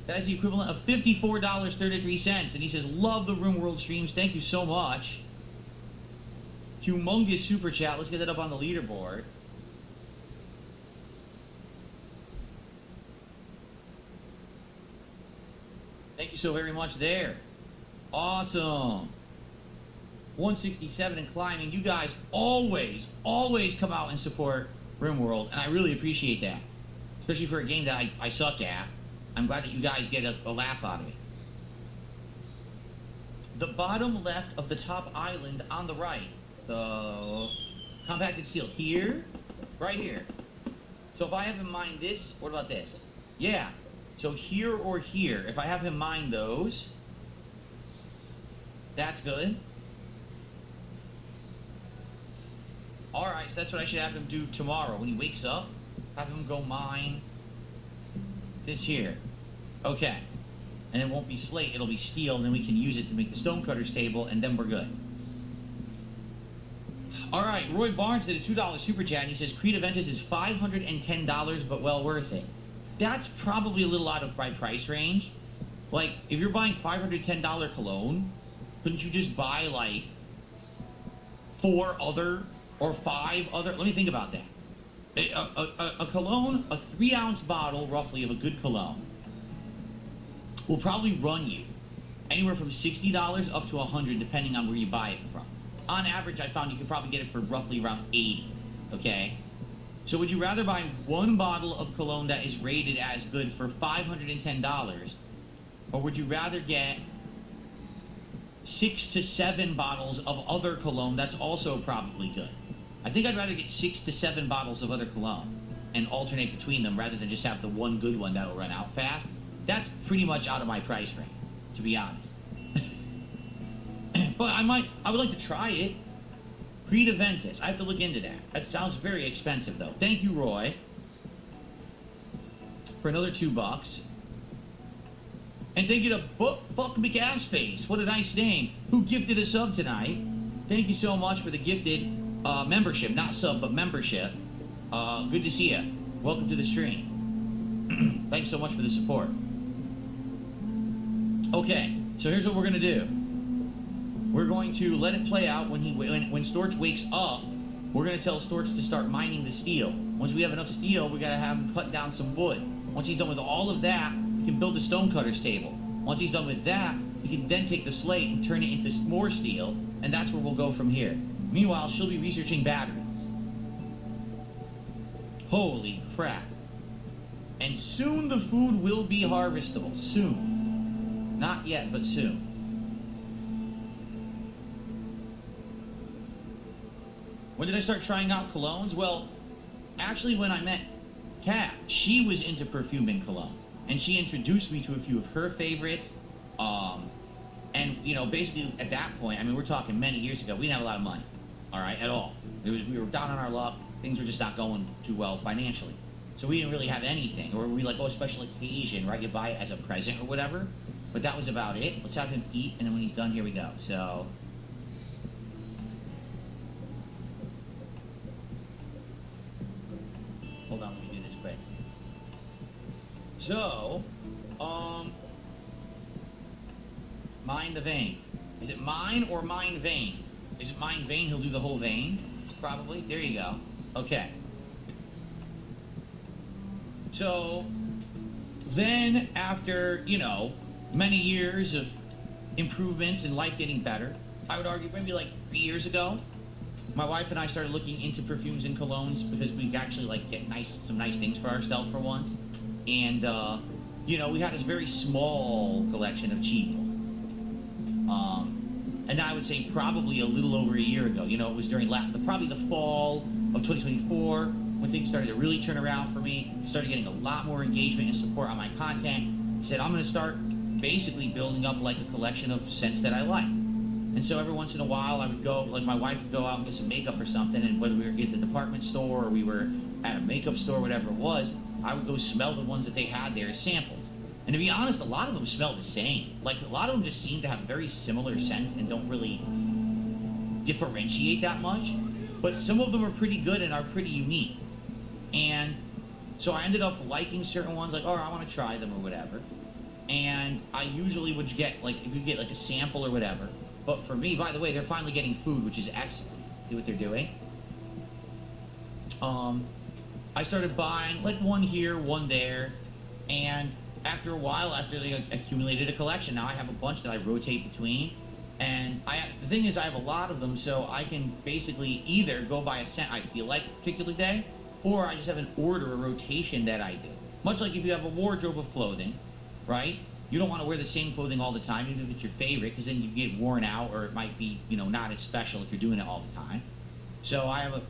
That is the equivalent of $54.33. And he says, love the RimWorld streams. Thank you so much. Humongous super chat. Let's get that up on the leaderboard. Thank you so very much there. Awesome. 167 and climbing. You guys always come out and support RimWorld, and I really appreciate that. Especially for a game that I suck at. I'm glad that you guys get a laugh out of it. The bottom left of the top island on the right. The compacted steel. Here. Right here. So if I have in mind this, what about this? Yeah. So here or here. If I have in mind those, that's good. Alright, so that's what I should have him do tomorrow. When he wakes up, have him go mine this here. Okay. And it won't be slate, it'll be steel, and then we can use it to make the stonecutter's table, and then we're good. Alright, Roy Barnes did a $2 super chat, and he says, Creed Aventus is $510, but well worth it. That's probably a little out of my price range. Like, if you're buying $510 cologne, couldn't you just buy, like, 4 other or 5 other? Let me think about that. A cologne, a 3-ounce bottle, roughly, of a good cologne, will probably run you anywhere from $60 up to $100, depending on where you buy it from. On average, I found you could probably get it for roughly around $80, okay? So would you rather buy 1 bottle of cologne that is rated as good for $510, or would you rather get 6 to 7 bottles of other cologne that's also probably good? I think I'd rather get 6 to 7 bottles of other cologne and alternate between them rather than just have the one good one that'll run out fast. That's pretty much out of my price range, to be honest. But I would like to try it. Creed Aventus. I have to look into that. That sounds very expensive, though. Thank you, Roy, for another $2. And thank you to Fuck McAssface. What a nice name. Who gifted a sub tonight. Thank you so much for the gifted membership. Not sub, but membership. Good to see you. Welcome to the stream. Thanks so much for the support. Okay, so here's what we're going to do. We're going to let it play out. When Storch wakes up, we're going to tell Storch to start mining the steel. Once we have enough steel, we got to have him cut down some wood. Once he's done with all of that, we can build the stonecutter's table. Once he's done with that, we can then take the slate and turn it into more steel, and that's where we'll go from here. Meanwhile, she'll be researching batteries. Holy crap. And soon the food will be harvestable. Soon. Not yet, but soon. When did I start trying out colognes? Well, actually when I met Kat, she was into perfume and cologne. And she introduced me to a few of her favorites. And, you know, basically at that point, I mean, we're talking many years ago, we didn't have a lot of money. All right, at all. We were down on our luck. Things were just not going too well financially. So we didn't really have anything. Or we like, oh, a special occasion, right? You buy it as a present or whatever. But that was about it. Let's have him eat, and then when he's done, here we go. So... hold on, let me do this quick. So, mine the vein. Is it mine or mine vein? Is it mine vein? He'll do the whole vein, probably. There you go. Okay. So, then after, you know, many years of improvements and life getting better, I would argue maybe like 3 years ago, my wife and I started looking into perfumes and colognes because we actually like get some nice things for ourselves for once. And, you know, we had this very small collection of cheap ones. And I would say probably a little over a year ago. You know, it was during probably the fall of 2024 when things started to really turn around for me. Started getting a lot more engagement and support on my content. I said, I'm going to start basically building up like a collection of scents that I like. And so every once in a while I would go, like my wife would go out and get some makeup or something, and whether we were at the department store or we were at a makeup store, whatever it was, I would go smell the ones that they had there as samples. And to be honest, a lot of them smell the same. Like, a lot of them just seem to have very similar scents and don't really differentiate that much. But some of them are pretty good and are pretty unique. And so I ended up liking certain ones, like, oh, I want to try them or whatever. And I usually would get, like, if you get, like, a sample or whatever. But for me, by the way, they're finally getting food, which is excellent. See what they're doing? I started buying, like, one here, one there. And after a while, after they accumulated a collection, now I have a bunch that I rotate between. And the thing is, I have a lot of them, so I can basically either go by a scent I feel like a particular day, or I just have an order, a rotation that I do. Much like if you have a wardrobe of clothing, right? You don't want to wear the same clothing all the time, even if it's your favorite, because then you get worn out, or it might be, not as special if you're doing it all the time. So I have a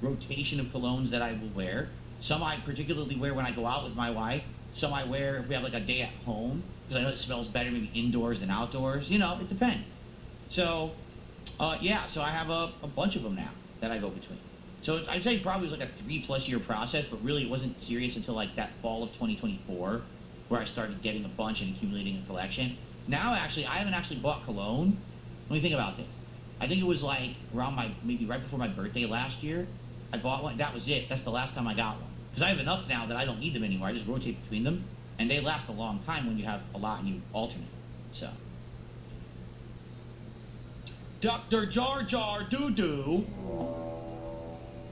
rotation of colognes that I will wear. Some I particularly wear when I go out with my wife. Some I wear if we have like a day at home, because I know it smells better maybe indoors than outdoors. It depends. So, so I have a bunch of them now that I go between. So I'd say probably it was like a 3+ year process, but really it wasn't serious until like that fall of 2024, where I started getting a bunch and accumulating a collection. Now, actually, I haven't actually bought cologne. Let me think about this. I think it was like around maybe right before my birthday last year, I bought one. That was it. That's the last time I got one. Because I have enough now that I don't need them anymore. I just rotate between them, and they last a long time when you have a lot and you alternate. So. Dr. Jar Jar Doo-Doo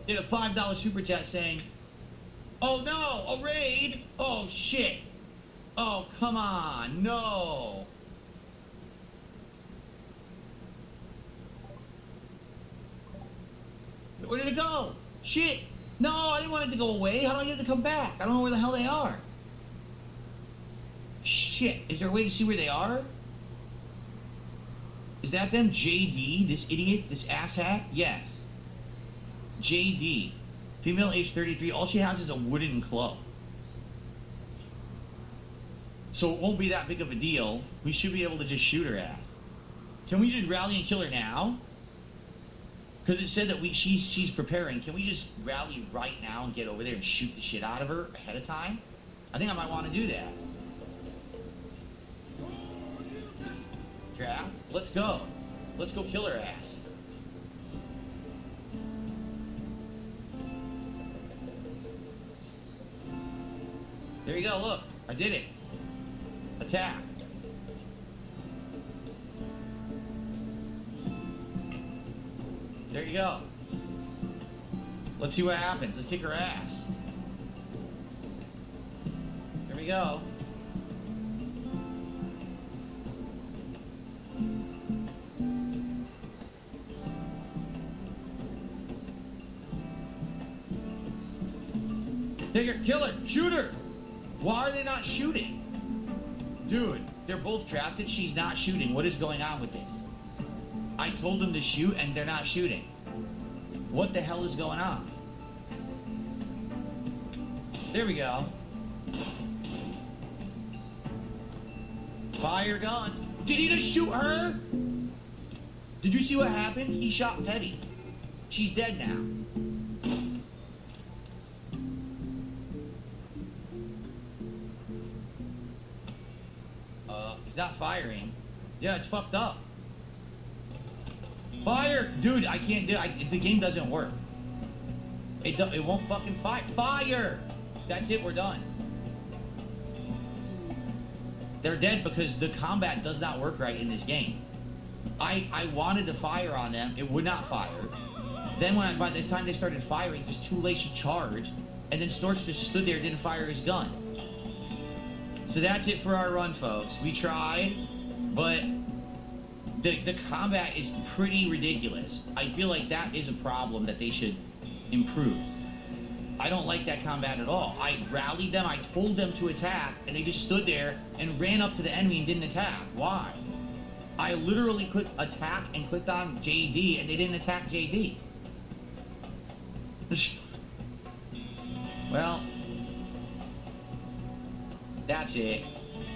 did a $5 super chat saying, "Oh no, a raid? Oh shit. Oh, come on, no." Where did it go? Shit. No, I didn't want it to go away. How do I get it to come back? I don't know where the hell they are. Shit. Is there a way to see where they are? Is that them? JD? This idiot? This asshat? Yes. JD. Female, age 33. All she has is a wooden club. So it won't be that big of a deal. We should be able to just shoot her ass. Can we just rally and kill her now? Because it said that she's preparing. Can we just rally right now and get over there and shoot the shit out of her ahead of time? I think I might want to do that. Trap, let's go. Let's go kill her ass. There you go, look. I did it. Attack. There you go. Let's see what happens. Let's kick her ass. There we go. Take her, kill her, shoot her. Why are they not shooting? Dude, they're both drafted. She's not shooting. What is going on with this? I told them to shoot and they're not shooting. What the hell is going on? There we go. Fire gun. Did he just shoot her? Did you see what happened? He shot Petty. She's dead now. He's not firing. Yeah, it's fucked up. Fire! Dude, I can't do it. The game doesn't work. It won't fucking fire. Fire! That's it, we're done. They're dead because the combat does not work right in this game. I wanted to fire on them. It would not fire. Then by the time they started firing, it was too late to charge. And then Storch just stood there and didn't fire his gun. So that's it for our run, folks. We tried, but the combat is pretty ridiculous. I feel like that is a problem that they should improve. I don't like that combat at all. I rallied them, I told them to attack, and they just stood there and ran up to the enemy and didn't attack. Why? I literally clicked attack and clicked on JD, and they didn't attack JD. Well, that's it.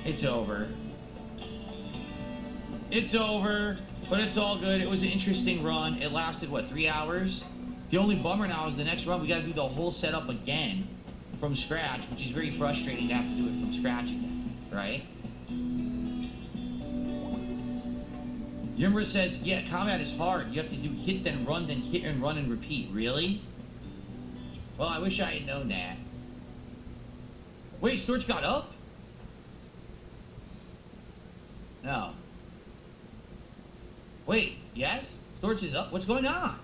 It's over. It's over, but it's all good. It was an interesting run. It lasted, what, 3 hours? The only bummer now is the next run, we got to do the whole setup again from scratch, which is very frustrating to have to do it from scratch again, right? Yumra says, yeah, combat is hard. You have to do hit, then hit and run and repeat. Really? Well, I wish I had known that. Wait, Storch got up? No. Wait, yes? Storch is up? What's going on?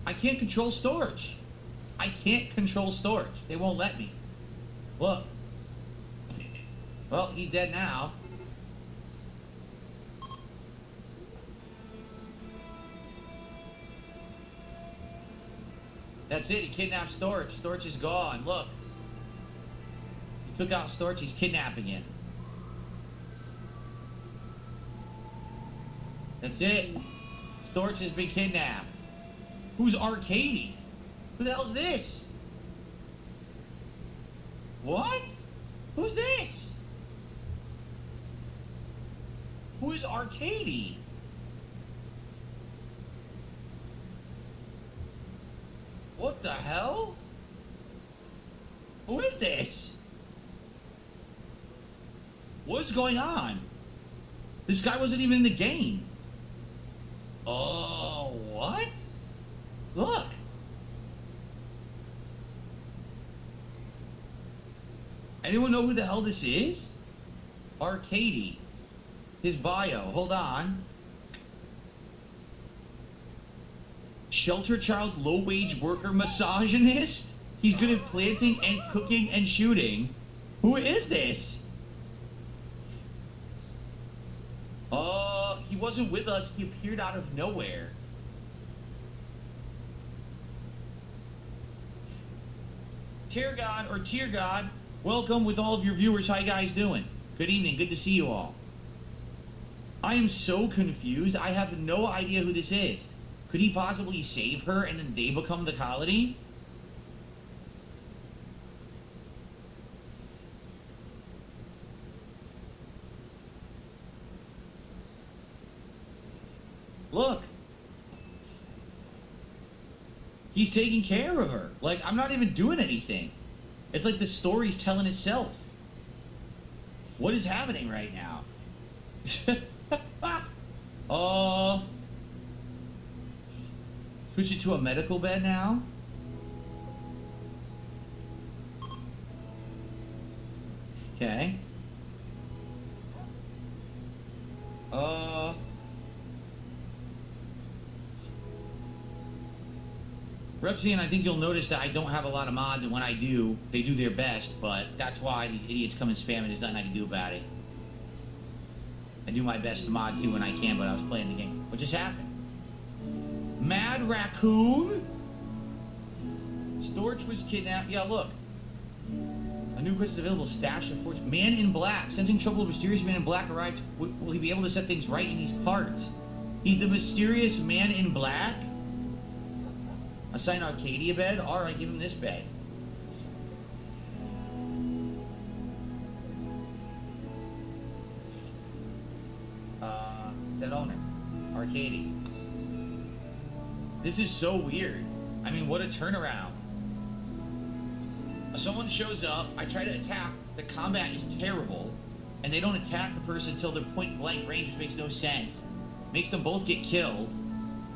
I can't control Storch. I can't control Storch. They won't let me. Look. Well, he's dead now. That's it. He kidnapped Storch. Storch is gone. Look. He took out Storch. He's kidnapping him. That's it. Storch has been kidnapped. Who's Arcady? Who the hell's this? What? Who's this? Who is Arcady? What the hell? Who is this? What's going on? This guy wasn't even in the game. Oh, what? Look. Anyone know who the hell this is? Arcady. His bio. Hold on. Shelter child, low-wage worker, misogynist? He's good at planting and cooking and shooting. Who is this? He wasn't with us. He appeared out of nowhere. Tear God or Tear God, welcome with all of your viewers. How you guys doing? Good evening. Good to see you all. I am so confused. I have no idea who this is. Could he possibly save her and then they become the colony? Look. He's taking care of her. Like, I'm not even doing anything. It's like the story's telling itself. What is happening right now? Switch it to a medical bed now? Okay. Repsian, I think you'll notice that I don't have a lot of mods, and when I do, they do their best, but that's why these idiots come and spam, and there's nothing I can do about it. I do my best to mod too when I can, but I was playing the game. What just happened? Mad Raccoon? Storch was kidnapped. Yeah, look. A new quest is available. Stash of fortune. Man in Black. Sensing trouble, a mysterious man in black arrived. Will he be able to set things right in these parts? He's the mysterious man in black? Assign Arcadia bed? Alright, give him this bed. Set owner. Arcadia. This is so weird. I mean, what a turnaround. Someone shows up, I try to attack, the combat is terrible, and they don't attack the person until they're point blank range, which makes no sense. Makes them both get killed.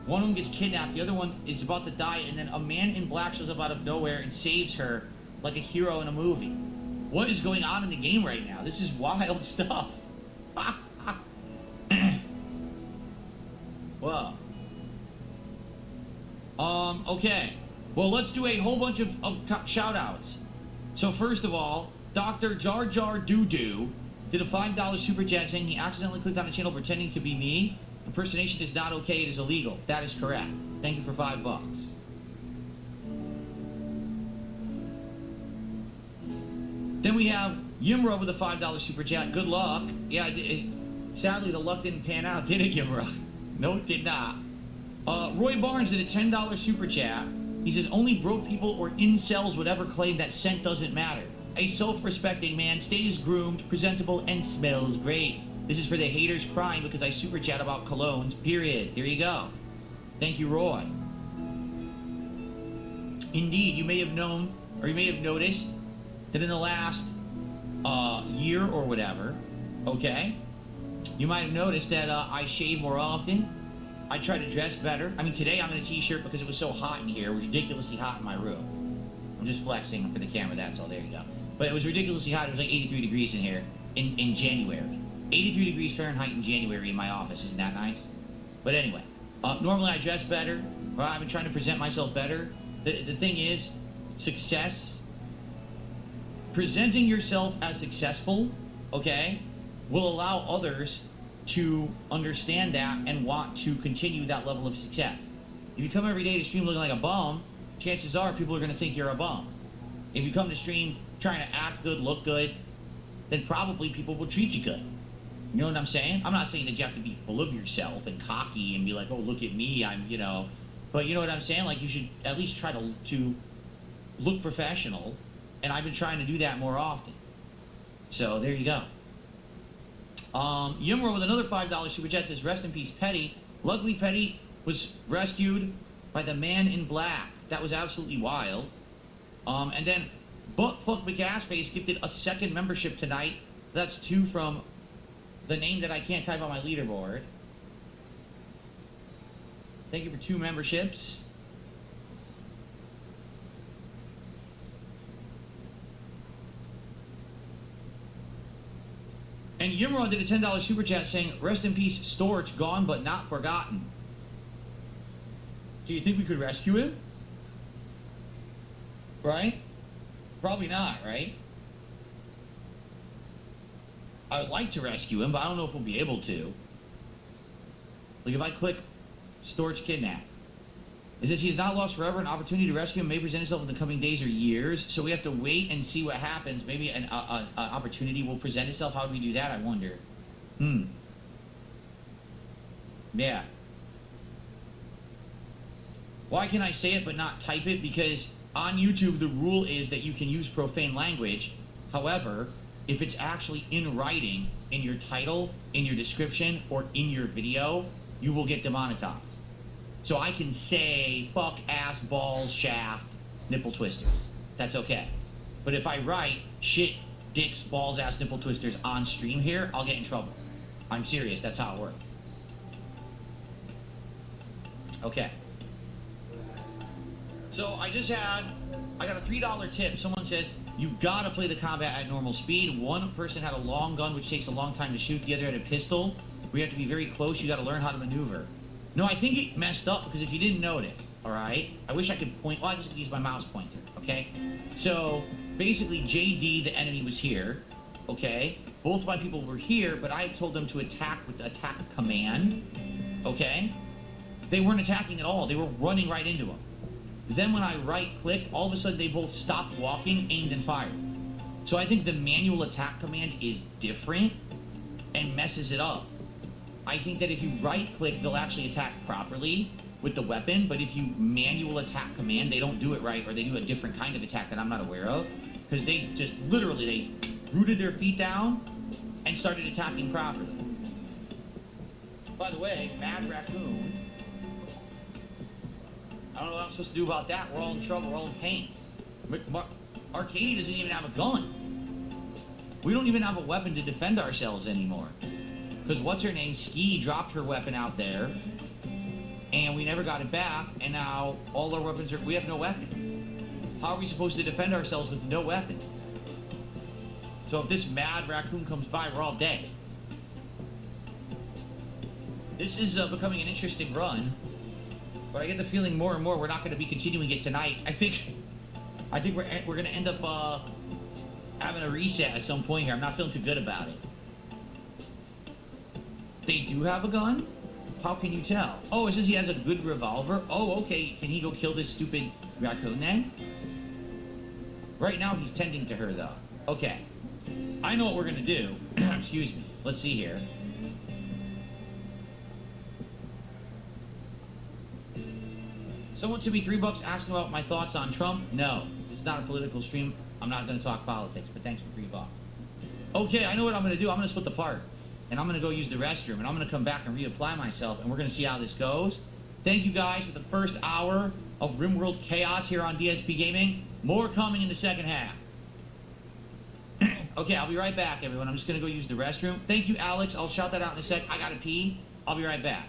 One of them gets kidnapped, the other one is about to die, and then a man in black shows up out of nowhere and saves her like a hero in a movie. What is going on in the game right now? This is wild stuff. Whoa. Okay. Well, let's do a whole bunch of shout-outs. So first of all, Dr. Jar Jar Doo Doo did a $5 super chat saying he accidentally clicked on a channel pretending to be me. Impersonation is not okay, it is illegal. That is correct. Thank you for $5. Then we have Yimra with a $5 super chat. Good luck. Yeah, sadly the luck didn't pan out, did it, Yimra? No, it did not. Roy Barnes did a $10 super chat. He says, only broke people or incels would ever claim that scent doesn't matter. A self-respecting man stays groomed, presentable, and smells great. This is for the haters crying because I super chat about colognes, period. There you go. Thank you, Roy. Indeed, you may have known, or you may have noticed, that in the last year or whatever, okay, you might have noticed that I shave more often. I try to dress better. I mean, today I'm in a t-shirt because it was so hot in here. It was ridiculously hot in my room. I'm just flexing for the camera, that's all. There you go. But it was ridiculously hot. It was like 83 degrees in here in January. 83 degrees Fahrenheit in January in my office. Isn't that nice? But anyway, normally I dress better. Or I've been trying to present myself better. The thing is, success presenting yourself as successful, okay, will allow others to understand that and want to continue that level of success. If you come every day to stream looking like a bum, chances are people are going to think you're a bum. If you come to stream trying to act good, look good, then probably people will treat you good. You know what I'm saying? I'm not saying that you have to be full of yourself and cocky and be like, oh, look at me, I'm, you know. But you know what I'm saying? Like, you should at least try to look professional. And I've been trying to do that more often. So, there you go. Yumro with another $5 super chat says, rest in peace, Petty. Luckily, Petty was rescued by the man in black. That was absolutely wild. And then Buttfuck McAssface gifted a second membership tonight. So that's 2 from the name that I can't type on my leaderboard. Thank you for 2 memberships. And Yimro did a $10 super chat saying, rest in peace, Storch, gone but not forgotten. Do you think we could rescue him? Right? Probably not, right? I would like to rescue him, but I don't know if we'll be able to. Like, if I click Storch Kidnap, it says he is not lost forever. An opportunity to rescue him may present itself in the coming days or years. So we have to wait and see what happens. Maybe an opportunity will present itself. How do we do that, I wonder? Yeah. Why can I say it but not type it? Because on YouTube, the rule is that you can use profane language. However, if it's actually in writing, in your title, in your description, or in your video, you will get demonetized. So I can say, fuck, ass, balls, shaft, nipple twisters. That's okay. But if I write, shit, dicks, balls, ass, nipple twisters on stream here, I'll get in trouble. I'm serious, that's how it works. Okay. So I got a $3 tip. Someone says, you gotta play the combat at normal speed. One person had a long gun, which takes a long time to shoot. The other had a pistol. We have to be very close. You gotta learn how to maneuver. No, I think it messed up because if you didn't notice, all right? I wish I could point. Well, I just use my mouse pointer, okay? So basically, JD, the enemy, was here, okay? Both my people were here, but I told them to attack with the attack command, okay? They weren't attacking at all. They were running right into them. Then when I right-clicked, all of a sudden they both stopped walking, aimed, and fired. So I think the manual attack command is different and messes it up. I think that if you right-click, they'll actually attack properly with the weapon, but if you manual attack command, they don't do it right, or they do a different kind of attack that I'm not aware of, because they just literally, they rooted their feet down and started attacking properly. By the way, Mad Raccoon, I don't know what I'm supposed to do about that. We're all in trouble, we're all in pain. Arcady doesn't even have a gun. We don't even have a weapon to defend ourselves anymore. Because what's her name, Ski, dropped her weapon out there, and we never got it back, and now all our weapons we have no weapon. How are we supposed to defend ourselves with no weapon? So if this Mad Raccoon comes by, we're all dead. This is becoming an interesting run, but I get the feeling more and more we're not going to be continuing it tonight. I think we're going to end up having a reset at some point here. I'm not feeling too good about it. They do have a gun? How can you tell? Oh, it says he has a good revolver? Oh, okay. Can he go kill this stupid raccoon then? Right now he's tending to her, though. Okay. I know what we're going to do. Excuse me. Let's see here. Someone took me $3 asking about my thoughts on Trump. No. This is not a political stream. I'm not going to talk politics, but thanks for $3. Okay, I know what I'm going to do. I'm going to split the part. And I'm going to go use the restroom, and I'm going to come back and reapply myself, and we're going to see how this goes. Thank you guys for the first hour of RimWorld Chaos here on DSP Gaming. More coming in the second half. Okay, I'll be right back, everyone. I'm just going to go use the restroom. Thank you, Alex. I'll shout that out in a sec. I got to pee. I'll be right back.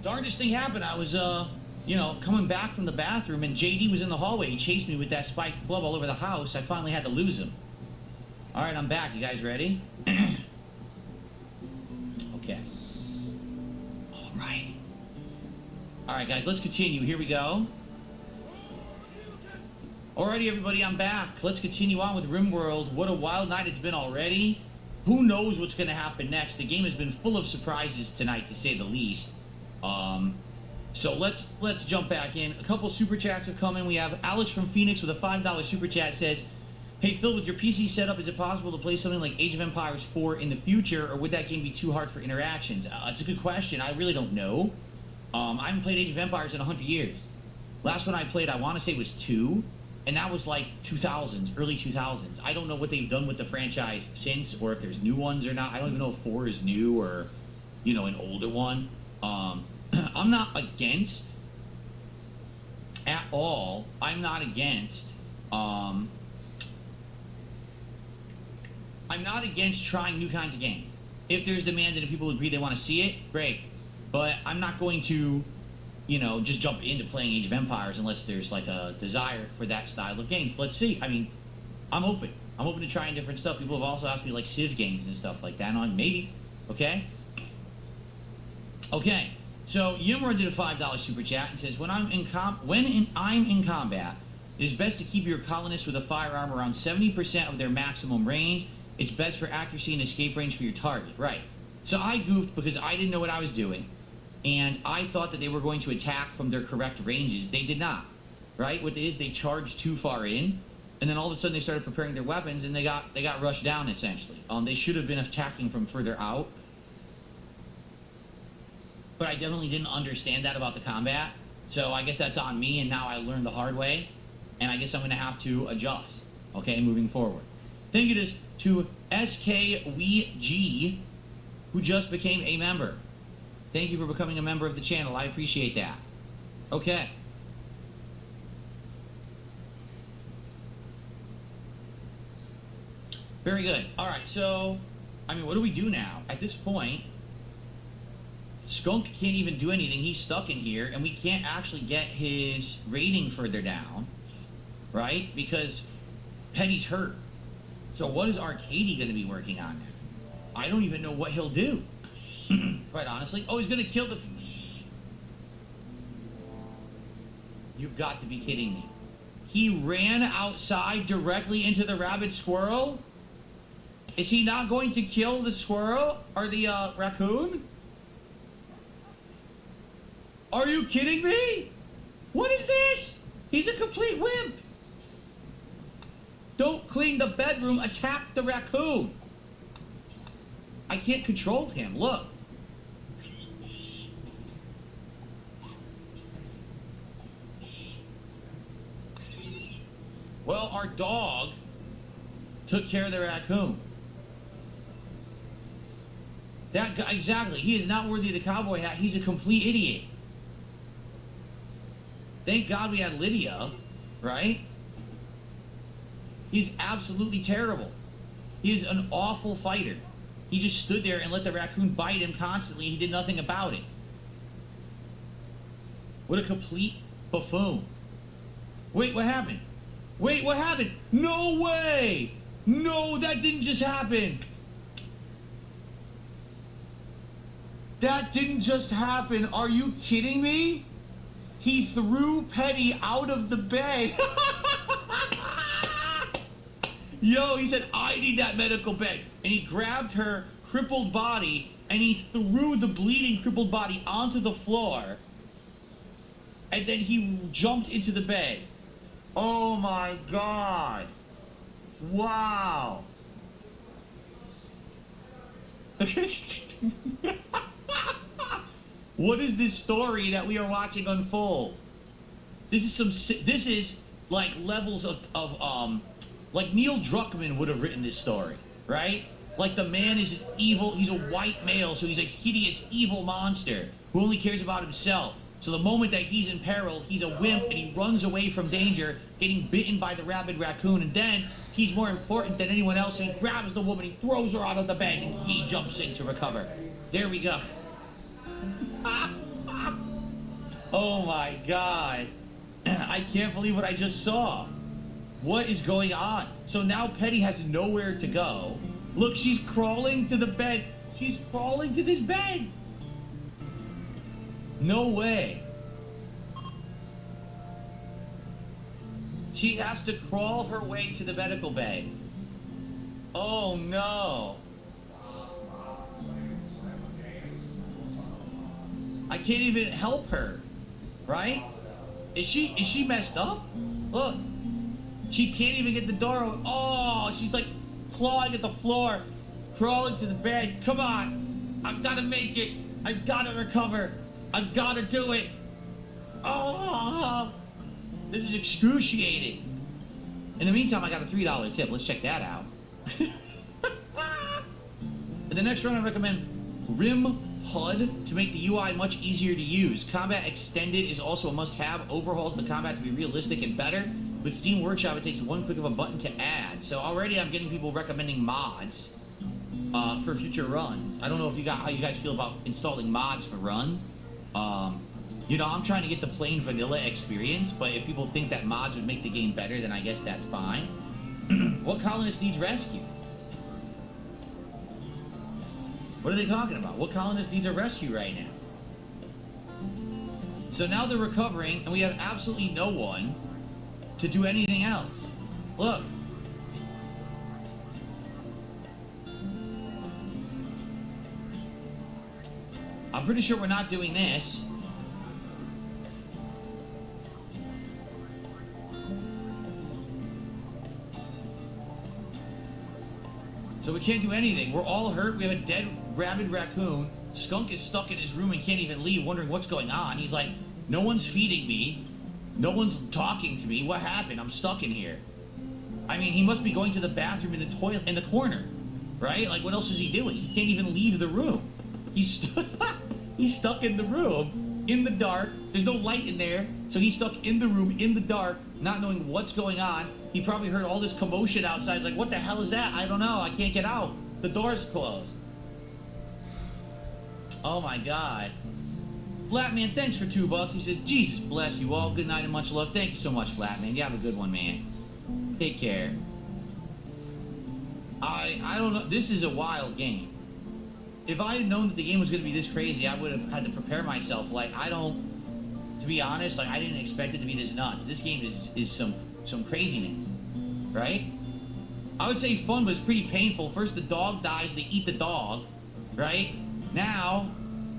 darndest thing happened. I was, you know, coming back from the bathroom, and JD was in the hallway. He chased me with that spiked club all over the house. I finally had to lose him. All right, I'm back. You guys ready? Okay. All right. All right, guys, let's continue. Here we go. Alrighty, everybody, I'm back. Let's continue on with RimWorld. What a wild night it's been already. Who knows what's going to happen next? The game has been full of surprises tonight, to say the least. So let's jump back in. A couple super chats have come in. We have Alex from Phoenix with a $5 super chat says, "Hey Phil, with your PC setup, is it possible to play something like Age of Empires 4 in the future, or would that game be too hard for interactions?" It's a good question. I really don't know. I haven't played Age of Empires in 100 years. Last one I played, I want to say, was 2. And that was like 2000s, early 2000s. I don't know what they've done with the franchise since, or if there's new ones or not. I don't even know if 4 is new or, you know, an older one. I'm not against, at all, I'm not against trying new kinds of games. If there's demand and if people agree they want to see it, great. But I'm not going to, you know, just jump into playing Age of Empires unless there's like a desire for that style of game. Let's see. I mean, I'm open. I'm open to trying different stuff. People have also asked me like Civ games and stuff like that. And I'm maybe. Okay? Okay. So Yimra did a $5 super chat and says, I'm in combat, it is best to keep your colonists with a firearm around 70% of their maximum range. It's best for accuracy and escape range for your target. Right. So I goofed because I didn't know what I was doing. And I thought that they were going to attack from their correct ranges. They did not, right? What it is, they charged too far in, and then all of a sudden they started preparing their weapons, and they got rushed down, essentially. They should have been attacking from further out. But I definitely didn't understand that about the combat. So I guess that's on me, and now I learned the hard way. And I guess I'm going to have to adjust, okay, moving forward. Thank you to SKWG, who just became a member. Thank you for becoming a member of the channel. I appreciate that. Okay. Very good. All right, so, I mean, what do we do now? At this point, Skunk can't even do anything. He's stuck in here, and we can't actually get his rating further down, right? Because Penny's hurt. So what is Arcady going to be working on now? I don't even know what he'll do. Quite honestly. Oh, he's gonna kill the... You've got to be kidding me. He ran outside directly into the rabid squirrel? Is he not going to kill the squirrel? Or the, raccoon? Are you kidding me? What is this? He's a complete wimp. Don't clean the bedroom, attack the raccoon. I can't control him, look. Well, our dog took care of the raccoon. That guy, exactly. He is not worthy of the cowboy hat. He's a complete idiot. Thank God we had Lydia, right? He's absolutely terrible. He is an awful fighter. He just stood there and let the raccoon bite him constantly. He did nothing about it. What a complete buffoon. Wait, what happened? Wait, what happened? No way! No, that didn't just happen. That didn't just happen. Are you kidding me? He threw Petty out of the bed. Yo, he said, I need that medical bed. And he grabbed her crippled body and he threw the bleeding crippled body onto the floor. And then he jumped into the bed. Oh my God. Wow. What is this story that we are watching unfold? This is like levels of like Neil Druckmann would have written this story, right? Like the man is evil, he's a white male, so he's a hideous, evil monster who only cares about himself. So the moment that he's in peril, he's a wimp and he runs away from danger, getting bitten by the rabid raccoon, and then he's more important than anyone else, and he grabs the woman, he throws her out of the bed, and he jumps in to recover. There we go. Oh my god. I can't believe what I just saw. What is going on? So now Petty has nowhere to go. Look, she's crawling to the bed. She's crawling to this bed. No way. She has to crawl her way to the medical bay. Oh no. I can't even help her. Right? Is she messed up? Look. She can't even get the door open. Oh, she's like clawing at the floor, crawling to the bed. Come on. I've got to make it. I've got to recover. I've got to do it. Oh, this is excruciating. In the meantime, I got a $3 tip. Let's check that out. In the next run, I recommend Rim HUD to make the UI much easier to use. Combat Extended is also a must-have. Overhauls the combat to be realistic and better. With Steam Workshop, it takes one click of a button to add. So already I'm getting people recommending mods for future runs. I don't know if how you guys feel about installing mods for runs. You know, I'm trying to get the plain vanilla experience, but if people think that mods would make the game better, then I guess that's fine. What colonist needs rescue? What are they talking about? What colonist needs a rescue right now? So now they're recovering, and we have absolutely no one to do anything else. Look. I'm pretty sure we're not doing this. So we can't do anything. We're all hurt. We have a dead rabid raccoon. Skunk is stuck in his room and can't even leave, wondering what's going on. He's like, no one's feeding me. No one's talking to me. What happened? I'm stuck in here. I mean, he must be going to the bathroom in the toilet in the corner, right? Like, what else is he doing? He can't even leave the room. He's stuck in the room in the dark. There's no light in there, so he's stuck in the room in the dark, not knowing what's going on. He probably heard all this commotion outside. He's like, what the hell is that? I don't know. I can't get out. The door's closed. Oh my God. Flatman, thanks for $2. He says, Jesus bless you all. Good night and much love. Thank you so much, Flatman. You have a good one, man. Take care. I don't know. This is a wild game. If I had known that the game was going to be this crazy, I would have had to prepare myself. Like, to be honest, like, I didn't expect it to be this nuts. This game is some craziness, right? I would say fun, but it's pretty painful. First the dog dies, they eat the dog, right? Now,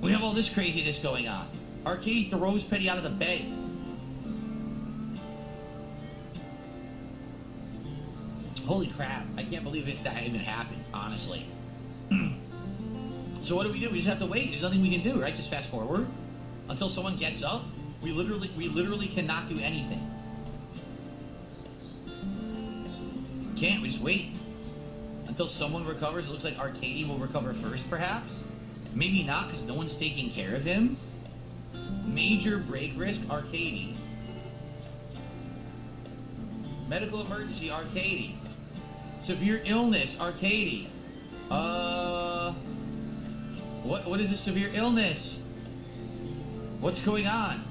we have all this craziness going on. Arcade throws Petty out of the bed. Holy crap, I can't believe that even happened, honestly. So what do? We just have to wait. There's nothing we can do, right? Just fast forward until someone gets up. We literally cannot do anything. Can't, we just wait until someone recovers. It looks like Arcady will recover first, perhaps. Maybe not, because no one's taking care of him. Major break risk, Arcady. Medical emergency, Arcady. Severe illness, Arcady. What is a severe illness? What's going on?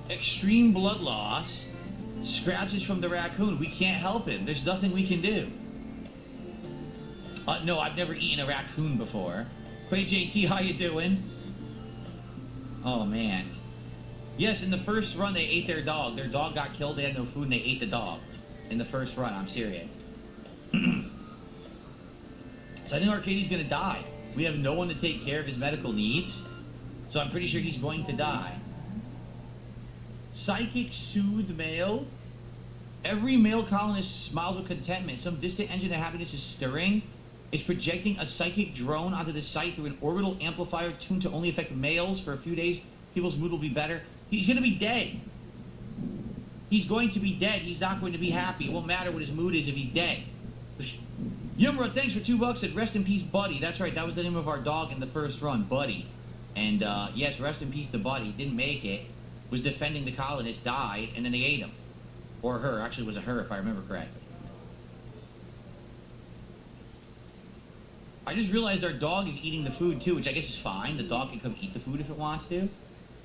Extreme blood loss. Scratches from the raccoon. We can't help him. There's nothing we can do. No, I've never eaten a raccoon before. Clay JT, how you doing? Oh, man. Yes, in the first run, they ate their dog. Their dog got killed. They had no food, and they ate the dog. In the first run. I'm serious. So I think Arcady's going to die. We have no one to take care of his medical needs. So I'm pretty sure he's going to die. Psychic soothe male. Every male colonist smiles with contentment. Some distant engine of happiness is stirring. It's projecting a psychic drone onto the site through an orbital amplifier tuned to only affect males for a few days. People's mood will be better. He's going to be dead. He's going to be dead. He's not going to be happy. It won't matter what his mood is if he's dead. Yumra, thanks for $2. Said rest in peace, Buddy. That's right. That was the name of our dog in the first run, Buddy. And yes, rest in peace to Buddy. Didn't make it. Was defending the colonists, died, and then they ate him. Or her. Actually, it was a her, if I remember correctly. I just realized our dog is eating the food, too, which I guess is fine. The dog can come eat the food if it wants to.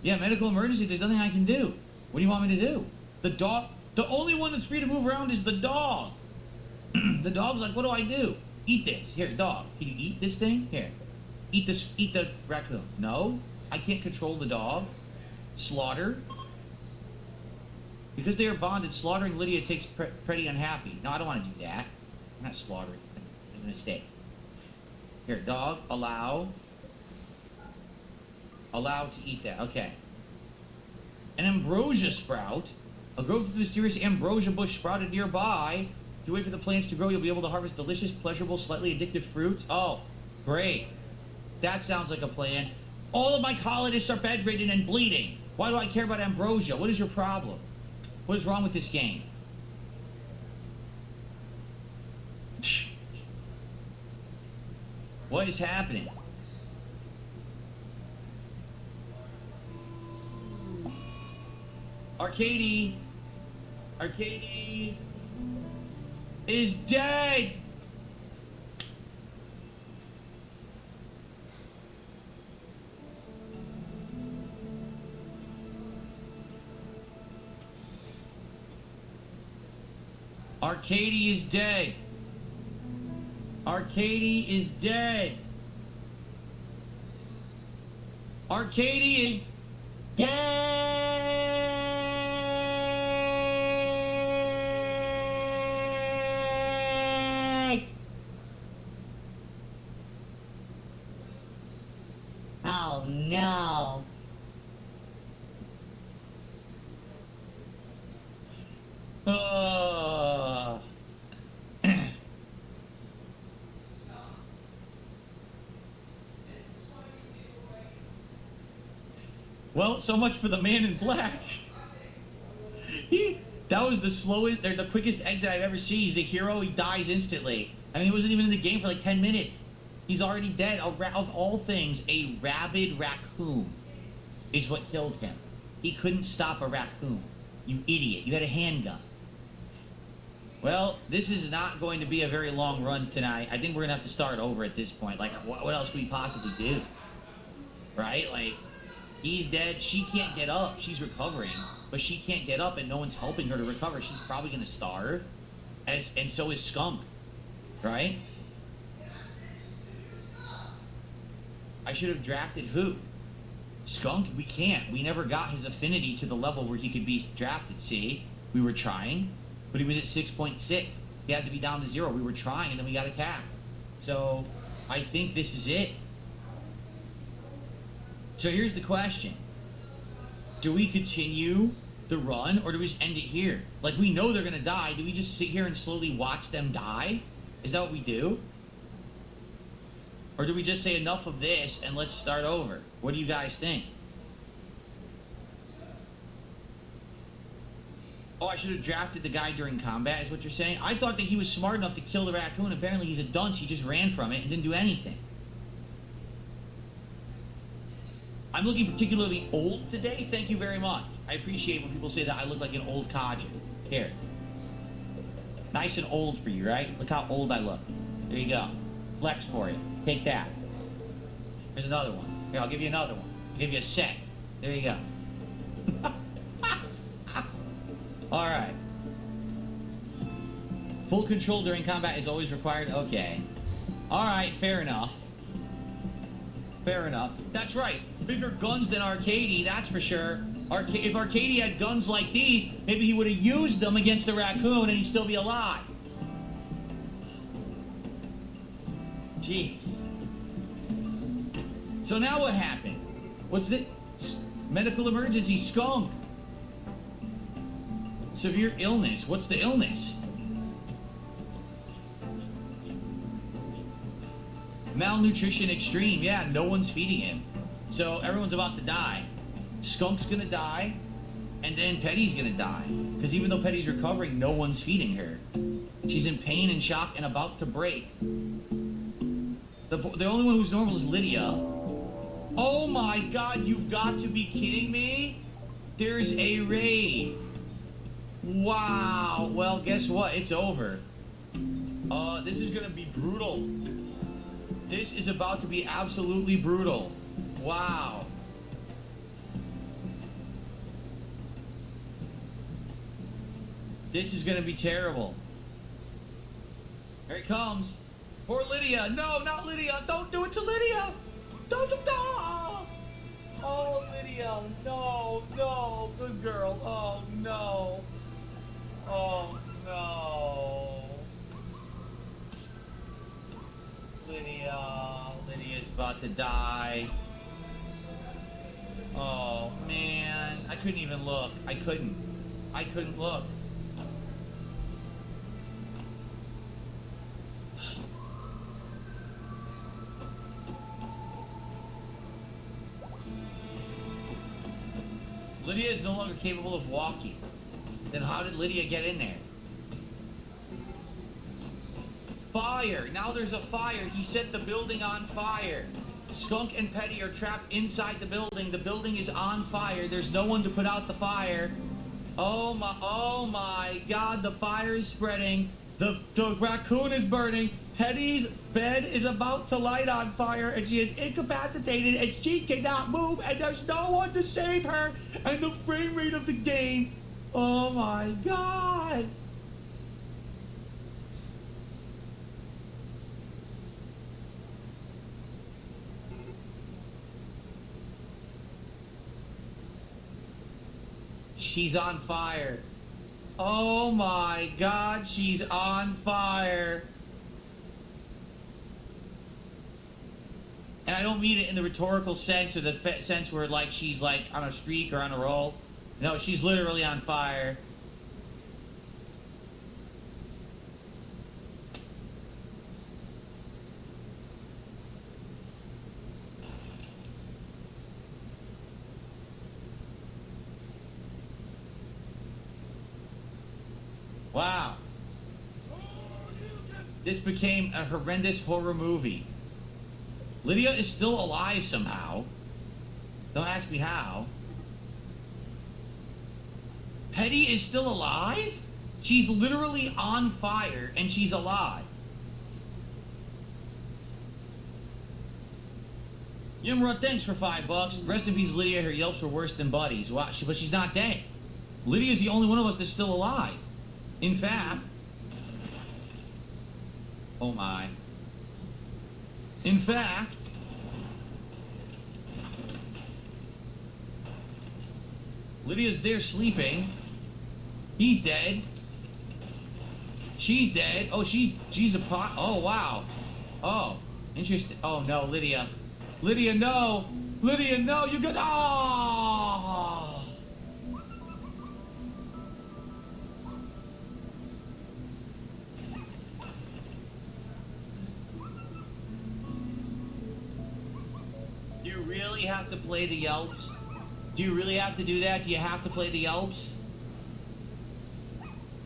Yeah, medical emergency, there's nothing I can do. What do you want me to do? The dog, the only one that's free to move around is the dog. The dog's like, what do I do? Eat this. Here, dog, can you eat this thing? Here, eat the raccoon. No, I can't control the dog. Slaughter. Because they are bonded, slaughtering Lydia takes Pretty unhappy. No, I don't want to do that. I'm not slaughtering. It's a mistake. Here, dog, allow to eat that. Okay. An ambrosia sprout. A growth of the mysterious ambrosia bush sprouted nearby. If you wait for the plants to grow, you'll be able to harvest delicious, pleasurable, slightly addictive fruits. Oh, great. That sounds like a plan. All of my colonists are bedridden and bleeding. Why do I care about ambrosia? What is your problem? What is wrong with this game? What is happening? Arcady is dead. Arcady is dead. Arcady is dead. Arcady is dead. Oh no. Well, so much for the man in black. That was the slowest, or the quickest exit I've ever seen. He's a hero. He dies instantly. I mean, he wasn't even in the game for like 10 minutes. He's already dead. Of all things, a rabid raccoon is what killed him. He couldn't stop a raccoon. You idiot. You had a handgun. Well, this is not going to be a very long run tonight. I think we're going to have to start over at this point. Like, what else could we possibly do? Right? Like, he's dead. She can't get up. She's recovering. But she can't get up and no one's helping her to recover. She's probably going to starve. And so is Skunk. Right? I should have drafted who? Skunk? We can't. We never got his affinity to the level where he could be drafted. See? We were trying. But he was at 6.6. He had to be down to 0. We were trying and then we got attacked. So I think this is it. So here's the question. Do we continue the run or do we just end it here? Like, we know they're going to die. Do we just sit here and slowly watch them die? Is that what we do? Or do we just say enough of this and let's start over? What do you guys think? Oh, I should have drafted the guy during combat, is what you're saying? I thought that he was smart enough to kill the raccoon. Apparently he's a dunce. He just ran from it and didn't do anything. I'm looking particularly old today. Thank you very much. I appreciate when people say that I look like an old codger. Here. Nice and old for you, right? Look how old I look. There you go. Flex for you. Take that. Here's another one. Here, I'll give you another one. I'll give you a set. There you go. All right. Full control during combat is always required. Okay. All right, fair enough. Fair enough. That's right. Bigger guns than Arcady, that's for sure. If Arcady had guns like these, maybe he would have used them against the raccoon and he'd still be alive. Jeez. So now what happened? What's the medical emergency? Skunk. Severe illness. What's the illness? Malnutrition extreme. Yeah, no one's feeding him. So everyone's about to die. Skunk's gonna die, and then Petty's gonna die. Because even though Petty's recovering, no one's feeding her. She's in pain and shock and about to break. The only one who's normal is Lydia. Oh my god, you've got to be kidding me? There's a raid. Wow. Well, guess what? It's over. This is gonna be brutal. This is about to be absolutely brutal. Wow. This is gonna be terrible. Here it comes. Poor Lydia. No, not Lydia. Don't do it to Lydia. Don't do that. Oh, Lydia. No, no. Good girl. Oh, no. Oh, no. Lydia's about to die. Oh, man. I couldn't even look. I couldn't look. Lydia is no longer capable of walking. Then how did Lydia get in there? Fire! Now there's a fire. He set the building on fire. Skunk and Petty are trapped inside the building. The building is on fire. There's no one to put out the fire. Oh my God, the fire is spreading. The raccoon is burning. Petty's bed is about to light on fire, and she is incapacitated, and she cannot move, and there's no one to save her. And the frame rate of the game, oh my God. She's on fire. Oh my God, she's on fire. And I don't mean it in the rhetorical sense or the sense where like she's like on a streak or on a roll. No, she's literally on fire. Wow. This became a horrendous horror movie. Lydia is still alive somehow. Don't ask me how. Petty is still alive? She's literally on fire and she's alive. Yimra, thanks for $5. Rest in peace, Lydia. Her yelps were worse than Buddy's. Wow, but she's not dead. Lydia's the only one of us that's still alive. In fact, oh my. In fact, Lydia's there sleeping. He's dead. She's dead. Oh, she's a pot. Oh, wow. Oh, interesting. Oh, no, Lydia. Lydia, no. Lydia, no. You got. Oh. Do you really have to play the yelps? Do you really have to do that? Do you have to play the yelps?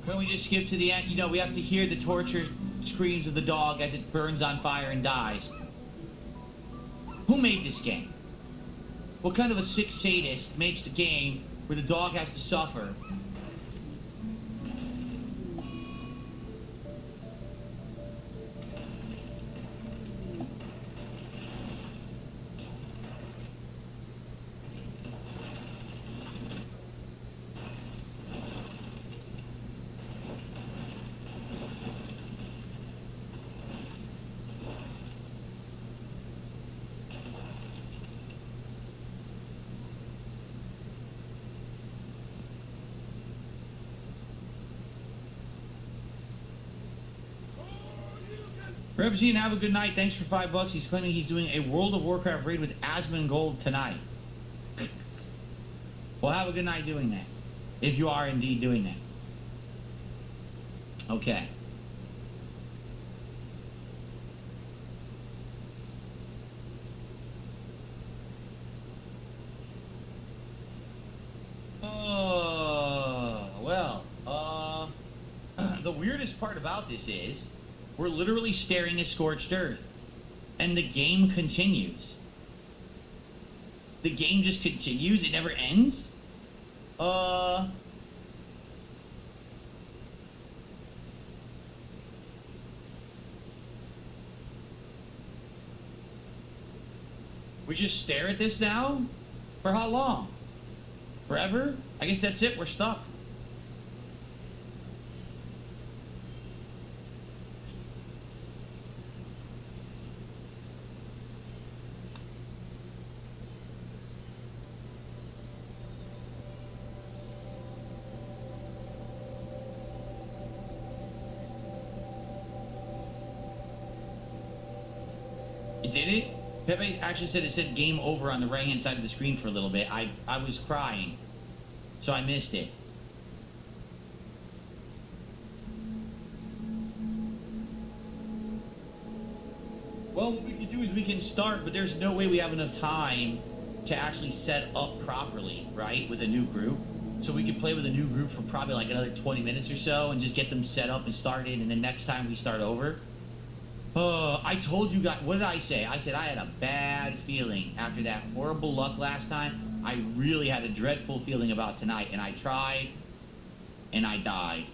Couldn't we just skip to the end? You know, we have to hear the torture screams of the dog as it burns on fire and dies. Who made this game? What kind of a sick sadist makes a game where the dog has to suffer? Rebzine, have a good night. Thanks for $5. He's claiming he's doing a World of Warcraft raid with Asmongold tonight. Well, have a good night doing that. If you are indeed doing that. Okay. The weirdest part about this is we're literally staring at scorched earth. And the game continues. The game just continues? It never ends? We just stare at this now? For how long? Forever? I guess that's it, we're stuck. It did it? Pepe actually said it said game over on the right hand side of the screen for a little bit. I was crying, so I missed it. Well, what we can do is we can start, but there's no way we have enough time to actually set up properly, right, with a new group. So we could play with a new group for probably like another 20 minutes or so and just get them set up and started, and then next time we start over. I told you guys, what did I say? I said I had a bad feeling after that horrible luck last time. I really had a dreadful feeling about tonight, and I tried, and I died.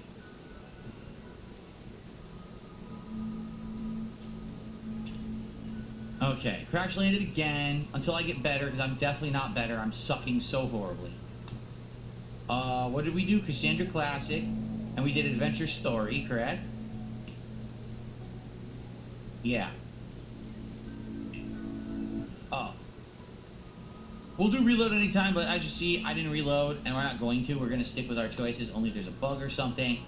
Okay, crash landed again until I get better, because I'm definitely not better. I'm sucking so horribly. What did we do? Cassandra Classic, and we did Adventure Story, correct? Yeah. Oh. We'll do reload anytime, but as you see, I didn't reload, and we're not going to. We're going to stick with our choices, only if there's a bug or something.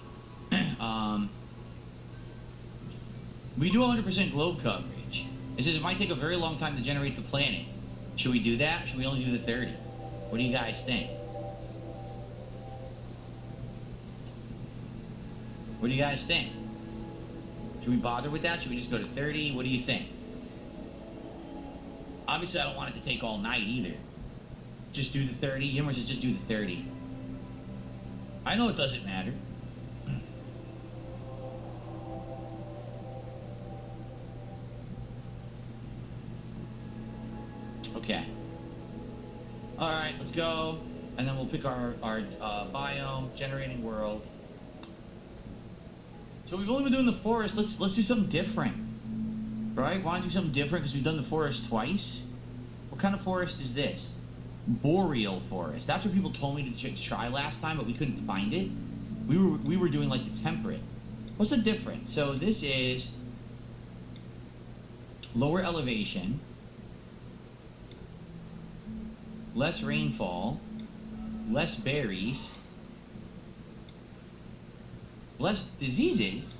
We do 100% globe coverage. It says it might take a very long time to generate the planet. Should we do that? Should we only do the 30? What do you guys think? What do you guys think? Should we bother with that? Should we just go to 30? What do you think? Obviously, I don't want it to take all night either. Just do the 30. Yimmer says just do the 30. I know it doesn't matter. Okay. Alright, let's go. And then we'll pick our biome, generating world. So we've only been doing the forest. Let's do something different. Right? Want to do something different because we've done the forest twice? What kind of forest is this? Boreal forest. That's what people told me to try last time, but we couldn't find it. We were doing like the temperate. What's the difference? So this is lower elevation, less rainfall, less berries, less diseases.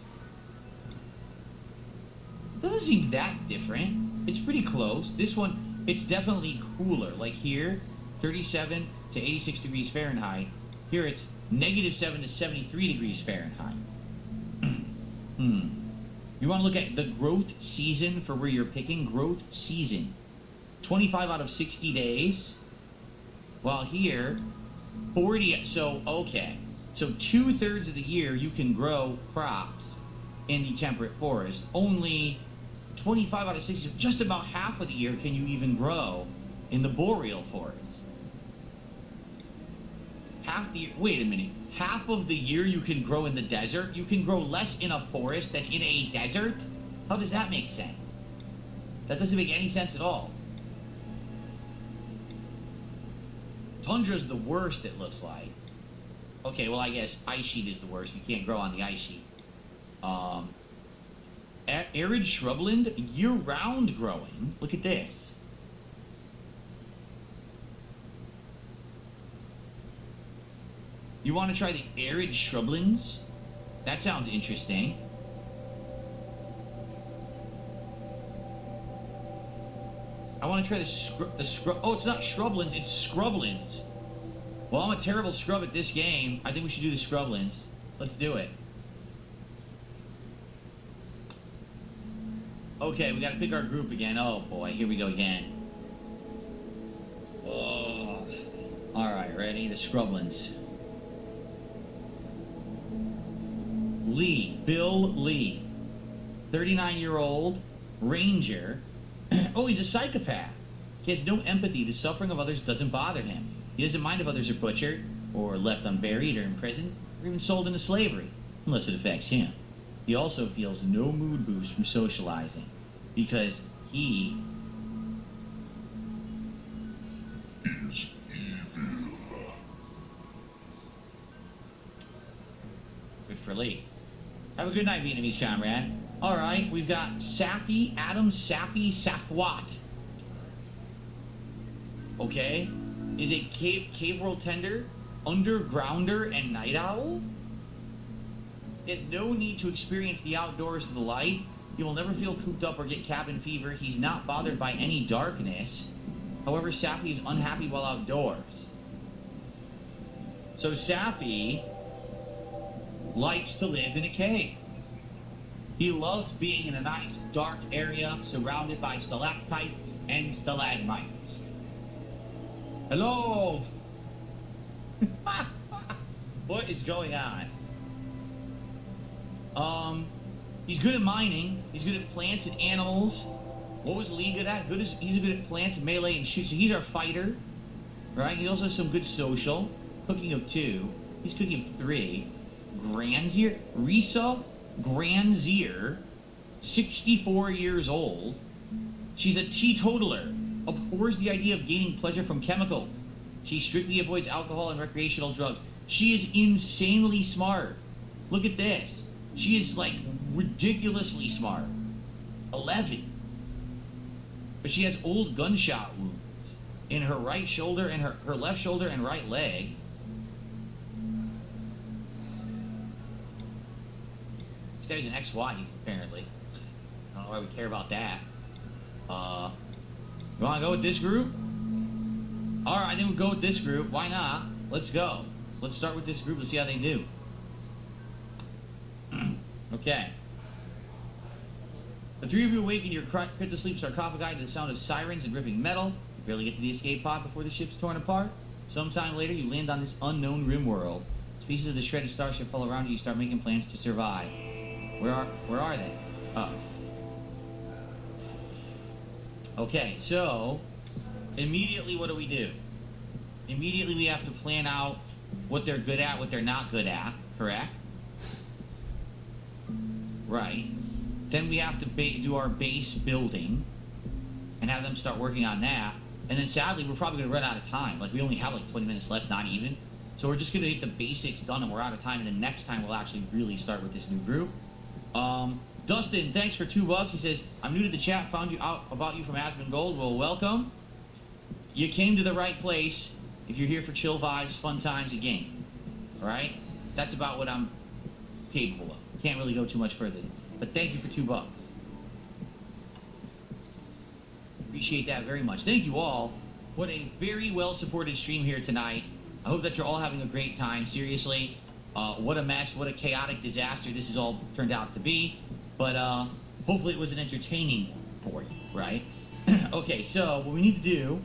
Doesn't seem that different. It's pretty close. This one, it's definitely cooler. Like here, 37 to 86 degrees Fahrenheit. Here it's -7 to 73 degrees Fahrenheit. You want to look at the growth season for where you're picking? Growth season. 25 out of 60 days. While here, 40, so, okay. So 2/3 of the year you can grow crops in the temperate forest. Only 25 out of 60, just about half of the year can you even grow in the boreal forest. Half the year, wait a minute. Half of the year you can grow in the desert? You can grow less in a forest than in a desert? How does that make sense? That doesn't make any sense at all. Tundra's the worst, it looks like. Okay, well, I guess ice sheet is the worst. You can't grow on the ice sheet. Arid shrubland, year-round growing. Look at this. You want to try the arid shrublands? That sounds interesting. I want to try the scrub. Oh, it's not shrublands, it's scrublands. Well, I'm a terrible scrub at this game. I think we should do the scrublands. Let's do it. Okay, we got to pick our group again. Oh boy, here we go again. Oh. All right, ready? The scrublands. Lee, Bill Lee, 39-year-old ranger. Oh, he's a psychopath. He has no empathy. The suffering of others doesn't bother him. He doesn't mind if others are butchered, or left unburied, or imprisoned, or even sold into slavery, unless it affects him. He also feels no mood boost from socializing, because he is evil. Good for Lee. Have a good night, Vietnamese comrade. All right, we've got Sappy, Adam Sappy Safwat. Okay. Is a cave world tender, undergrounder, and night owl? He has no need to experience the outdoors of the light, He will never feel cooped up or get cabin fever. He's not bothered by any darkness. However, Safi is unhappy while outdoors. So Safi likes to live in a cave. He loves being in a nice dark area surrounded by stalactites and stalagmites. Hello! What is going on? He's good at mining. He's good at plants and animals. What was Lee good at? He's good at plants, melee, and shoot. So he's our fighter, right? He also has some good social. Cooking of 2. He's cooking of 3. Granzier, Risa Granzier, 64 years old. She's a teetotaler. Abhors the idea of gaining pleasure from chemicals. She strictly avoids alcohol and recreational drugs. She is insanely smart. Look at this. She is like ridiculously smart. 11. But she has old gunshot wounds in her right shoulder and her left shoulder and right leg. This guy's an ex-wife, apparently. I don't know why we care about that. You wanna go with this group? Alright, I think we'll go with this group. Why not? Let's go. Let's start with this group. Let's see how they do. Okay. The 3 of you awaken your crypto-sleep sarcophagi to the sound of sirens and ripping metal. You barely get to the escape pod before the ship's torn apart. Sometime later, you land on this unknown rim world. As pieces of the shredded starship fall around you, you start making plans to survive. Where are they? Oh. Okay, so immediately what do we do? Immediately we have to plan out what they're good at, what they're not good at, correct? Right. Then we have to do our base building and have them start working on that. And then sadly, we're probably going to run out of time. Like, we only have like 20 minutes left, not even. So we're just going to get the basics done and we're out of time. And then next time we'll actually really start with this new group. Dustin, thanks for $2. He says, I'm new to the chat, found you out about you from Asmongold. Well, welcome. You came to the right place. If you're here for chill vibes, fun times, a game. Alright? That's about what I'm capable of. Can't really go too much further. But thank you for $2. Appreciate that very much. Thank you all. What a very well supported stream here tonight. I hope that you're all having a great time. Seriously, what a mess, what a chaotic disaster this has all turned out to be. But hopefully it was an entertaining for you, right? Okay, so what we need to do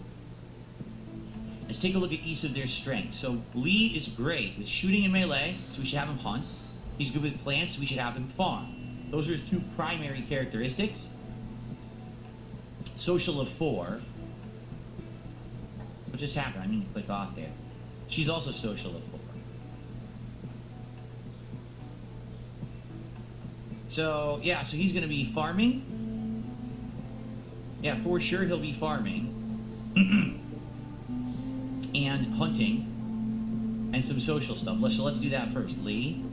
is take a look at each of their strengths. So Lee is great with shooting and melee, so we should have him hunt. He's good with plants, so we should have him farm. Those are his 2 primary characteristics. Social of 4. What just happened? I mean to click off there. She's also social of 4. So, yeah, so he's going to be farming. Yeah, for sure he'll be farming. And hunting. And some social stuff. So let's do that first. Lee.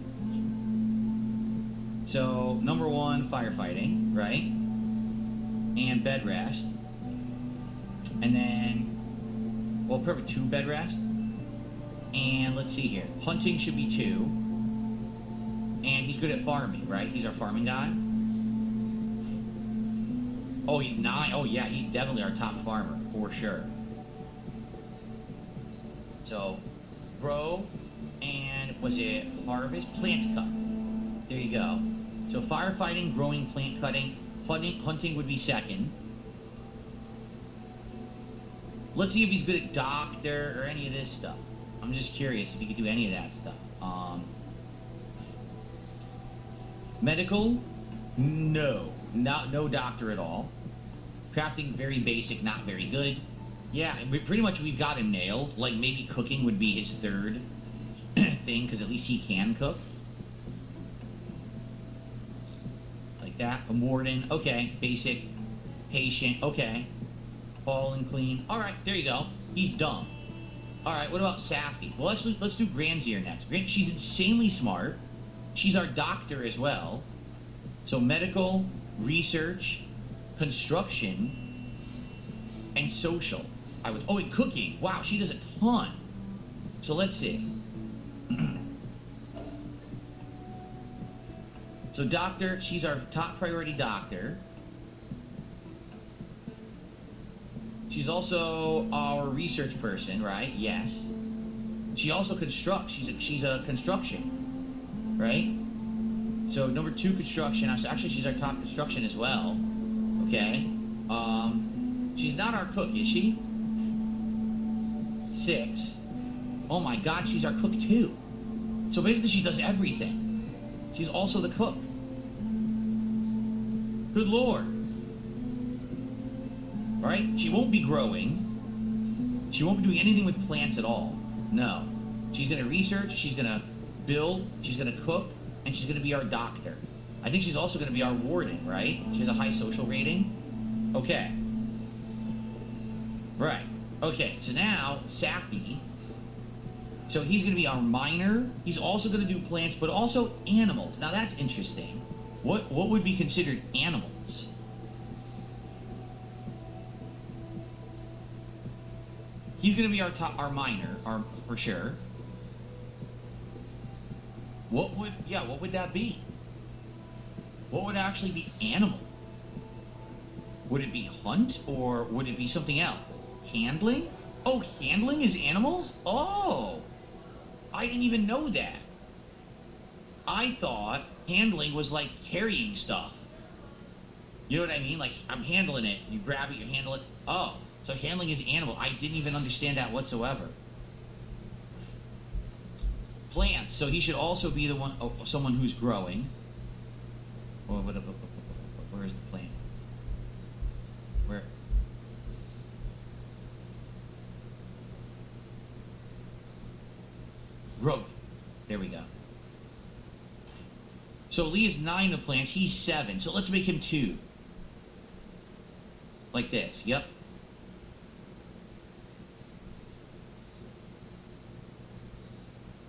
So, number 1, firefighting, right? And bed rest. And then, well, perfect, 2 bed rest. And let's see here. Hunting should be 2. And he's good at farming, right? He's our farming guy. Oh, he's 9. Oh, yeah, he's definitely our top farmer, for sure. So, grow, and was it harvest? Plant cut. There you go. So firefighting, growing, plant cutting, hunting would be 2nd. Let's see if he's good at doctor or any of this stuff. I'm just curious if he could do any of that stuff. Medical, no doctor at all. Crafting, very basic, not very good. Yeah, pretty much we've got him nailed. Like maybe cooking would be his 3rd thing, because at least he can cook. Like that. A warden, okay. Basic. Patient, okay. All and clean. Alright, there you go. He's dumb. Alright, what about Safi? Well, let's do Granzier next. She's insanely smart. She's our doctor as well. So medical, research, construction, and social. And cooking. Wow, she does a ton. So let's see. So doctor, she's our top priority doctor. She's also our research person, right? Yes. She also constructs. She's a construction, right? So number 2, construction. Actually, she's our top construction as well. Okay. She's not our cook, is she? 6. Oh my God, she's our cook too. So basically, she does everything. She's also the cook. Good Lord. Right? She won't be growing. She won't be doing anything with plants at all. No. She's going to research, she's going to build, she's going to cook, and she's going to be our doctor. I think she's also going to be our warden, right? She has a high social rating. Okay. Right. Okay, so now, Sappy. So he's going to be our miner. He's also going to do plants, but also animals. Now that's interesting. What would be considered animals? He's going to be our miner, for sure. What would that be? What would actually be animal? Would it be hunt, or would it be something else? Handling? Oh, handling is animals? Oh, I didn't even know that. I thought handling was like carrying stuff. You know what I mean? Like, I'm handling it. You grab it, you handle it. Oh, so handling is animal. I didn't even understand that whatsoever. Plants. So he should also be the one, someone who's growing. Oh, where is the plant? Where? Growth. There we go. So Lee is 9 of plants. He's 7. So let's make him 2. Like this. Yep.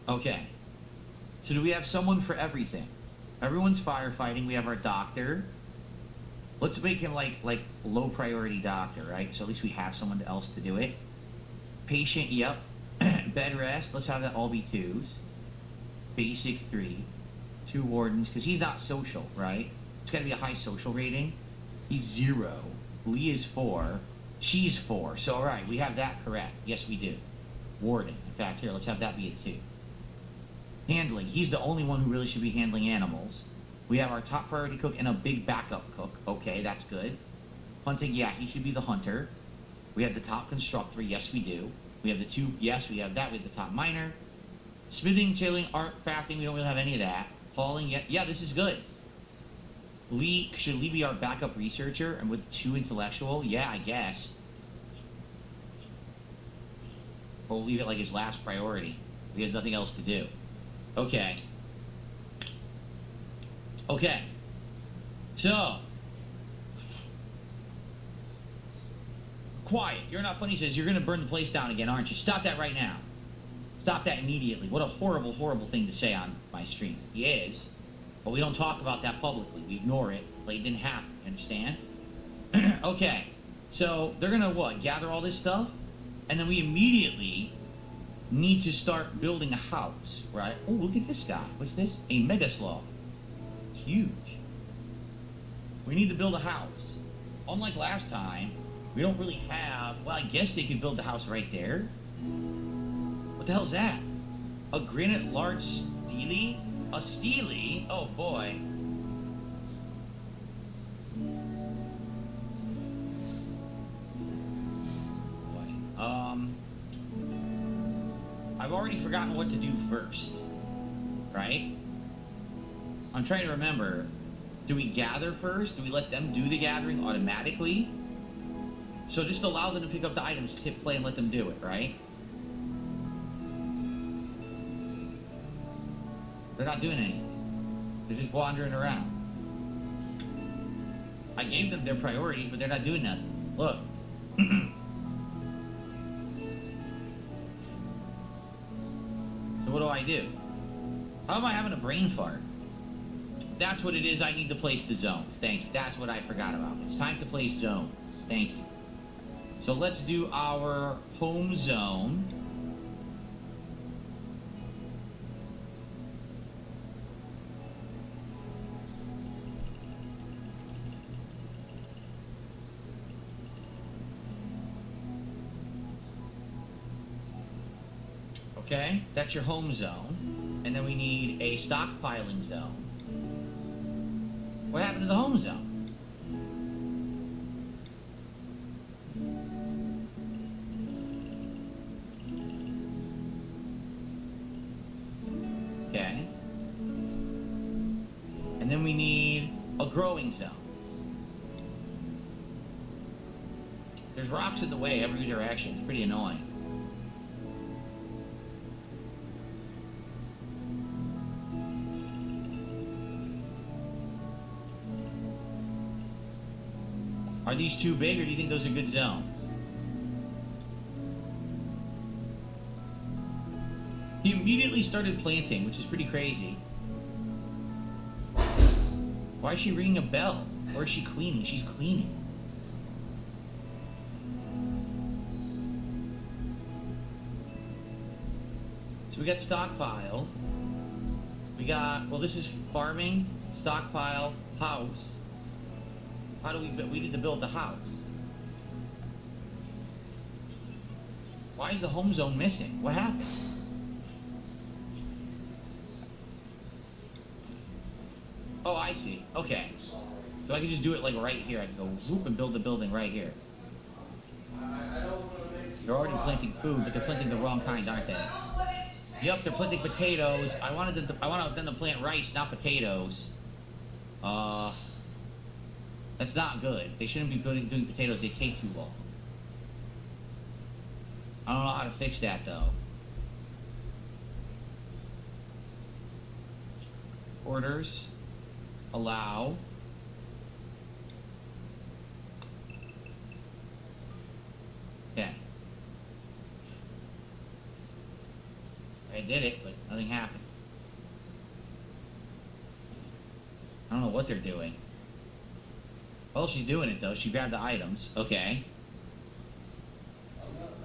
Okay. So do we have someone for everything? Everyone's firefighting. We have our doctor. Let's make him like low priority doctor, right? So at least we have someone else to do it. Patient, yep. Bed rest, let's have that all be 2s. Basic 3. 2 wardens, because he's not social, right? It's got to be a high social rating. He's 0. Lee is 4. She's 4. So, all right, we have that correct. Yes, we do. Warden. In fact, here, let's have that be a 2. Handling. He's the only one who really should be handling animals. We have our top priority cook and a big backup cook. Okay, that's good. Hunting, yeah, he should be the hunter. We have the top constructor. Yes, we do. We have the 2. Yes, we have that. We have the top miner. Smithing, tailoring, art, crafting. We don't really have any of that. Hauling, yeah, this is good. Lee, should Lee be our backup researcher and with 2 intellectual? Yeah, I guess. Or we'll leave it like his last priority. He has nothing else to do. Okay. Okay. So. Quiet. You're not funny says you're going to burn the place down again, aren't you? Stop that right now. Stop that immediately. What a horrible, horrible thing to say on my stream. He is. But we don't talk about that publicly. We ignore it like it didn't happen. You understand? Okay. So they're going to what? Gather all this stuff? And then we immediately need to start building a house, right? Oh, look at this guy. What's this? A mega sloth. Huge. We need to build a house. Unlike last time, we don't really have... Well, I guess they could build the house right there. What the hell is that? A granite large steely? A steely? Oh, boy. I've already forgotten what to do first, right? I'm trying to remember. Do we gather first? Do we let them do the gathering automatically? So just allow them to pick up the items, just hit play and let them do it, right? They're not doing anything. They're just wandering around. I gave them their priorities, but they're not doing nothing. Look. So what do I do? How am I having a brain fart? That's what it is. I need to place the zones. Thank you. That's what I forgot about. It's time to place zones. Thank you. So let's do our home zone. Okay, that's your home zone. And then we need a stockpiling zone. What happened to the home zone? Okay. And then we need a growing zone. There's rocks in the way every direction. It's pretty annoying. Are these too big, or do you think those are good zones? He immediately started planting, which is pretty crazy. Why is she ringing a bell? Or is she cleaning? She's cleaning. So we got stockpile. We got, well, this is farming, stockpile, house. How do we need to build the house. Why is the home zone missing? What happened? Oh, I see. Okay. So I can just do it like right here. I can go whoop and build the building right here. They're already planting food, but they're planting the wrong kind, aren't they? Yep, they're planting potatoes. I wanted them to plant rice, not potatoes. That's not good. They shouldn't be doing potatoes. They take too long. I don't know how to fix that, though. Orders. Allow. Okay. I did it, but nothing happened. I don't know what they're doing. Well, she's doing it, though. She grabbed the items. Okay.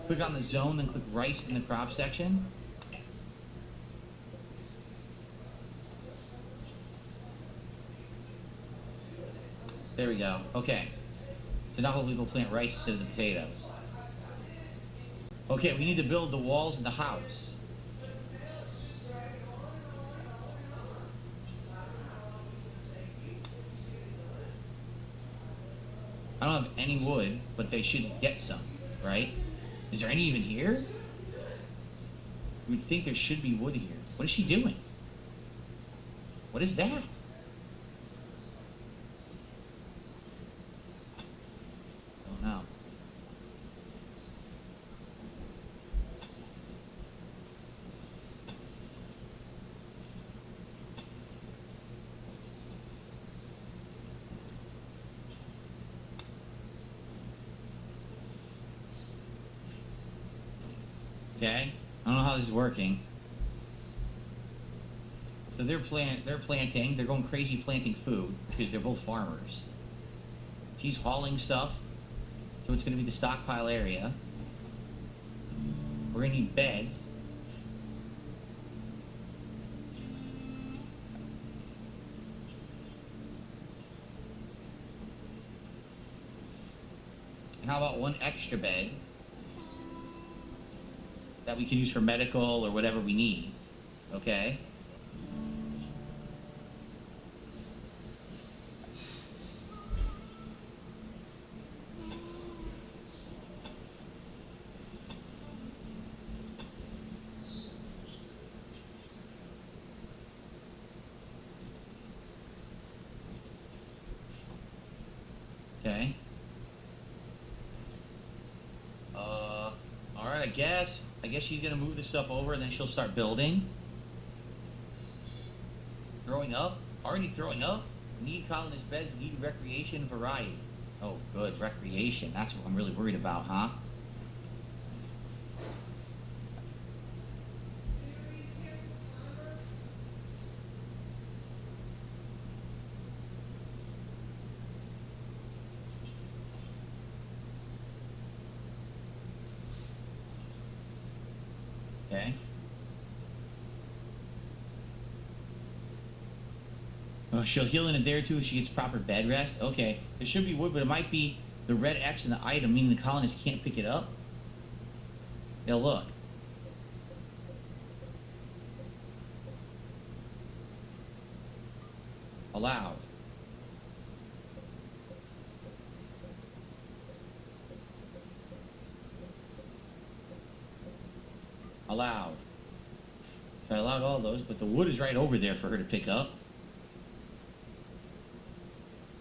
Click on the zone, then click rice in the crop section. There we go. Okay. So now we will plant rice instead of the potatoes. Okay, we need to build the walls of the house. I don't have any wood, but they should get some, right? Is there any even here? You would think there should be wood here. What is she doing? What is that? Oh no. Okay, I don't know how this is working. So they're planting, they're going crazy planting food because they're both farmers. She's hauling stuff, so it's going to be the stockpile area. We're going to need beds. And how about one extra bed that we can use for medical or whatever we need, okay? Okay. All right, I guess she's gonna move this stuff over and then she'll start building. Throwing up? Already throwing up? Need colonist beds, need recreation variety. Oh, good, recreation. That's what I'm really worried about, huh? Okay. Oh, she'll heal in a day or two if she gets proper bed rest. Okay. There should be wood, but it might be the red X in the item, meaning the colonist can't pick it up. Yeah, look. Allowed. Allowed. So I allowed all those, but the wood is right over there for her to pick up.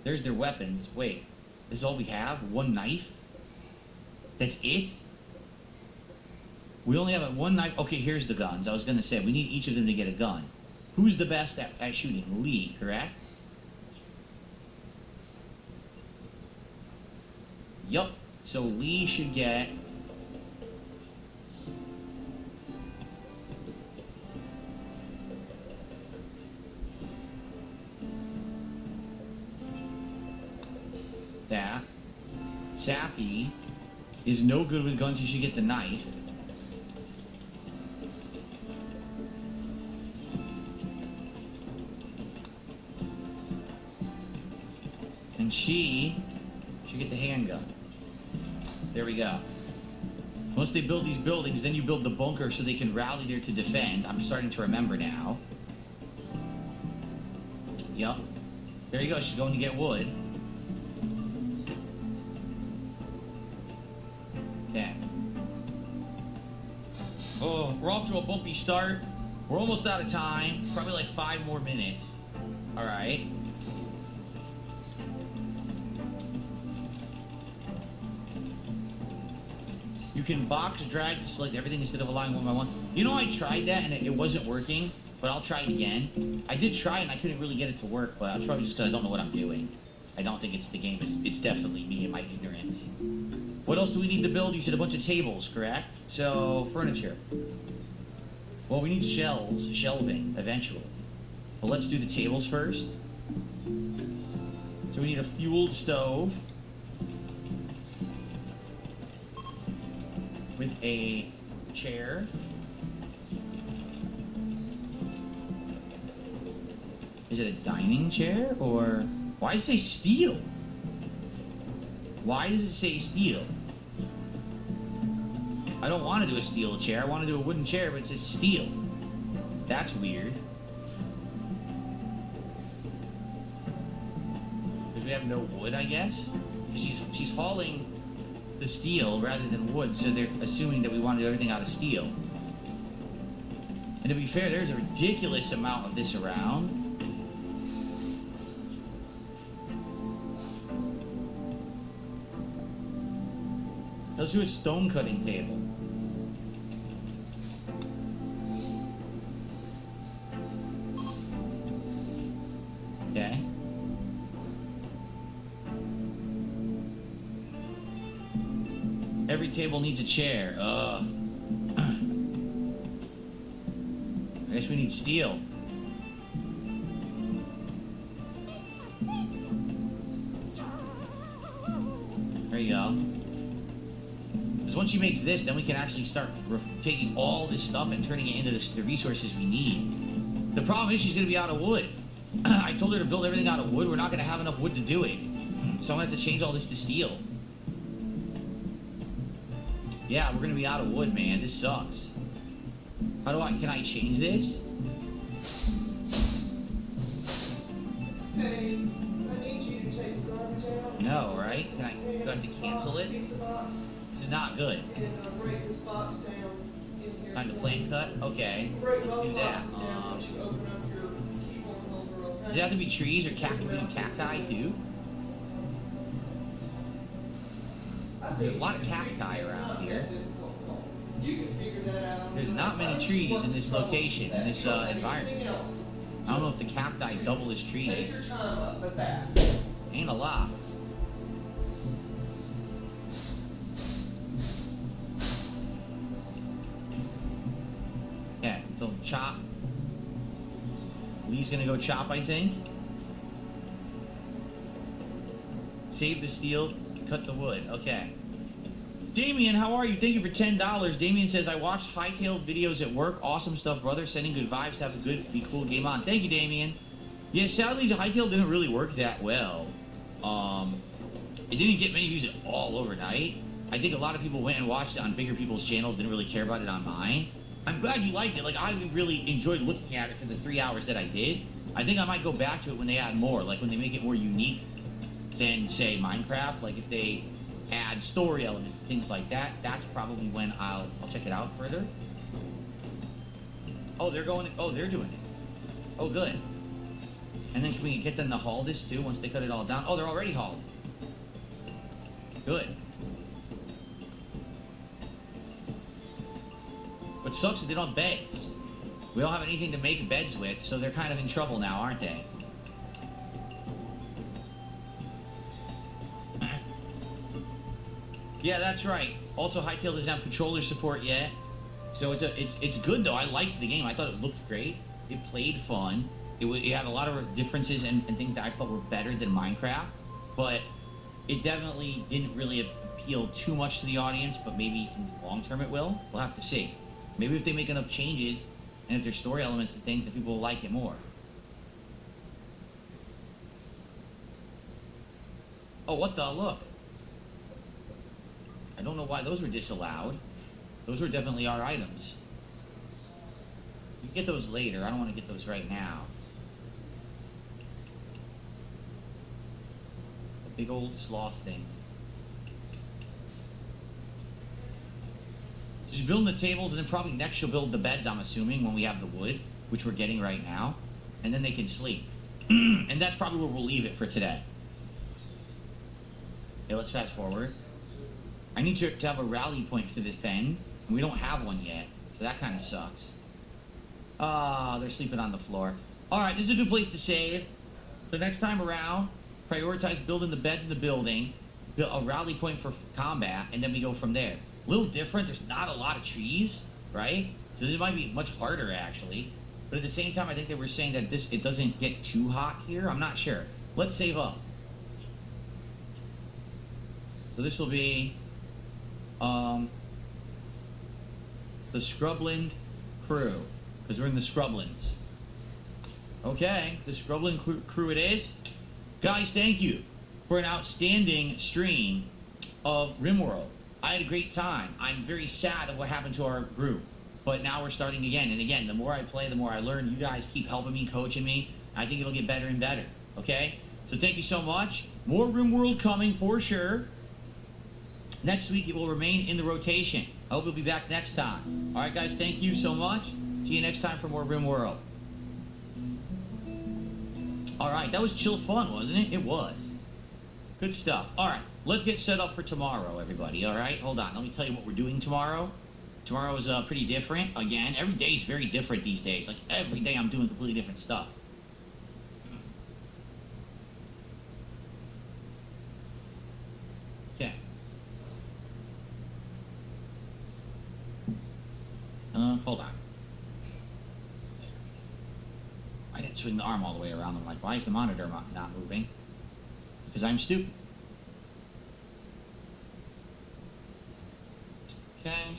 There's their weapons. Wait, this is all we have? One knife? That's it? We only have one knife. Okay, here's the guns. I was going to say, we need each of them to get a gun. Who's the best at shooting? Lee, correct? Yup. So Lee should get... that. Safi is no good with guns. He should get the knife. And she should get the handgun. There we go. Once they build these buildings, then you build the bunker so they can rally there to defend. I'm starting to remember now. Yup. There you go. She's going to get wood. Okay. Oh, we're off to a bumpy start. We're almost out of time. Probably like 5 more minutes. All right. You can box drag to select everything instead of allowing one by one. You know, I tried that and it wasn't working, but I'll try it again. I did try and I couldn't really get it to work, but I'll probably just because I don't know what I'm doing. I don't think it's the game. It's definitely me and my ignorance. What else do we need to build? You said a bunch of tables, correct? So, furniture. Well, we need shelving, eventually. Well, let's do the tables first. So we need a fueled stove. With a chair. Is it a dining chair or why does it say steel? Why does it say steel? I don't want to do a steel chair. I want to do a wooden chair, but it says steel. That's weird. Because we have no wood, I guess. She's hauling the steel rather than wood, so they're assuming that we want to do everything out of steel. And to be fair, there's a ridiculous amount of this around. Let's do a stone cutting table. Okay. Every table needs a chair. I guess we need steel. There you go. Because once she makes this, then we can actually start taking all this stuff and turning it into the resources we need. The problem is she's going to be out of wood. I told her to build everything out of wood. We're not going to have enough wood to do it. So I'm going to have to change all this to steel. Yeah, we're going to be out of wood, man. This sucks. Can I change this? Hey, I need you to take the garbage out. No, right? Do I have to cancel it? Pizza box. This is not good. And break this box down in here. Time to plant cut? Okay. Break Let's both do that. boxes down once you open up your keyboard holder, okay? Does it have to be trees or cacti too? There's a lot of cacti around here. You can figure that out. There's not many trees in this location, in this environment. I don't know if the cacti double as trees. Take your time up with that. Ain't a lot. Yeah, they'll chop. Lee's gonna go chop, I think. Save the steel, cut the wood. Okay. Damien, how are you? Thank you for $10. Damien says, I watched Hightailed videos at work. Awesome stuff, brother. Sending good vibes. Have a good, be cool game on. Thank you, Damien. Yeah, sadly, the Hightail didn't really work that well. It didn't get many views at all overnight. I think a lot of people went and watched it on bigger people's channels, didn't really care about it on mine. I'm glad you liked it. Like, I really enjoyed looking at it for the 3 hours that I did. I think I might go back to it when they add more, like when they make it more unique than, say, Minecraft. Like if they add story elements, things like that, that's probably when I'll check it out further. Oh, they're doing it. Oh, good. And then can we get them to haul this too once they cut it all down? Oh, they're already hauled. Good. What sucks is they don't have beds. We don't have anything to make beds with, so they're kind of in trouble now, aren't they? Yeah, that's right. Also, Hytale doesn't have controller support yet, so it's good though. I liked the game. I thought it looked great. It played fun. It had a lot of differences and things that I felt were better than Minecraft, but it definitely didn't really appeal too much to the audience. But maybe in the long term it will. We'll have to see. Maybe if they make enough changes and if there's story elements and things, that people will like it more. Oh, what the look? I don't know why those were disallowed. Those were definitely our items. You can get those later. I don't want to get those right now. A big old sloth thing. So she's building the tables, and then probably next she'll build the beds, I'm assuming, when we have the wood, which we're getting right now. And then they can sleep. And that's probably where we'll leave it for today. Okay, let's fast forward. I need to have a rally point to defend, and we don't have one yet, so that kind of sucks. Ah, they're sleeping on the floor. Alright, this is a good place to save. So next time around, prioritize building the beds in the building, build a rally point for combat, and then we go from there. A little different, there's not a lot of trees, right? So this might be much harder, actually. But at the same time, I think they were saying that it doesn't get too hot here. I'm not sure. Let's save up. So this will be the Scrubland crew, because we're in the Scrublands. Okay, the Scrubland crew it is. Guys, thank you for an outstanding stream of RimWorld. I had a great time. I'm very sad of what happened to our group, but now we're starting again. And again, the more I play, the more I learn. You guys keep helping me, coaching me. I think it'll get better and better. Okay, so thank you so much. More RimWorld coming for sure. Next week, it will remain in the rotation. I hope you'll be back next time. All right, guys, thank you so much. See you next time for more RimWorld. All right, that was chill fun, wasn't it? It was. Good stuff. All right, let's get set up for tomorrow, everybody. All right, hold on. Let me tell you what we're doing tomorrow. Tomorrow is pretty different. Again, every day is very different these days. Like, every day I'm doing completely different stuff. Okay. Hold on. I didn't swing the arm all the way around. I'm like, why is the monitor not moving? Because I'm stupid. Okay.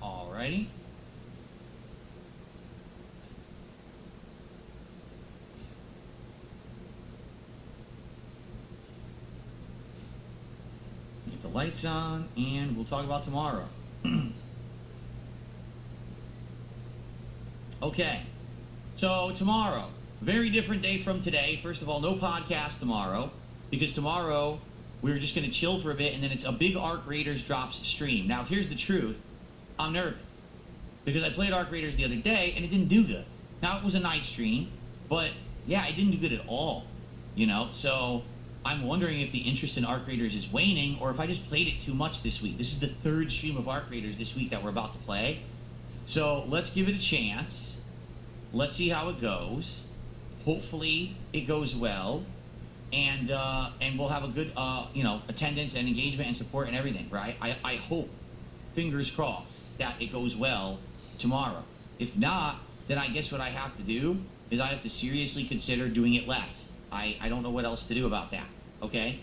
Alrighty. Get the lights on, and we'll talk about tomorrow. Okay, so tomorrow, very different day from today. First of all, no podcast tomorrow, because tomorrow we're just going to chill for a bit, and then it's a big Arc Raiders drops stream. Now, here's the truth. I'm nervous, because I played Arc Raiders the other day, and it didn't do good. Now, it was a nice stream, but yeah, it didn't do good at all, you know? So I'm wondering if the interest in Arc Raiders is waning, or if I just played it too much this week. This is the third stream of Arc Raiders this week that we're about to play. So let's give it a chance. Let's see how it goes. Hopefully it goes well, and we'll have a good attendance and engagement and support and everything, right? I hope, fingers crossed, that it goes well tomorrow. If not, then I guess what I have to do is I have to seriously consider doing it less. I don't know what else to do about that, okay?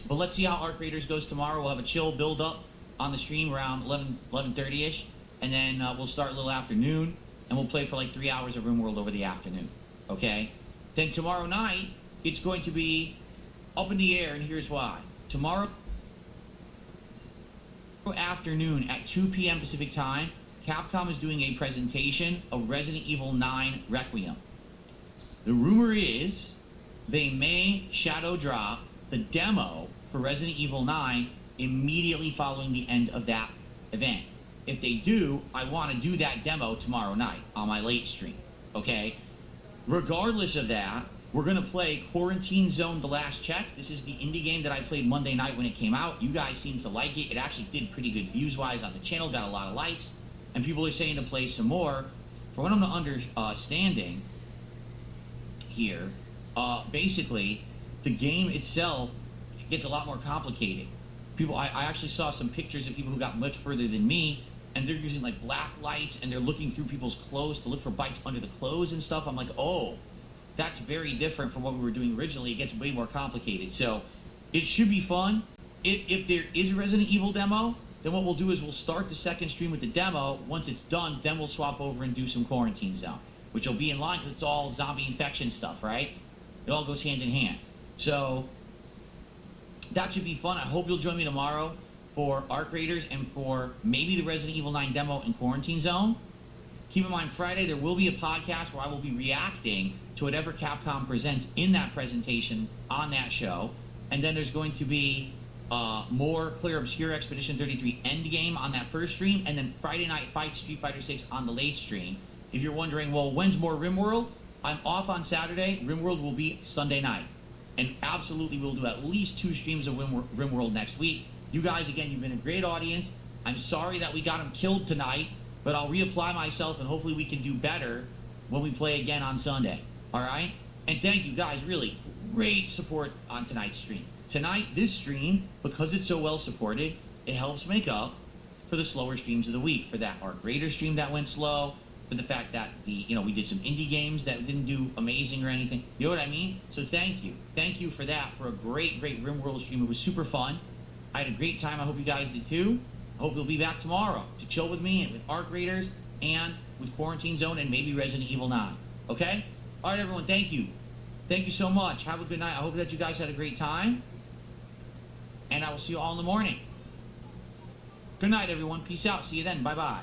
But let's see how Arc Raiders goes tomorrow. We'll have a chill build up on the stream around 11:30ish, and then we'll start a little afternoon. and we'll play for like 3 hours of RimWorld over the afternoon. Okay? Then tomorrow night, it's going to be up in the air, and here's why. Tomorrow afternoon at 2 p.m. Pacific Time, Capcom is doing a presentation of Resident Evil 9 Requiem. The rumor is they may shadow drop the demo for Resident Evil 9 immediately following the end of that event. If they do, I want to do that demo tomorrow night on my late stream, okay? Regardless of that, we're going to play Quarantine Zone The Last Check. This is the indie game that I played Monday night when it came out. You guys seem to like it. It actually did pretty good views-wise on the channel, got a lot of likes, and people are saying to play some more. From what I'm understanding here, basically, the game itself gets a lot more complicated. I actually saw some pictures of people who got much further than me, and they're using like black lights, and they're looking through people's clothes to look for bites under the clothes and stuff. I'm like, oh, that's very different from what we were doing originally. It gets way more complicated. So it should be fun. If there is a Resident Evil demo, then what we'll do is we'll start the second stream with the demo. Once it's done, then we'll swap over and do some Quarantine Zone, which will be in line because it's all zombie infection stuff, right? It all goes hand in hand. So that should be fun. I hope you'll join me tomorrow for Arc Raiders and for maybe the Resident Evil 9 demo in Quarantine Zone. Keep in mind, Friday there will be a podcast where I will be reacting to whatever Capcom presents in that presentation on that show. And then there's going to be more Clear Obscure Expedition 33 Endgame on that first stream. And then Friday Night Fight Street Fighter 6 on the late stream. If you're wondering, well, when's more RimWorld? I'm off on Saturday. RimWorld will be Sunday night. And absolutely we'll do at least 2 streams of RimWorld next week. You guys, again, you've been a great audience. I'm sorry that we got him killed tonight, but I'll reapply myself and hopefully we can do better when we play again on Sunday. All right? And thank you guys, really great support on tonight's stream. Tonight, this stream, because it's so well supported, it helps make up for the slower streams of the week. For that Arc Raider stream that went slow, for the fact that we did some indie games that didn't do amazing or anything. You know what I mean? So thank you. Thank you for that, for a great, great RimWorld stream. It was super fun. I had a great time. I hope you guys did too. I hope you'll be back tomorrow to chill with me and with Arc Raiders and with Quarantine Zone and maybe Resident Evil 9. Okay? All right, everyone. Thank you. Thank you so much. Have a good night. I hope that you guys had a great time. And I will see you all in the morning. Good night, everyone. Peace out. See you then. Bye-bye.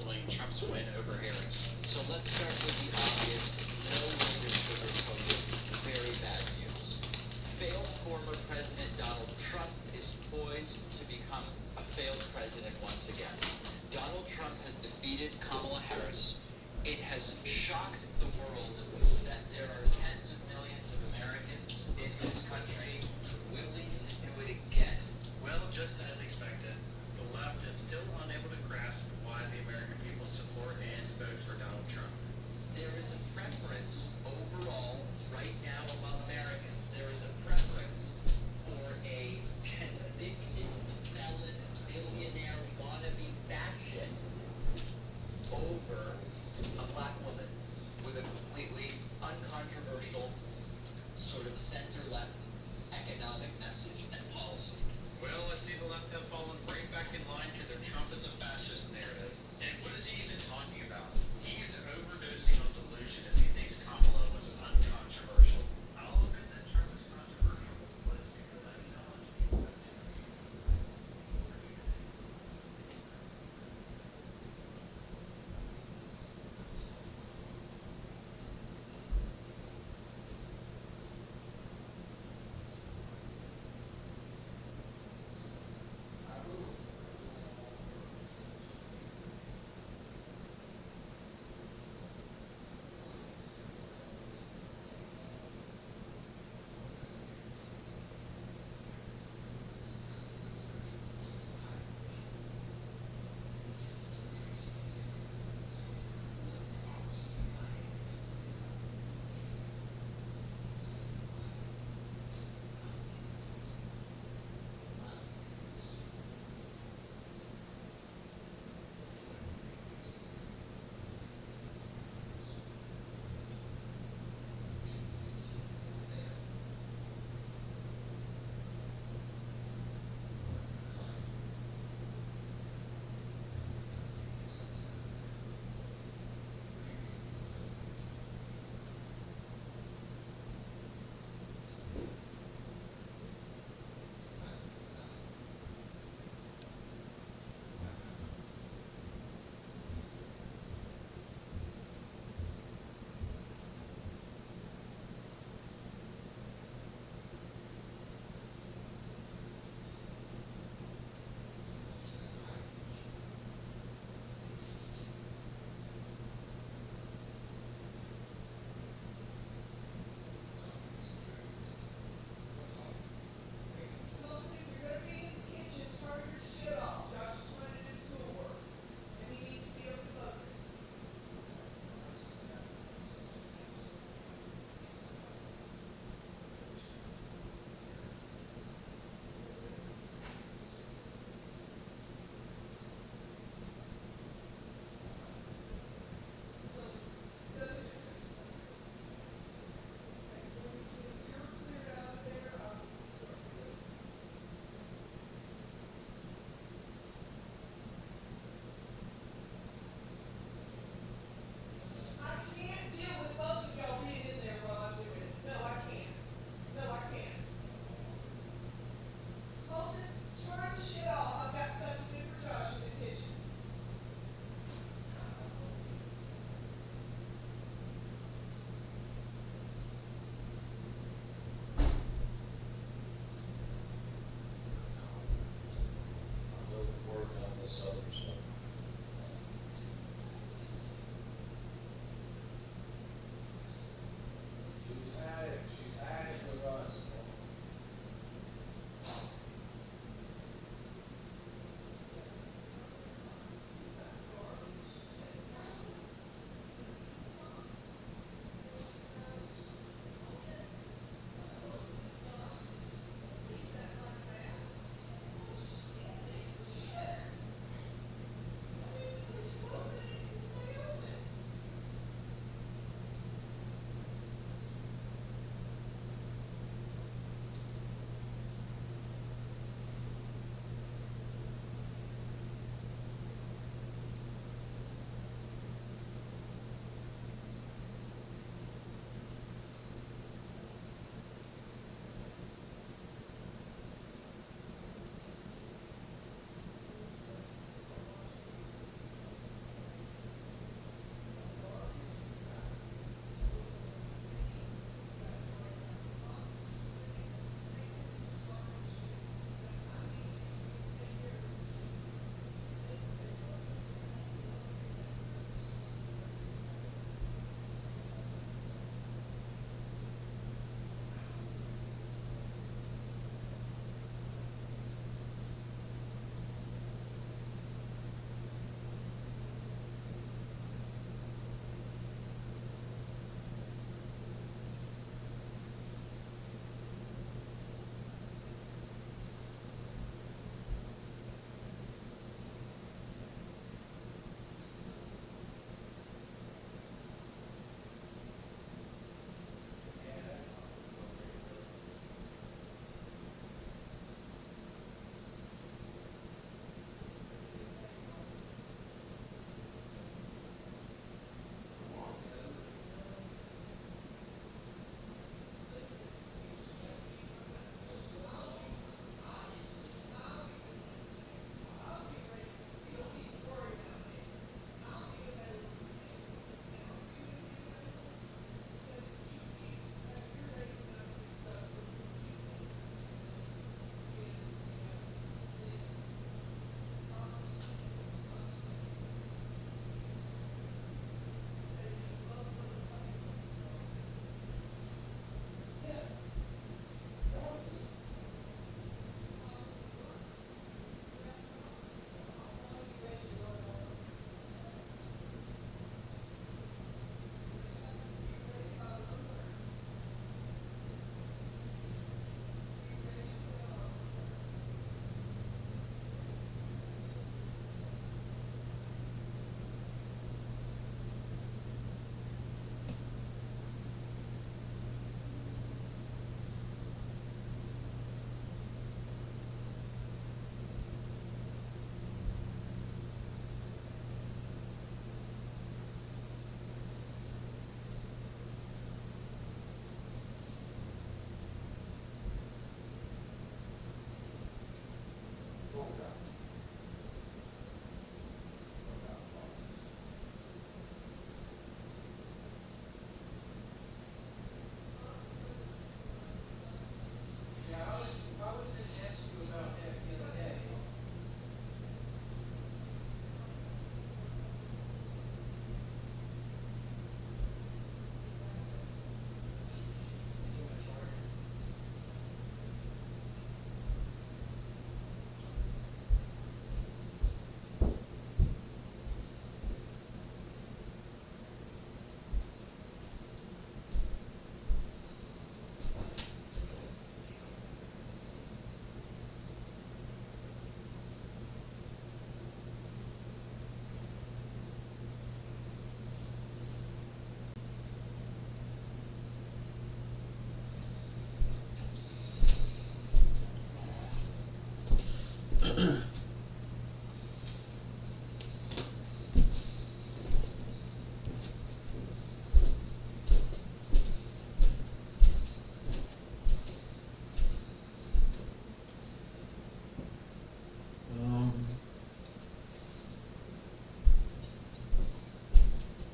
following Trump's win over Harris? So let's start with the obvious. No way to sugarcoat it. Very bad news. Failed former President Donald Trump is poised to become a failed president once again. Donald Trump has defeated Kamala Harris. It has shocked the world that there are tens of millions of Americans in this country willing to do it again. Well, just as expected, the left is still unable to grasp why the American people support and vote for Donald Trump. There is a preference overall right now among Americans. There is a preference for a convicted felon, billionaire, wannabe fascist over a black woman with a completely uncontroversial sort of center-left economic message and policy. Well, I see the left have fallen right back in line to their Trump is a fascist narrative. And what is he even talking about? He is overdosing on delusion if he thinks Kamala was uncontroversial. I'll admit that Trump is controversial, but it's because I acknowledge people.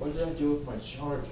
What did I do with my charger?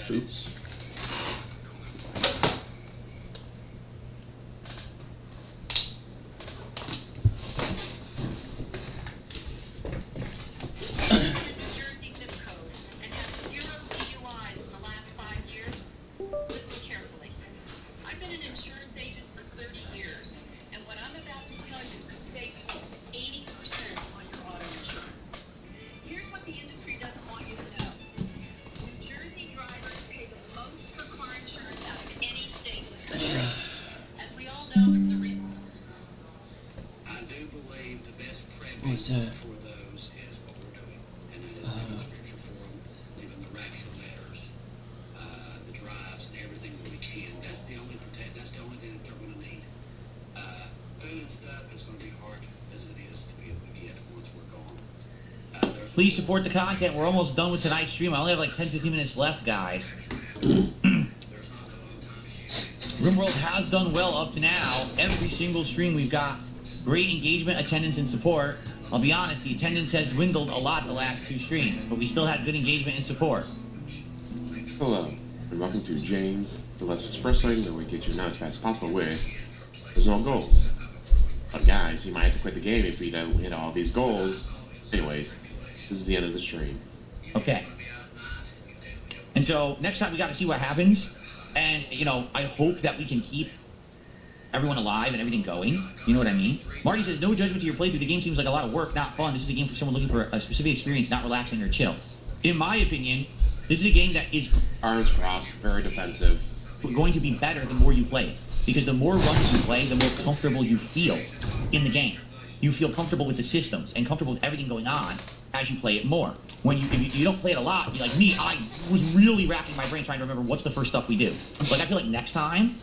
Oops. Jersey zip code and had 0 DUIs in the last 5 years? Listen carefully. I've been an insurance agent for 30 years, and what I'm about to tell you could save you up to 80% on your auto insurance. Here's what the industry doesn't want you to know. New Jersey drivers pay the most for car insurance out of any state in the country. As we all know from the recent... I do believe the best What's prepping that? for those is what we're doing, and that is leaving scripture for them, leaving the rapture letters, the drives, and everything that we can. That's the only That's the only thing that they're going to need. Food and stuff is going to be hard as it is to be able to get once we're gone. Please support the content. We're almost done with tonight's stream. I only have like 10-15 minutes left, guys. RimWorld has done well up to now. Every single stream we've got great engagement, attendance, and support. I'll be honest, the attendance has dwindled a lot the last 2 streams, but we still had good engagement and support. Hello, and welcome to James, the Let's Express Rating, where we get you now as fast as possible with there's no goals. But guys, he might have to quit the game if we don't hit all these goals. Anyways, this is the end of the stream. Okay. And so next time we got to see what happens. And, you know, I hope that we can keep everyone alive and everything going. You know what I mean? Marty says, no judgment to your playthrough. The game seems like a lot of work, not fun. This is a game for someone looking for a specific experience, not relaxing or chill. In my opinion, this is a game that is arms crossed, very defensive. going to be better the more you play it. Because the more runs you play, the more comfortable you feel in the game. You feel comfortable with the systems and comfortable with everything going on as you play it more. When if you don't play it a lot, you're like me, I was really racking my brain trying to remember what's the first stuff we do. Like, I feel like next time,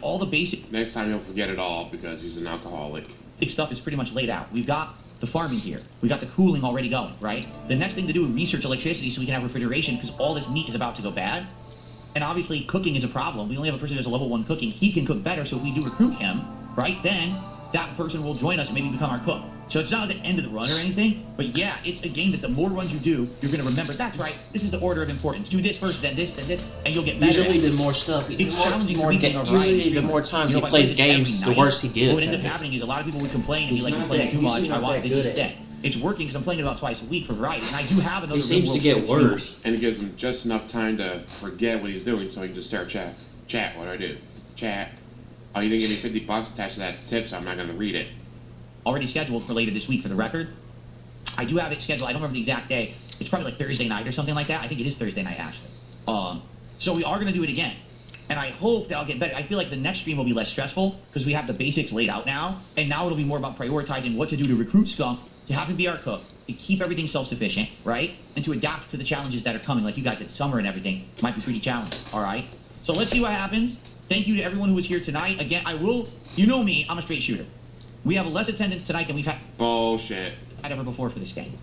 all the basic... Next time you'll forget it all because he's an alcoholic. Big stuff is pretty much laid out. We've got the farming here. We've got the cooling already going, right? The next thing to do is research electricity so we can have refrigeration because all this meat is about to go bad. And obviously, cooking is a problem. We only have a person who has a level 1 cooking. He can cook better, so if we do recruit him, right, then that person will join us and maybe become our cook. So it's not at the end of the run or anything, but yeah, it's a game that the more runs you do, you're going to remember, that's right, this is the order of importance. Do this first, then this, and you'll get better. Usually the more stuff, it's challenging for me to usually the more times he plays games, the worse he gets. What ends up happening is a lot of people would complain and be like, you're playing too much, I want this instead. It's working because I'm playing it about twice a week for variety, and I do have another... He seems to get worse. And it gives him just enough time to forget what he's doing so he can just start chat. Chat, what do I do? Chat. Oh, you didn't give me 50 bucks attached to that tip, so I'm not going to read it. Already scheduled for later this week for the record. I do have it scheduled. I don't remember the exact day. It's probably like Thursday night or something like that. I think it is Thursday night, actually. So we are going to do it again. And I hope that I'll get better. I feel like the next stream will be less stressful because we have the basics laid out now. And now it'll be more about prioritizing what to do to recruit Skunk, to have him be our cook, to keep everything self-sufficient, right? And to adapt to the challenges that are coming. Like you guys said, summer and everything might be pretty challenging, all right? So let's see what happens. Thank you to everyone who was here tonight. Again, you know me, I'm a straight shooter. We have less attendance tonight than we've had ever before for this game.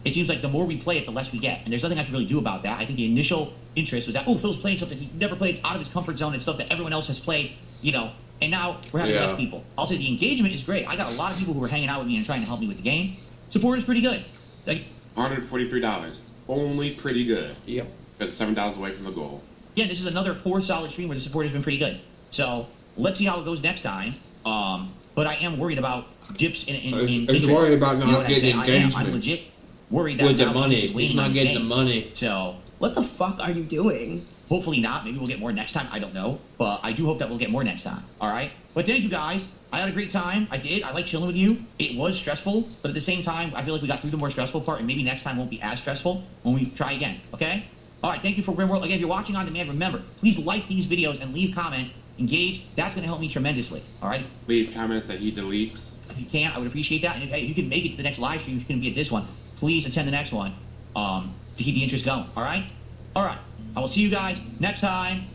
It seems like the more we play it, the less we get. And there's nothing I can really do about that. I think the initial interest was that, oh, Phil's playing something he's never played, it's out of his comfort zone and stuff that everyone else has played, you know, and now we're having less people. I'll say the engagement is great. I got a lot of people who were hanging out with me and trying to help me with the game. Support is pretty good. Like, $143. Only pretty good. Yep. That's $7 away from the goal. Yeah, this is another 4 solid stream where the support has been pretty good. So let's see how it goes next time. But I am worried about dips in He's worried about not getting engagement. I'm legit worried that with the money. He's not getting the money. So what the fuck are you doing? Hopefully not. Maybe we'll get more next time. I don't know. But I do hope that we'll get more next time. All right? But thank you, guys. I had a great time. I did. I like chilling with you. It was stressful. But at the same time, I feel like we got through the more stressful part. And maybe next time won't be as stressful when we try again. Okay? All right. Thank you for RimWorld. Again, if you're watching on demand, remember, please like these videos and leave comments. Engage. That's going to help me tremendously. All right? Leave comments that he deletes. If you can, I would appreciate that. And if you can make it to the next live stream, if you can be at this one, please attend the next one to keep the interest going. All right? All right. I will see you guys next time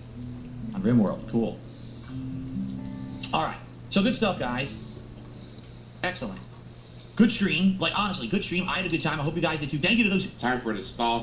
on RimWorld. Cool. All right. So good stuff, guys. Excellent. Good stream. Like, honestly, good stream. I had a good time. I hope you guys did too. Thank you to those Time for the stall,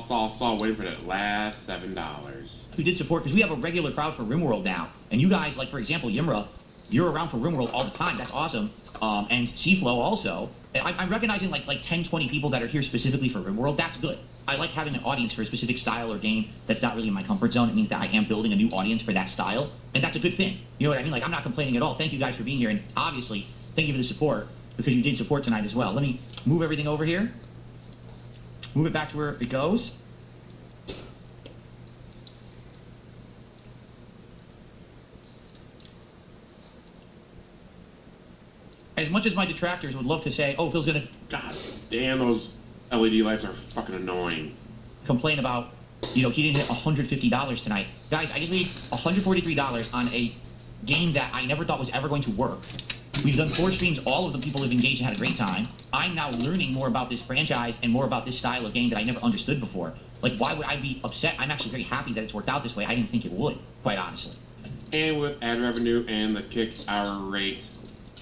waiting for that last $7. who did support, because we have a regular crowd for RimWorld now. And you guys, like, for example, Yimra, you're around for RimWorld all the time. That's awesome. And Seaflow also. I'm recognizing like 10, 20 people that are here specifically for RimWorld. That's good. I like having an audience for a specific style or game that's not really in my comfort zone. It means that I am building a new audience for that style, and that's a good thing. You know what I mean? Like, I'm not complaining at all. Thank you guys for being here, and obviously, thank you for the support, because you did support tonight as well. Let me move everything over here. Move it back to where it goes. As much as my detractors would love to say, oh, Phil's gonna... God damn, those LED lights are fucking annoying. Complain about, you know, he didn't hit $150 tonight. Guys, I just made $143 on a game that I never thought was ever going to work. We've done 4 streams. All of the people have engaged and had a great time. I'm now learning more about this franchise and more about this style of game that I never understood before. Like, why would I be upset? I'm actually very happy that it's worked out this way. I didn't think it would, quite honestly. And with ad revenue and the kick hour rate,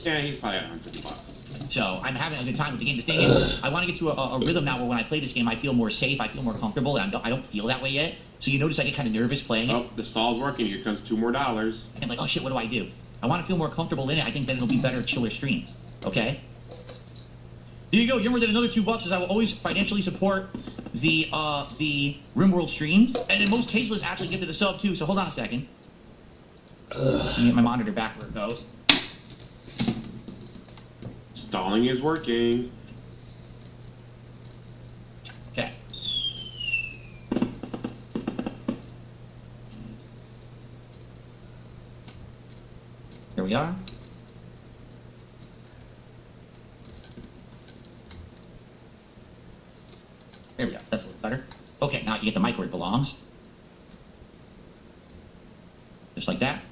yeah, he's probably at $150. So I'm having a good time with the game. The thing is, I want to get to a rhythm now where when I play this game, I feel more safe, I feel more comfortable, and I don't feel that way yet. So you notice I get kind of nervous playing it. Oh, the stall's working. Here comes $2 more. And like, oh shit, what do I do? I want to feel more comfortable in it. I think then it'll be better, chiller streams. Okay? There you go. Yummer did another $2 as I will always financially support the RimWorld streams. And then most tasteless actually get to the sub too, so hold on a second. Let me get my monitor back where it goes. Stalling is working. Okay. There we are. There we go. That's a little better. Okay, now you get the mic where it belongs. Just like that.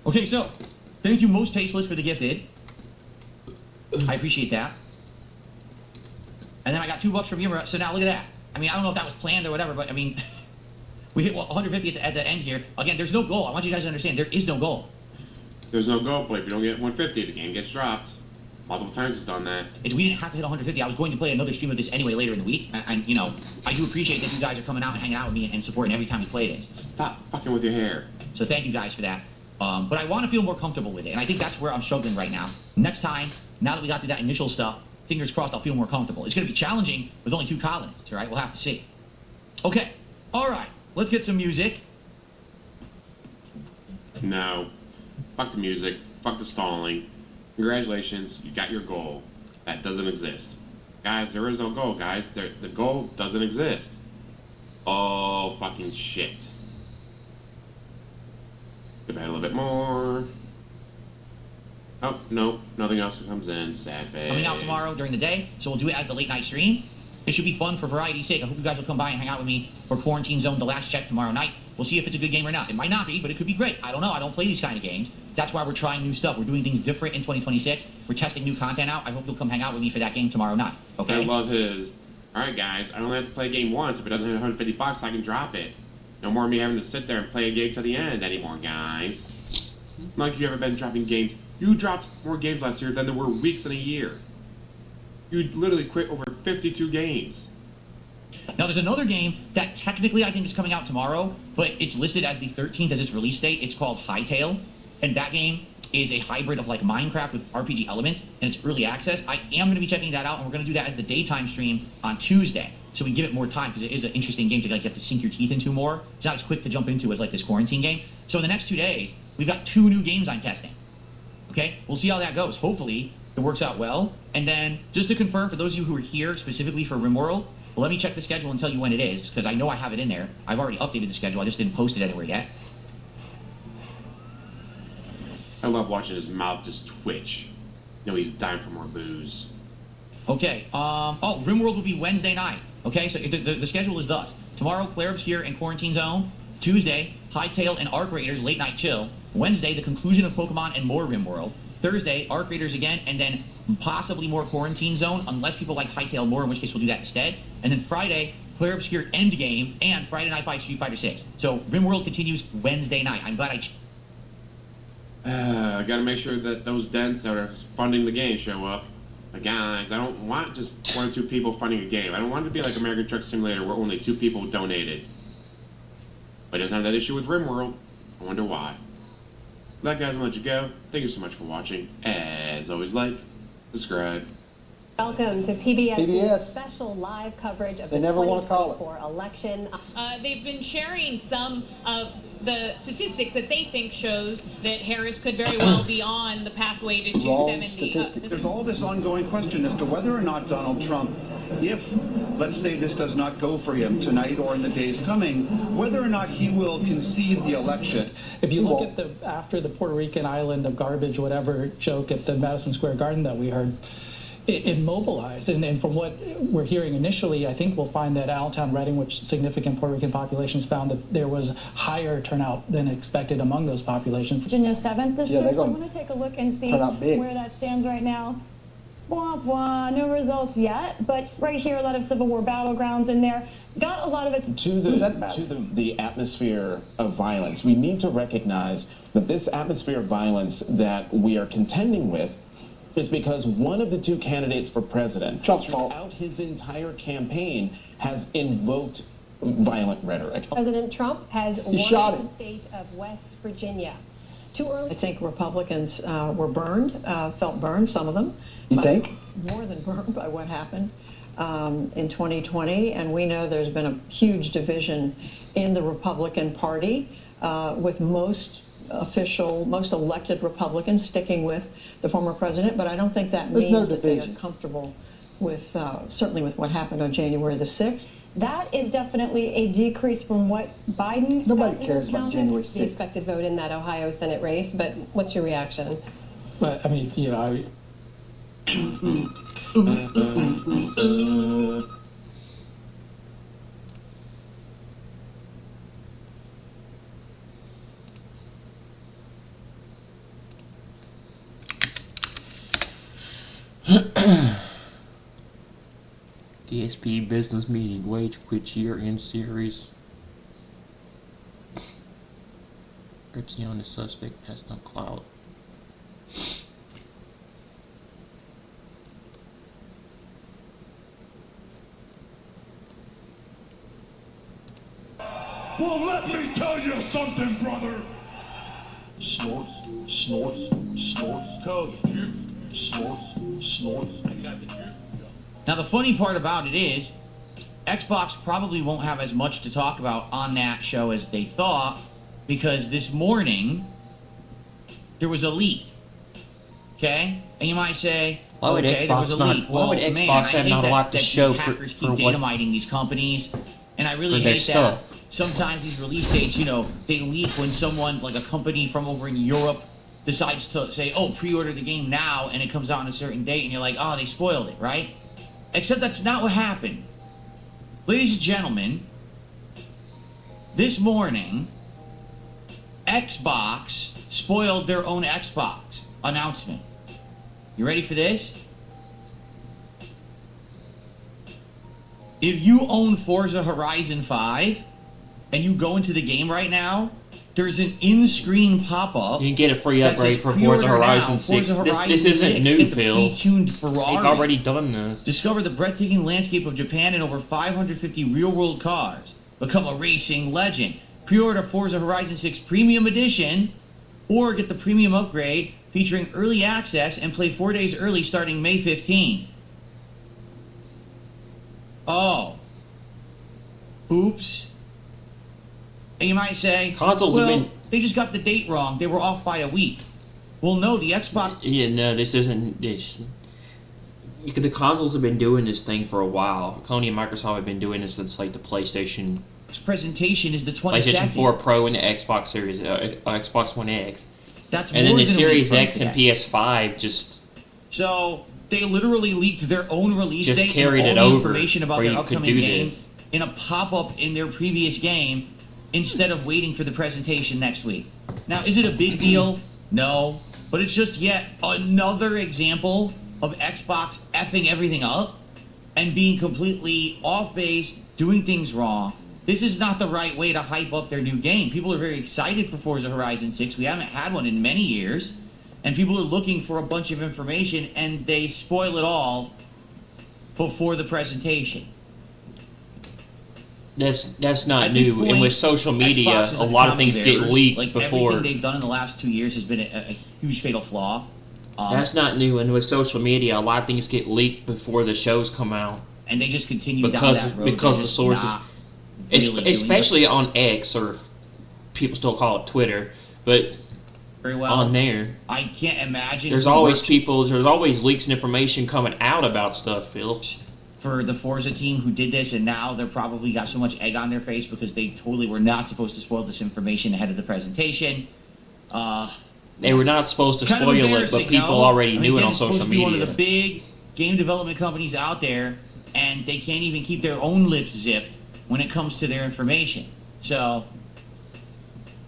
Okay, so thank you, Most Tasteless, for the gifted. I appreciate that. And then I got $2 from Yummer, so now look at that. I mean, I don't know if that was planned or whatever, but I mean, we hit 150 at the end here. Again, there's no goal. I want you guys to understand, there is no goal. There's no goal, but if you don't get 150, the game gets dropped. Multiple times it's done that. We didn't have to hit 150. I was going to play another stream of this anyway later in the week. And you know, I do appreciate that you guys are coming out and hanging out with me and supporting every time we play this. Stop fucking with your hair. So thank you guys for that. But I want to feel more comfortable with it. And I think that's where I'm struggling right now. Next time, now that we got through that initial stuff, fingers crossed I'll feel more comfortable. It's going to be challenging with only 2 colonists, all right? We'll have to see. Okay. All right. Let's get some music. No. Fuck the music. Fuck the stalling. Congratulations. You got your goal. That doesn't exist. Guys, there is no goal, guys. The goal doesn't exist. Oh, fucking shit. Go back a little bit more. Oh, no. Nothing else comes in. Sad face. Coming out tomorrow during the day, so we'll do it as the late night stream. It should be fun for variety's sake. I hope you guys will come by and hang out with me for Quarantine Zone The Last Check tomorrow night. We'll see if it's a good game or not. It might not be, but it could be great. I don't know. I don't play these kind of games. That's why we're trying new stuff. We're doing things different in 2026. We're testing new content out. I hope you'll come hang out with me for that game tomorrow night. Okay? I love his. All right, guys. I only have to play a game once. If it doesn't hit $150, I can drop it. No more of me having to sit there and play a game to the end anymore, guys. Like you ever been dropping games. You dropped more games last year than there were weeks in a year. You literally quit over 52 games. Now, there's another game that technically I think is coming out tomorrow, but it's listed as the 13th as its release date. It's called Hightail, and that game is a hybrid of like Minecraft with RPG elements, and it's early access. I am going to be checking that out, and we're going to do that as the daytime stream on Tuesday, so we give it more time because it is an interesting game to like you have to sink your teeth into more. It's not as quick to jump into as like this quarantine game. So in the next 2 days, we've got 2 new games I'm testing. Okay, we'll see how that goes. Hopefully, it works out well. And then, just to confirm, for those of you who are here specifically for RimWorld, let me check the schedule and tell you when it is, because I know I have it in there. I've already updated the schedule. I just didn't post it anywhere yet. I love watching his mouth just twitch. You know he's dying for more booze. Okay, oh, RimWorld will be Wednesday night. Okay, so the schedule is thus. Tomorrow, Claire Obscure and Quarantine Zone. Tuesday, Hightail and Arc Raiders Late Night Chill. Wednesday, the conclusion of Pokemon and more RimWorld. Thursday, Arc Raiders again, and then possibly more Quarantine Zone, unless people like Hightail more, in which case we'll do that instead. And then Friday, Claire Obscure Endgame, and Friday Night Fight Street Fighter 6. So RimWorld continues Wednesday night. I'm glad I gotta make sure that those dents that are funding the game show up. But guys, I don't want just 1 or 2 people funding a game. I don't want it to be like American Truck Simulator where only 2 people donated. But it doesn't have that issue with RimWorld. I wonder why. That guys, I'll let you go. Thank you so much for watching. As always, like, subscribe. Welcome to PBS's PBS. special live coverage of They the never want to call it. 2024 election. They've been sharing some of the statistics that they think shows that Harris could very well be on the pathway to 270. There's all this ongoing question as to whether or not Donald Trump, if, let's say, this does not go for him tonight or in the days coming, whether or not he will concede the election. If you look at after the Puerto Rican island of garbage, whatever joke at the Madison Square Garden that we heard, it mobilized. And from what we're hearing initially, I think we'll find that Allentown, Reading, which significant Puerto Rican populations, found that there was higher turnout than expected among those populations. Virginia 7th District. Yeah, So I want to take a look and see turn out big. where that stands right now. Blah, blah, no results yet, but right here, a lot of Civil War battlegrounds in there. Got a lot of it. To the atmosphere of violence, we need to recognize that this atmosphere of violence that we are contending with is because one of the two candidates for president, throughout his entire campaign, has invoked violent rhetoric. President Trump has won the state of West Virginia. Too early. I think Republicans were burned, felt burned, some of them. You think? More than burned by what happened in 2020. And we know there's been a huge division in the Republican Party, with most elected Republicans sticking with the former president. But I don't think that means that they are comfortable with, certainly with what happened on January the 6th. That is definitely a decrease from what Biden. Nobody cares about January 6th. The expected vote in that Ohio Senate race, but what's your reaction? But I mean, you know, DSP business meeting, wage quit year-end series. Ripsy on the suspect has no clout. Well, let me tell you something, brother. Snort, snort, snort. Tell the truth. Snort, snort. I got the truth. Now, the funny part about it is, Xbox probably won't have as much to talk about on that show as they thought, because this morning, there was a leak. Okay? And you might say, why would okay, there was a leak. Why would Xbox have not a lot to show for hackers keep dynamiting these companies, and I really for their hate stuff. that. Sometimes these release dates, you know, they leak when someone, like a company from over in Europe, decides to say, oh, pre-order the game now, and it comes out on a certain date, and you're like, oh, they spoiled it, right? Except that's not what happened. Ladies and gentlemen, this morning, Xbox spoiled their own Xbox announcement. You ready for this? If you own Forza Horizon 5, and you go into the game right now, there's an in-screen pop-up. You can get a free upgrade for Forza Horizon 6. This isn't new, Phil. They've already done this. Discover the breathtaking landscape of Japan in over 550 real-world cars. Become a racing legend. Pre-order Forza Horizon 6 Premium Edition, or get the Premium Upgrade featuring early access and play 4 days early starting May 15th. Oh. Oops. And you might say, they just got the date wrong. They were off by a week. Well, no, the Xbox... Yeah, no, this isn't... The consoles have been doing this thing for a while. Sony and Microsoft have been doing this since, like, the PlayStation... presentation is the 22nd. PlayStation 4 Pro and the Xbox Series... Xbox One X. That's and then the more than Series a week X from and today. PS5 just... So, they literally leaked their own release Just date carried and it all the over information about where their you could upcoming do game this. in a pop-up in their previous game instead of waiting for the presentation next week. Now, is it a big deal? No. But it's just yet another example of Xbox effing everything up and being completely off base, doing things wrong. This is not the right way to hype up their new game. People are very excited for Forza Horizon 6. We haven't had one in many years. And people are looking for a bunch of information, and they spoil it all before the presentation. That's not At this new. point, And with social media, Xbox is a like lot of common things get errors. leaked Like before. everything they've done in the last 2 years has been a huge fatal flaw. That's not new. And with social media, a lot of things get leaked before the shows come out. And they just continue because down that road. because They're of the just sources, not really doing especially on X, or people still call it Twitter, but very well on there, I can't imagine. there's always leaks and information coming out about stuff, Phil. For the Forza team who did this, and now they're probably got so much egg on their face because they totally were not supposed to spoil this information ahead of the presentation. They were not supposed to Kind of spoil it, but embarrassing, people no? already I mean, knew it again, on it's supposed social to be media. One of the big game development companies out there, and they can't even keep their own lips zipped when it comes to their information. So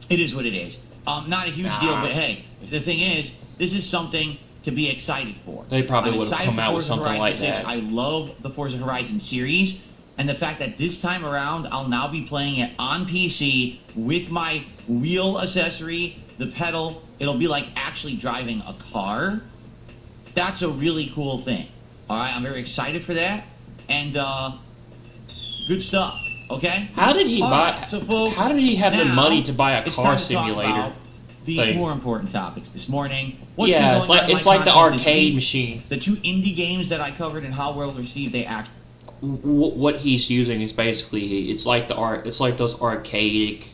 it is what it is. Not a huge deal, but hey, the thing is, this is something to be excited for. They probably I'm would have excited come for out with Forza something Horizon like 6. that. I love the Forza Horizon series, and the fact that this time around I'll now be playing it on PC with my wheel accessory, the pedal. It'll be like actually driving a car. That's a really cool thing. All right, I'm very excited for that, and good stuff. Okay. How did he All buy? right, so folks, how did he have the now money to buy a it's car time to talk simulator? about the thing? more important topics this morning. What's Yeah, been it's going like on in it's my like the content this arcade week, machine. the 2 indie games that I covered and how well received they actually. What he's using is basically it's like those archaic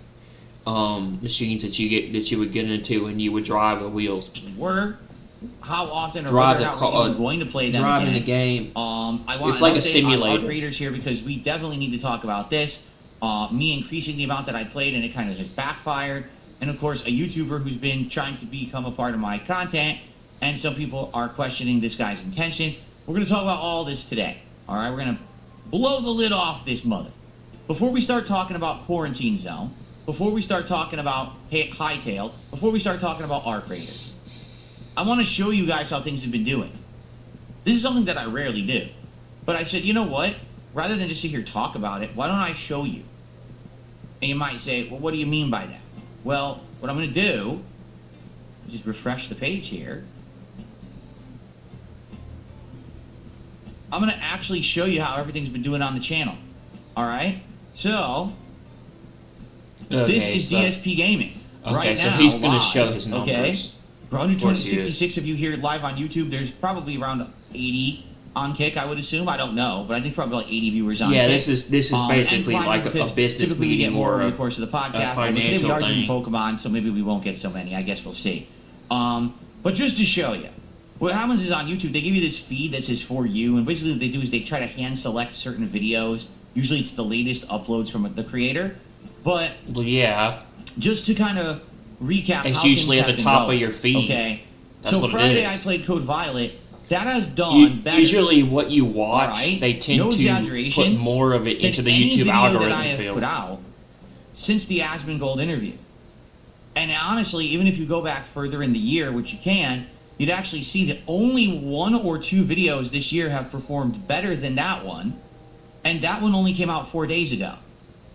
machines that you would get into and you would drive the wheels. Were. How often or Drive whether the or not we're car, even going to play them driving again. the game. I want It's like an a update simulator. on our creators here because we definitely need to talk about this. Me increasing the amount that I played and it kind of has backfired. And of course, a YouTuber who's been trying to become a part of my content. And some people are questioning this guy's intentions. We're going to talk about all this today. All right, we're going to blow the lid off this mother. Before we start talking about Quarantine Zone, before we start talking about Hightail, before we start talking about our creators, I want to show you guys how things have been doing. This is something that I rarely do. But I said, you know what? Rather than just sit here and talk about it, why don't I show you? And you might say, well, what do you mean by that? Well, what I'm going to do is just refresh the page here. I'm going to actually show you how everything's been doing on the channel. All right? So, this is DSP Gaming. Okay, right so now, he's going to live, show his numbers. Okay? For Of course he is. 166 of you here live on YouTube, there's probably around 80 on Kick, I would assume. I don't know, but I think probably like 80 viewers on Yeah, Kick. this is basically and like a because business typically we get meeting more or over the course of the podcast. a But today we financial are doing thing. Pokemon, so maybe we won't get so many. I guess we'll see. But just to show you, what happens is on YouTube, they give you this feed that says for you, and basically what they do is they try to hand select certain videos. Usually it's the latest uploads from the creator. But well, yeah, just to kind of recap, it's how usually things at the have been top going, of your feed. Okay. That's So what it Friday is. I played Code Violet. That has done better. Usually, what you watch, Alright, they tend no to exaggeration, put more of it than into the any YouTube video algorithm. that I have Phil. put out since the Asmongold interview. And honestly, even if you go back further in the year, which you can, you'd actually see that only 1 or 2 videos this year have performed better than that one. And that one only came out 4 days ago,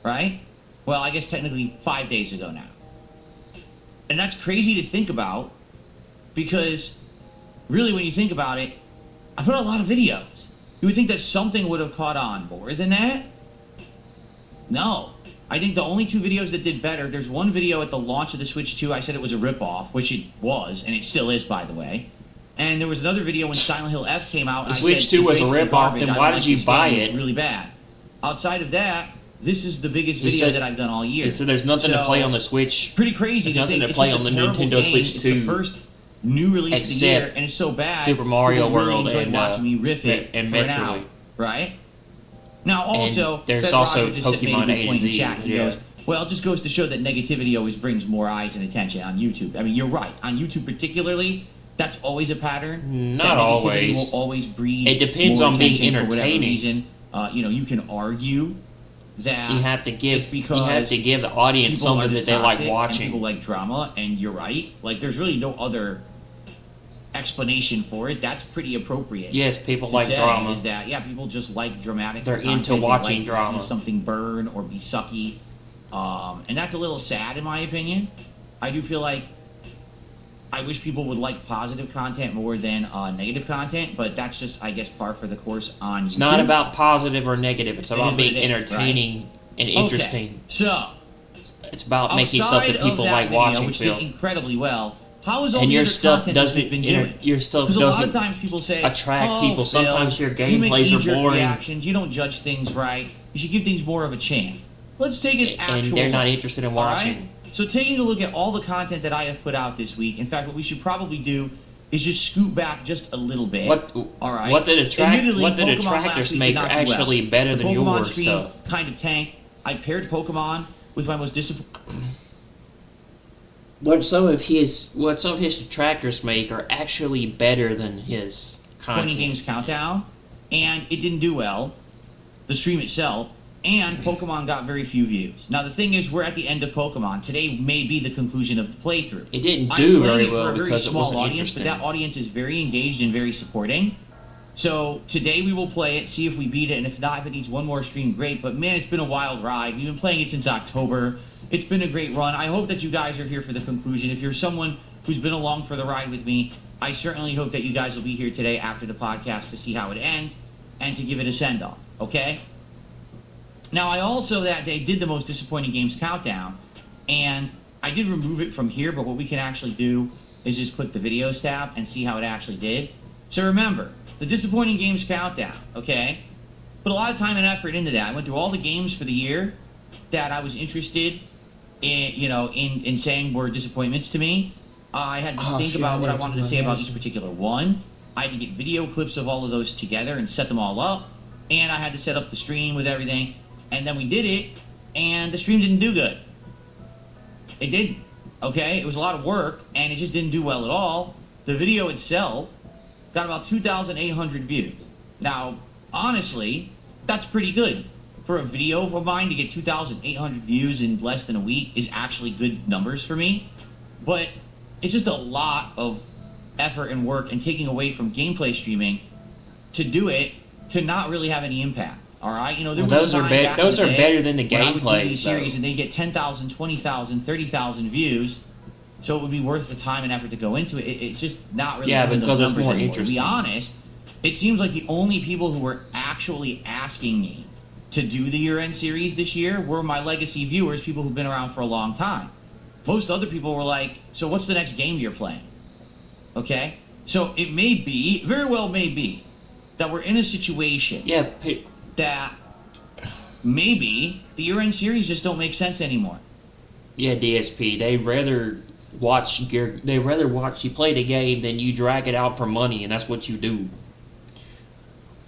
right? Well, I guess technically 5 days ago now. And that's crazy to think about because really when you think about it, I put out a lot of videos. You would think that something would have caught on more than that. No. I think the only 2 videos that did better, there's one video at the launch of the Switch 2, I said it was a ripoff, which it was, and it still is, by the way. And there was another video when Silent Hill F came out. The And Switch I said, 2 was a "It's basically ripoff, garbage. then I don't why like did you this buy game. it?" It's really bad. Outside of that, this is the biggest He video said- that I've done all year. He said there's nothing to So, play on the Switch. Pretty crazy. There's nothing think to it's play just on a the terrible Nintendo game. Switch It's 2. the first new release of the year, Except and it's so bad. Super Mario people really World enjoyed and, watching me riff it and for an Metroid. hour, right? Now, also, And there's Fed also Roger just made a Pokemon good point in A to Z, chat. He yeah. goes, well, it just goes to show that negativity always brings more eyes and attention on YouTube. I mean, you're right. On YouTube particularly, that's always a pattern. Not That negativity always. will always breed It depends more on being attention for whatever entertaining. reason. You can argue that You have to give it's because the audience people are something just that they like toxic and watching. people like drama, and you're right. Like, there's really no other explanation for it. That's pretty appropriate. Yes, people to like say drama. Is that people just like dramatic? They're content. into They watching like to drama. see something burn or be sucky, and that's a little sad in my opinion. I do feel like I wish people would like positive content more than negative content, but that's just, I guess, par for the course on YouTube. It's not about positive or negative. It's It about is being what it is, entertaining and interesting. Okay, so It's about making stuff that people like watching. Which did incredibly well. How is all and the your other stuff content doesn't that we've been doing? your stuff Because a lot doesn't of times people say, attract people. Phil, Sometimes your you make gameplays are knee-jerk boring, reactions. You don't judge things right. You should give things more of a chance. Let's take an actual and they're not look, interested in all right? watching. So taking a look at all the content that I have put out this week, in fact, what we should probably do is just scoot back just a little bit. All right. What did Admittedly, what did Pokemon attractors last week make did are not do well. actually better The than Pokemon your stream stuff? kind of tanked. I paired Pokemon with my most disappointing. What some of his detractors make are actually better than his content. Games Countdown, and it didn't do well. The stream itself, and Pokemon got very few views. Now the thing is, we're at the end of Pokemon. Today may be the conclusion of the playthrough. It didn't I'm do playing very it for well a very because it small wasn't audience, interesting. but that audience is very engaged and very supporting. So today we will play it, see if we beat it, and if not, if it needs one more stream, great. But man, it's been a wild ride. We've been playing it since October. It's been a great run. I hope that you guys are here for the conclusion. If you're someone who's been along for the ride with me, I certainly hope that you guys will be here today after the podcast to see how it ends and to give it a send-off, okay? Now, I also that day did the most disappointing games countdown, and I did remove it from here, but what we can actually do is just click the videos tab and see how it actually did. So remember, the disappointing games countdown, okay? Put a lot of time and effort into that. I went through all the games for the year that I was interested in, in saying were disappointments to me. I had to think about what I wanted to say about each particular one. I had to get video clips of all of those together and set them all up. And I had to set up the stream with everything. And then we did it, and the stream didn't do good. It didn't, okay? It was a lot of work, and it just didn't do well at all. The video itself got about 2,800 views. Now, honestly, that's pretty good. For a video of mine to get 2,800 views in less than a week is actually good numbers for me. But it's just a lot of effort and work and taking away from gameplay streaming to do it to not really have any impact. All right, there those are better than the gameplay. I would do these gameplays, series and they get 10,000, 20,000, 30,000 views, so it would be worth the time and effort to go into it. It's just not really. Yeah, having because those it's more numbers anymore. interesting. To be honest, it seems like the only people who were actually asking me to do the year-end series this year were my legacy viewers, people who've been around for a long time. Most other people were like, "So what's the next game you're playing?" Okay, so it may be, very well may be, that we're in a situation. That maybe the year-end series just don't make sense anymore. Yeah, DSP. They rather watch you play the game than you drag it out for money, and that's what you do.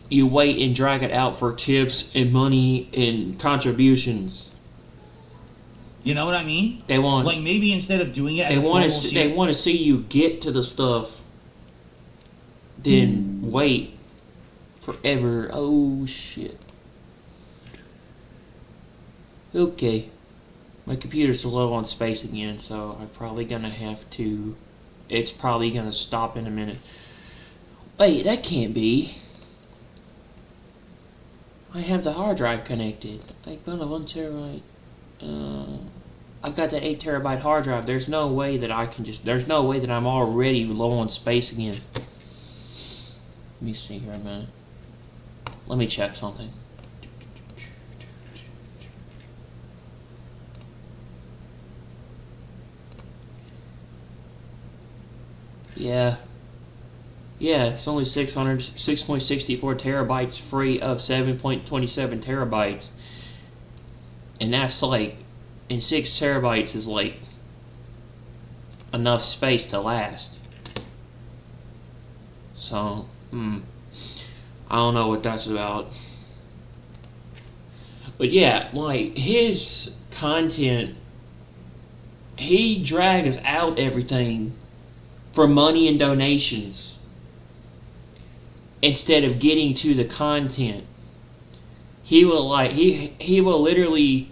You wait and drag it out for tips and money and contributions. You know what I mean? They want like maybe instead of doing it, they want to see you get to the stuff. Then wait forever. Oh shit. Okay. My computer's low on space again, so I'm probably gonna have to. It's probably gonna stop in a minute. Wait, that can't be. I have the hard drive connected. I've got a 1 terabyte. I've got that 8 terabyte hard drive. There's no way that I can just. There's no way that I'm already low on space again. Let me see here a minute. Let me check something. Yeah, it's only 6.64 terabytes free of 7.27 terabytes. And that's like, and 6 terabytes is like enough space to last. So, I don't know what that's about. But yeah, like, his content, he drags out everything for money and donations instead of getting to the content. He will he will literally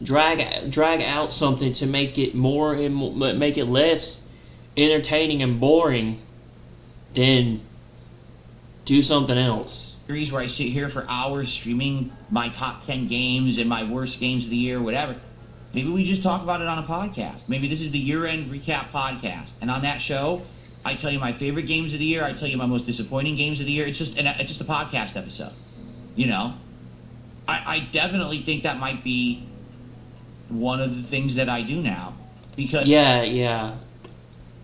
drag out something to make it make it less entertaining and boring than do something else. Series where I sit here for hours streaming my top 10 games and my worst games of the year, whatever. Maybe we just talk about it on a podcast. Maybe this is the year-end recap podcast. And on that show, I tell you my favorite games of the year. I tell you my most disappointing games of the year. It's just a podcast episode, I definitely think that might be one of the things that I do now. Because Yeah.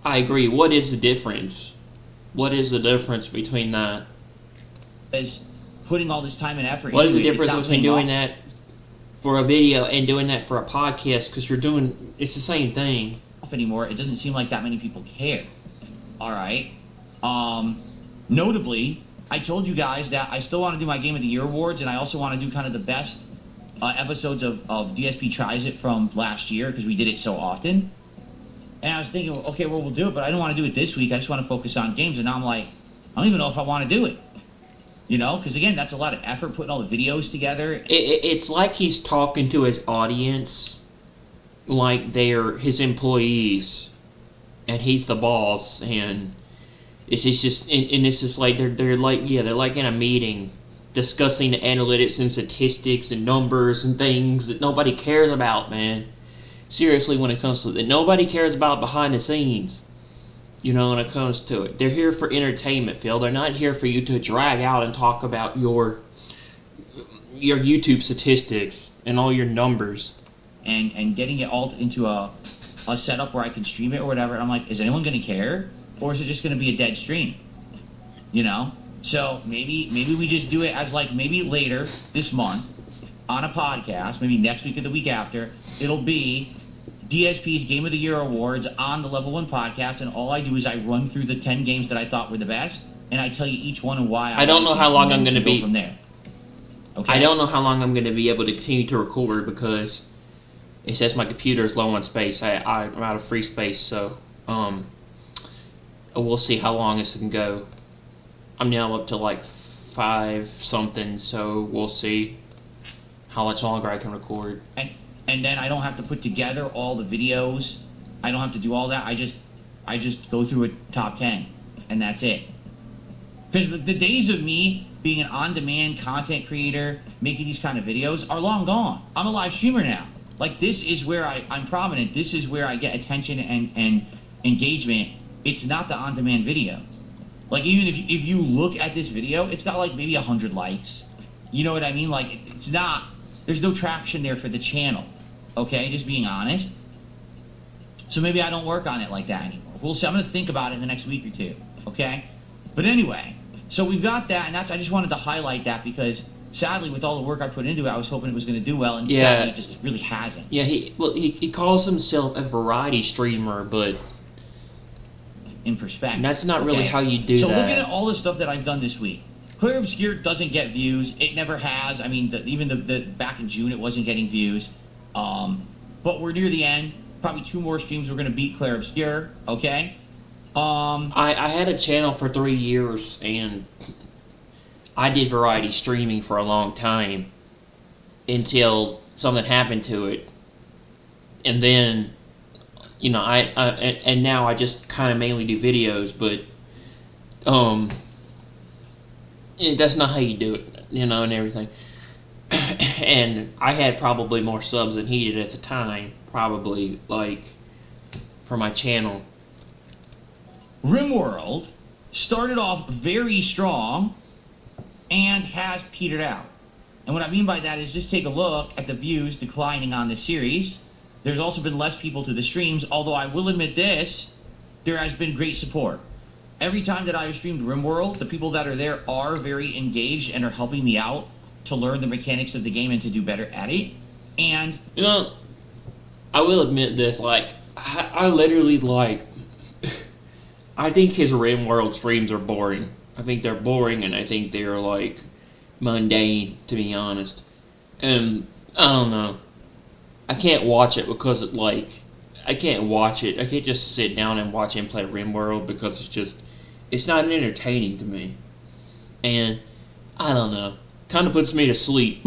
I agree. What is the difference? What is the difference between that? Is putting all this time and effort What is into the it, it's difference not between paying doing off. that for a video and doing that for a podcast? Because it's the same thing. Anymore, it doesn't seem like that many people care. All right. Notably, I told you guys that I still want to do my Game of the Year awards, and I also want to do kind of the best episodes of DSP Tries It from last year because we did it so often. And I was thinking, okay, well, we'll do it, but I don't want to do it this week. I just want to focus on games. And now I'm like, I don't even know if I want to do it. You know, because again, that's a lot of effort putting all the videos together. It's like he's talking to his audience like they're his employees and he's the boss, and it's just and it's just like they're like in a meeting discussing the analytics and statistics and numbers and things that nobody cares about, man. Seriously, when it comes to it, nobody cares about behind the scenes. You know, when it comes to it, they're here for entertainment, Phil. They're not here for you to drag out and talk about your YouTube statistics and all your numbers. And getting it all into a setup where I can stream it or whatever. I'm like, is anyone going to care? Or is it just going to be a dead stream? You know? So maybe we just do it as like maybe later this month on a podcast, maybe next week or the week after. It'll be DSP's Game of the Year Awards on the Level 1 podcast, and all I do is I run through the 10 games that I thought were the best, and I tell you each one and why I don't know how long I'm going to be from there. Okay? I don't know how long I'm going to be able to continue to record because it says my computer is low on space. I'm out of free space, so we'll see how long this can go. I'm now up to like 5 something, so we'll see how much longer I can record. And then I don't have to put together all the videos. I don't have to do all that. I just go through a top 10, and that's it. Because the days of me being an on-demand content creator, making these kind of videos, are long gone. I'm a live streamer now. Like, this is where I'm prominent. This is where I get attention and engagement. It's not the on-demand video. Like, even if you look at this video, it's got like maybe 100 likes. You know what I mean? Like, it's not, there's no traction there for the channel. Okay, just being honest. So maybe I don't work on it like that anymore. We'll see. I'm going to think about it in the next week or two. Okay? But anyway, so we've got that, and I just wanted to highlight that because sadly, with all the work I put into it, I was hoping it was going to do well, and sadly, it just really hasn't. Yeah, he calls himself a variety streamer, but in perspective, that's not really how you do that. So looking that. at all the stuff that I've done this week, Clear Obscure doesn't get views. It never has. I mean, even the back in June, it wasn't getting views. But we're near the end. Probably 2 more streams. We're going to beat Clear Obscure. Okay. I had a channel for 3 years, and I did variety streaming for a long time until something happened to it, and then, you know, and now I just kind of mainly do videos, but that's not how you do it, you know, and everything. And I had probably more subs than he did at the time, probably, like, for my channel. RimWorld started off very strong and has petered out. And what I mean by that is just take a look at the views declining on the series. There's also been less people to the streams, although I will admit this, there has been great support. Every time that I've streamed RimWorld, the people that are there are very engaged and are helping me out to learn the mechanics of the game and to do better at it. And, you know, I will admit this, like, I literally, like, I think his RimWorld streams are boring. I think they're boring, and I think they're, like, mundane, to be honest. And, I don't know. I can't watch it because, I can't watch it. I can't just sit down and watch him play RimWorld because it's not entertaining to me. And, I don't know. Kind of puts me to sleep.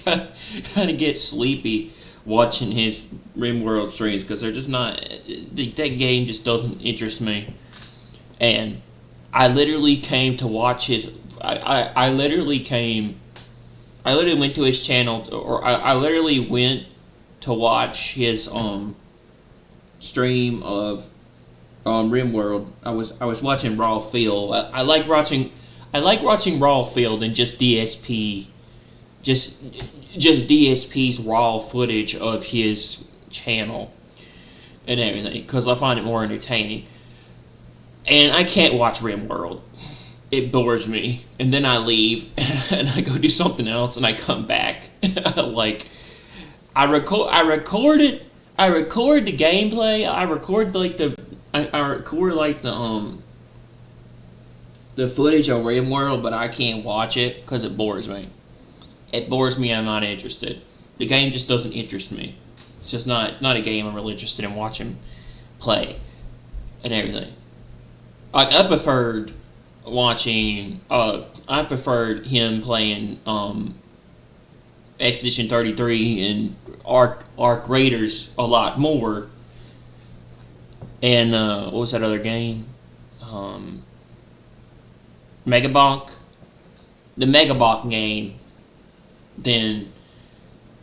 kind of get sleepy watching his RimWorld streams because they're just not, that game just doesn't interest me. And I literally came to watch his, I literally went to his channel, or I literally went to watch his stream of RimWorld. I was watching Raw Field. I like watching Raw Field and just DSP just DSP's raw footage of his channel and everything, because I find it more entertaining. And I can't watch RimWorld. It bores me. And then I leave and I go do something else and I come back. Like, I record the gameplay. I record the footage of RimWorld, but I can't watch it because it bores me. It bores me. I'm not interested. The game just doesn't interest me. It's just not a game I'm really interested in watching play and everything. Like, I preferred him playing Expedition 33 and Arc Raiders a lot more. And what was that other game? Megabonk. The Megabonk game than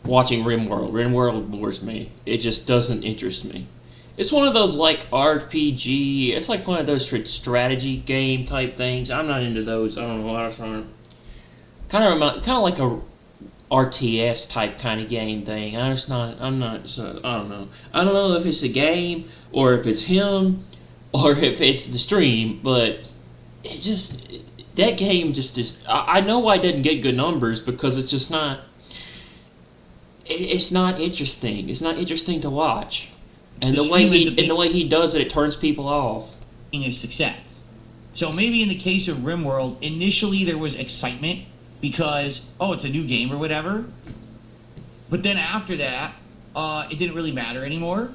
watching RimWorld. RimWorld bores me. It just doesn't interest me. It's one of those like RPG. It's like one of those strategy game type things. I'm not into those. I don't know. Kind of like a RTS type kind of game thing. I'm not. I don't know. I don't know if it's a game or if it's him or if it's the stream. But it just, that game just is. I know why it didn't get good numbers, because it's just not. It's not interesting. It's not interesting to watch. And the way he does it, it turns people off. A success. So maybe in the case of RimWorld, initially there was excitement because, oh, it's a new game or whatever. But then after that, it didn't really matter anymore.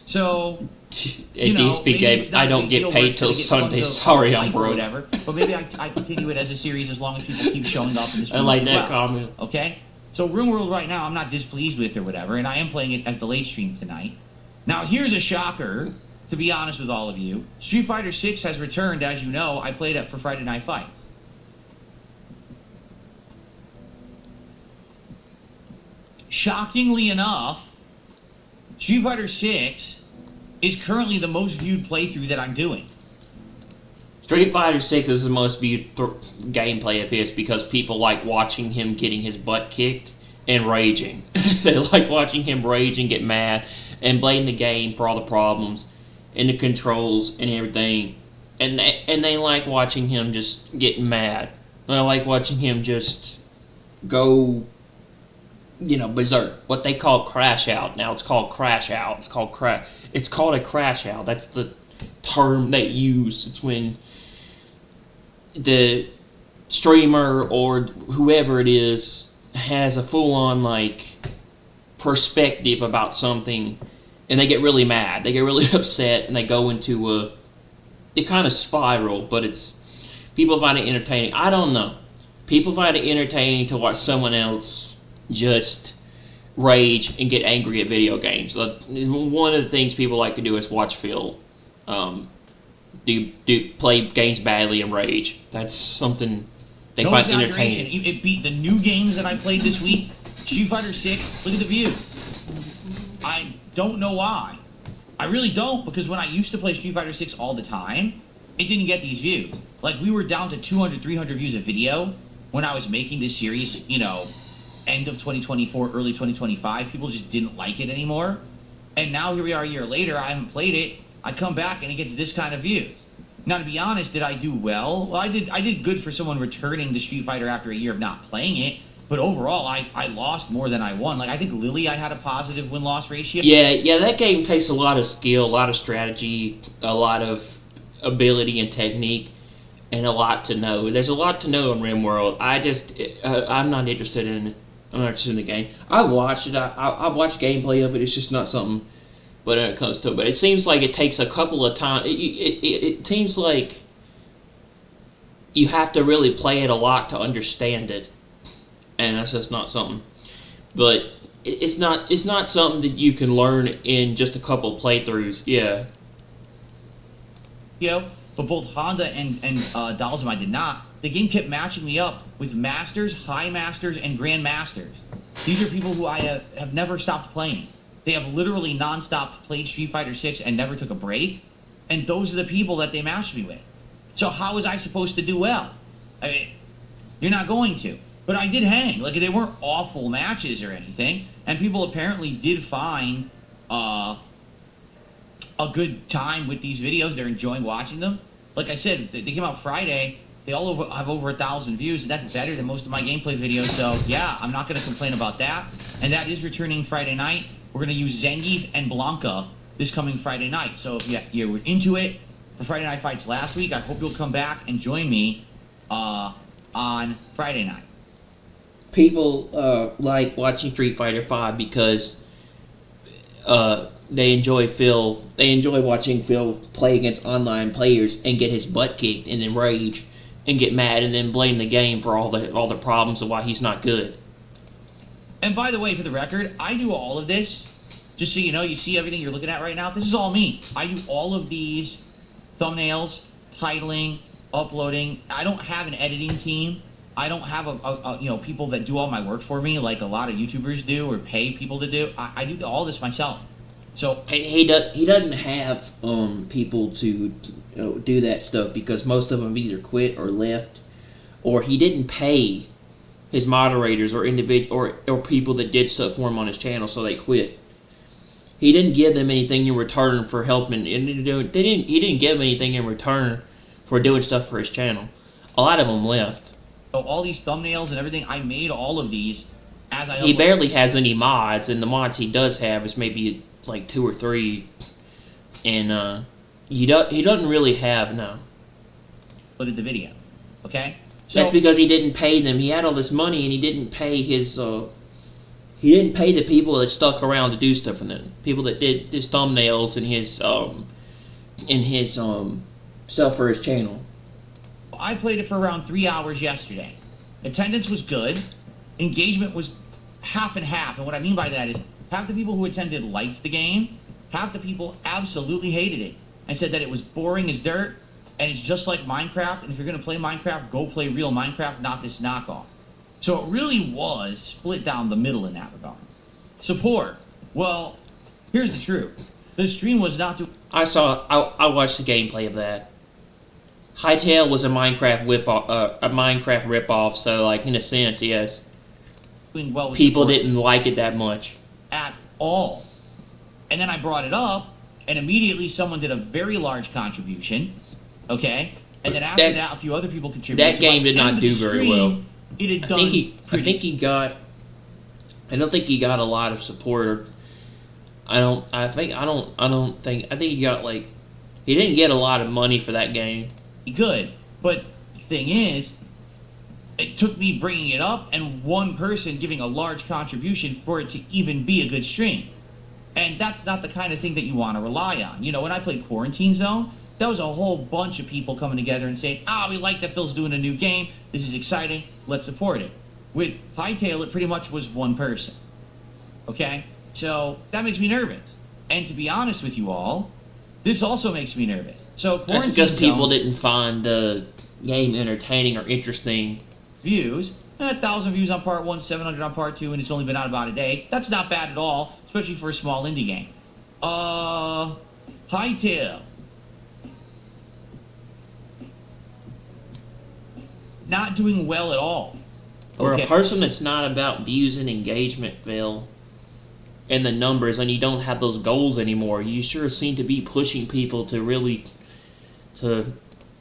So, At DSP game, I don't get paid till Sunday. Sorry, I'm broke. Whatever. But maybe I continue it as a series as long as people keep showing up in this. I like that comment. Okay. So RimWorld right now, I'm not displeased with or whatever, and I am playing it as the late stream tonight. Now, here's a shocker, to be honest with all of you. Street Fighter 6 has returned, as you know. I played it for Friday Night Fights. Shockingly enough, Street Fighter 6 is currently the most viewed playthrough that I'm doing. Street Fighter 6 is the most viewed gameplay of his because people like watching him getting his butt kicked and raging. They like watching him rage and get mad and blame the game for all the problems and the controls and everything. And they like watching him just getting mad. They like watching him just go, berserk. What they call crash out. Now it's called crash out. It's called a crash out. That's the term they use. It's when the streamer or whoever it is has a full-on perspective about something, and they get really mad, they get really upset, and they go into it kind of spiral. But it's, people find it entertaining. I don't know, people find it entertaining to watch someone else just rage and get angry at video games. One of the things people like to do is watch Phil play games badly and rage. That's something they find entertaining. It beat the new games that I played this week. Street Fighter 6, look at the views. I don't know why. I really don't, because when I used to play Street Fighter 6 all the time, it didn't get these views. Like, we were down to 200, 300 views a video when I was making this series, end of 2024, early 2025. People just didn't like it anymore. And now here we are a year later, I haven't played it. I come back and it gets this kind of views. Now, to be honest, did I do well? Well, I did good for someone returning to Street Fighter after a year of not playing it. But overall, I lost more than I won. Like, I think Lily, I had a positive win-loss ratio. Yeah, that game takes a lot of skill, a lot of strategy, a lot of ability and technique, and a lot to know. There's a lot to know in RimWorld. I'm not interested in it. I'm not interested in the game. I've watched it. I've watched gameplay of it. It's just not something. But when it comes to it, but it seems like it takes a couple of times. It seems like you have to really play it a lot to understand it, and that's just not something. But it's not something that you can learn in just a couple of playthroughs. Yeah. But both Honda and Dalzima did not. The game kept matching me up with Masters, High Masters, and Grand Masters. These are people who I have never stopped playing. They have literally non-stop played Street Fighter 6 and never took a break. And those are the people that they matched me with. So how was I supposed to do well? I mean, you're not going to. But I did hang. Like, they weren't awful matches or anything. And people apparently did find a good time with these videos. They're enjoying watching them. Like I said, they came out Friday. They all have over 1,000 views, and that's better than most of my gameplay videos. So, yeah, I'm not going to complain about that. And that is returning Friday night. We're going to use Zangief and Blanca this coming Friday night. So if you were into it for Friday Night Fights last week, I hope you'll come back and join me on Friday night. People like watching Street Fighter V because they enjoy watching Phil play against online players and get his butt kicked and then rage and get mad and then blame the game for all the problems of why he's not good. And by the way, for the record, I do all of this. Just so you know, you see everything you're looking at right now. This is all me. I do all of these thumbnails, titling, uploading. I don't have an editing team. I don't have people that do all my work for me like a lot of YouTubers do or pay people to do. I do all this myself. So he doesn't have people to do that stuff because most of them either quit or left, or he didn't pay his moderators or or people that did stuff for him on his channel, so they quit. He didn't give them anything in return for helping. He didn't give them anything in return for doing stuff for his channel. A lot of them left. So all these thumbnails and everything, I made all of these as I. He barely has any mods, and the mods he does have is maybe like 2 or 3, and he doesn't really have no. Look at the video, okay? So, that's because he didn't pay them. He had all this money, and he didn't pay his. He didn't pay the people that stuck around to do stuff for them. People that did his thumbnails and his stuff for his channel. I played it for around 3 hours yesterday. Attendance was good. Engagement was half and half. And what I mean by that is half the people who attended liked the game. Half the people absolutely hated it and said that it was boring as dirt and it's just like Minecraft. And if you're going to play Minecraft, go play real Minecraft, not this knockoff. So it really was split down the middle in that regard. Support. Well, here's the truth. The stream was not to... I watched the gameplay of that. Hytale was a Minecraft ripoff, so like in a sense, yes. Well, people didn't like it that much at all. And then I brought it up, and immediately someone did a very large contribution. Okay, and then after that, a few other people contributed. That game did not do very well. It had done. I think he got. I don't think he got a lot of support. I think he got like. He didn't get a lot of money for that game. Good, but the thing is, it took me bringing it up and one person giving a large contribution for it to even be a good stream. And that's not the kind of thing that you want to rely on. You know, when I played Quarantine Zone, that was a whole bunch of people coming together and saying, we like that Phil's doing a new game. This is exciting. Let's support it. With Hytale, it pretty much was one person. Okay? So that makes me nervous. And to be honest with you all, this also makes me nervous. So that's because people didn't find the game entertaining or interesting. Views. 1,000 views on part 1, 700 on part 2, and it's only been out about a day. That's not bad at all, especially for a small indie game. Hytale. Not doing well at all. For a person that's not about views and engagement, Phil, and the numbers, and you don't have those goals anymore, you sure seem to be pushing people to really...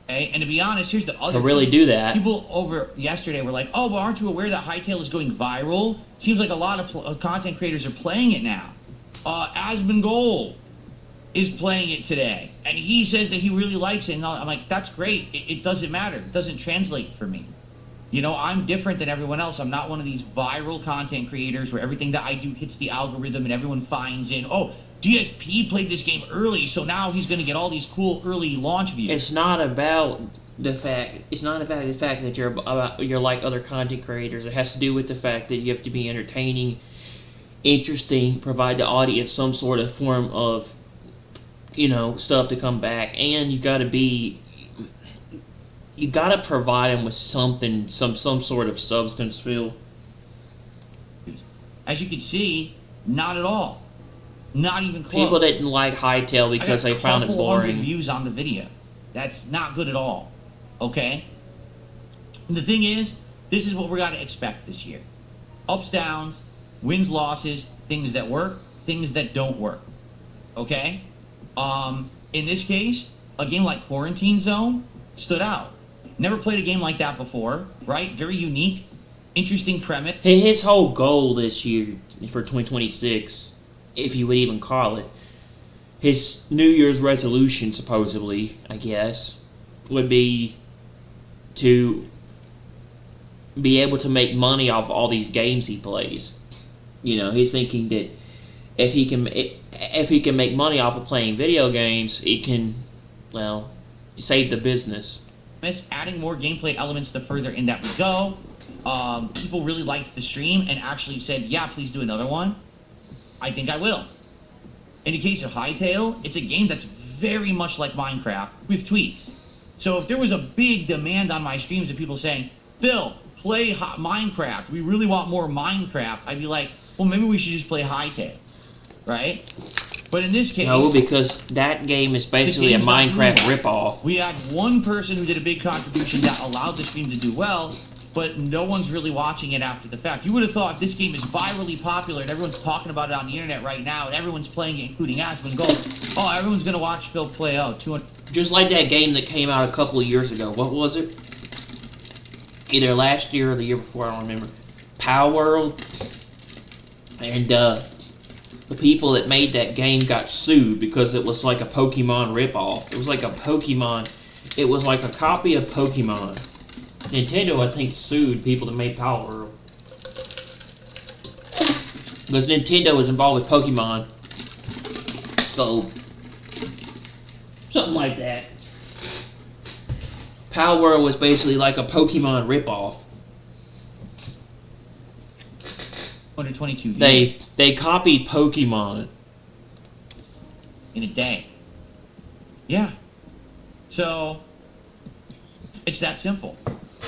And to be honest, here's the other to really do that. People over yesterday were like, but aren't you aware that Hytale is going viral? Seems like a lot of content creators are playing it now. Asmongold is playing it today. And he says that he really likes it. And I'm like, that's great. It doesn't matter. It doesn't translate for me. You know, I'm different than everyone else. I'm not one of these viral content creators where everything that I do hits the algorithm and everyone finds in, DSP played this game early, so now he's going to get all these cool early launch views. It's not about the fact. It's not about the fact that you're like other content creators. It has to do with the fact that you have to be entertaining, interesting, provide the audience some sort of form of, stuff to come back, and you got to provide them with something, some sort of substance, Phil. As you can see, not at all. Not even close. People didn't like Hytale because they found it boring. 100 views on the video. That's not good at all. Okay? And the thing is, This is what we're going to expect this year. Ups, downs, wins, losses, things that work, things that don't work. Okay? In this case, a game like Quarantine Zone stood out. Never played a game like that before, right? Very unique, interesting premise. His whole goal this year for 2026, if you would even call it, his New Year's resolution, supposedly, I guess, would be to be able to make money off all these games he plays. You know, he's thinking that if he can make money off of playing video games, it can, well, save the business. Adding more gameplay elements the further in that we go. People really liked the stream and actually said, yeah, please do another one. I think I will. In the case of Hytale, it's a game that's very much like Minecraft with tweaks. So if there was a big demand on my streams of people saying, Phil, play Minecraft, we really want more Minecraft, I'd be like, well, maybe we should just play Hytale, right? But in this case... No, because that game is basically a Minecraft ripoff. We had one person who did a big contribution that allowed the stream to do well, but no one's really watching it after the fact. You would have thought this game is virally popular and everyone's talking about it on the internet right now and everyone's playing it, including Ashman Gold. Oh, everyone's going to watch Phil play, 200... Just like that game that came out a couple of years ago. What was it? Either last year or the year before, I don't remember. Power World. And the people that made that game got sued because it was like a Pokemon ripoff. It was like a Pokemon... It was like a copy of Pokemon. Nintendo, I think, sued people that made Power World. Because Nintendo was involved with Pokemon. So, something like that. Power World was basically like a Pokemon ripoff. 122 They copied Pokemon. in a day. Yeah. So, it's that simple.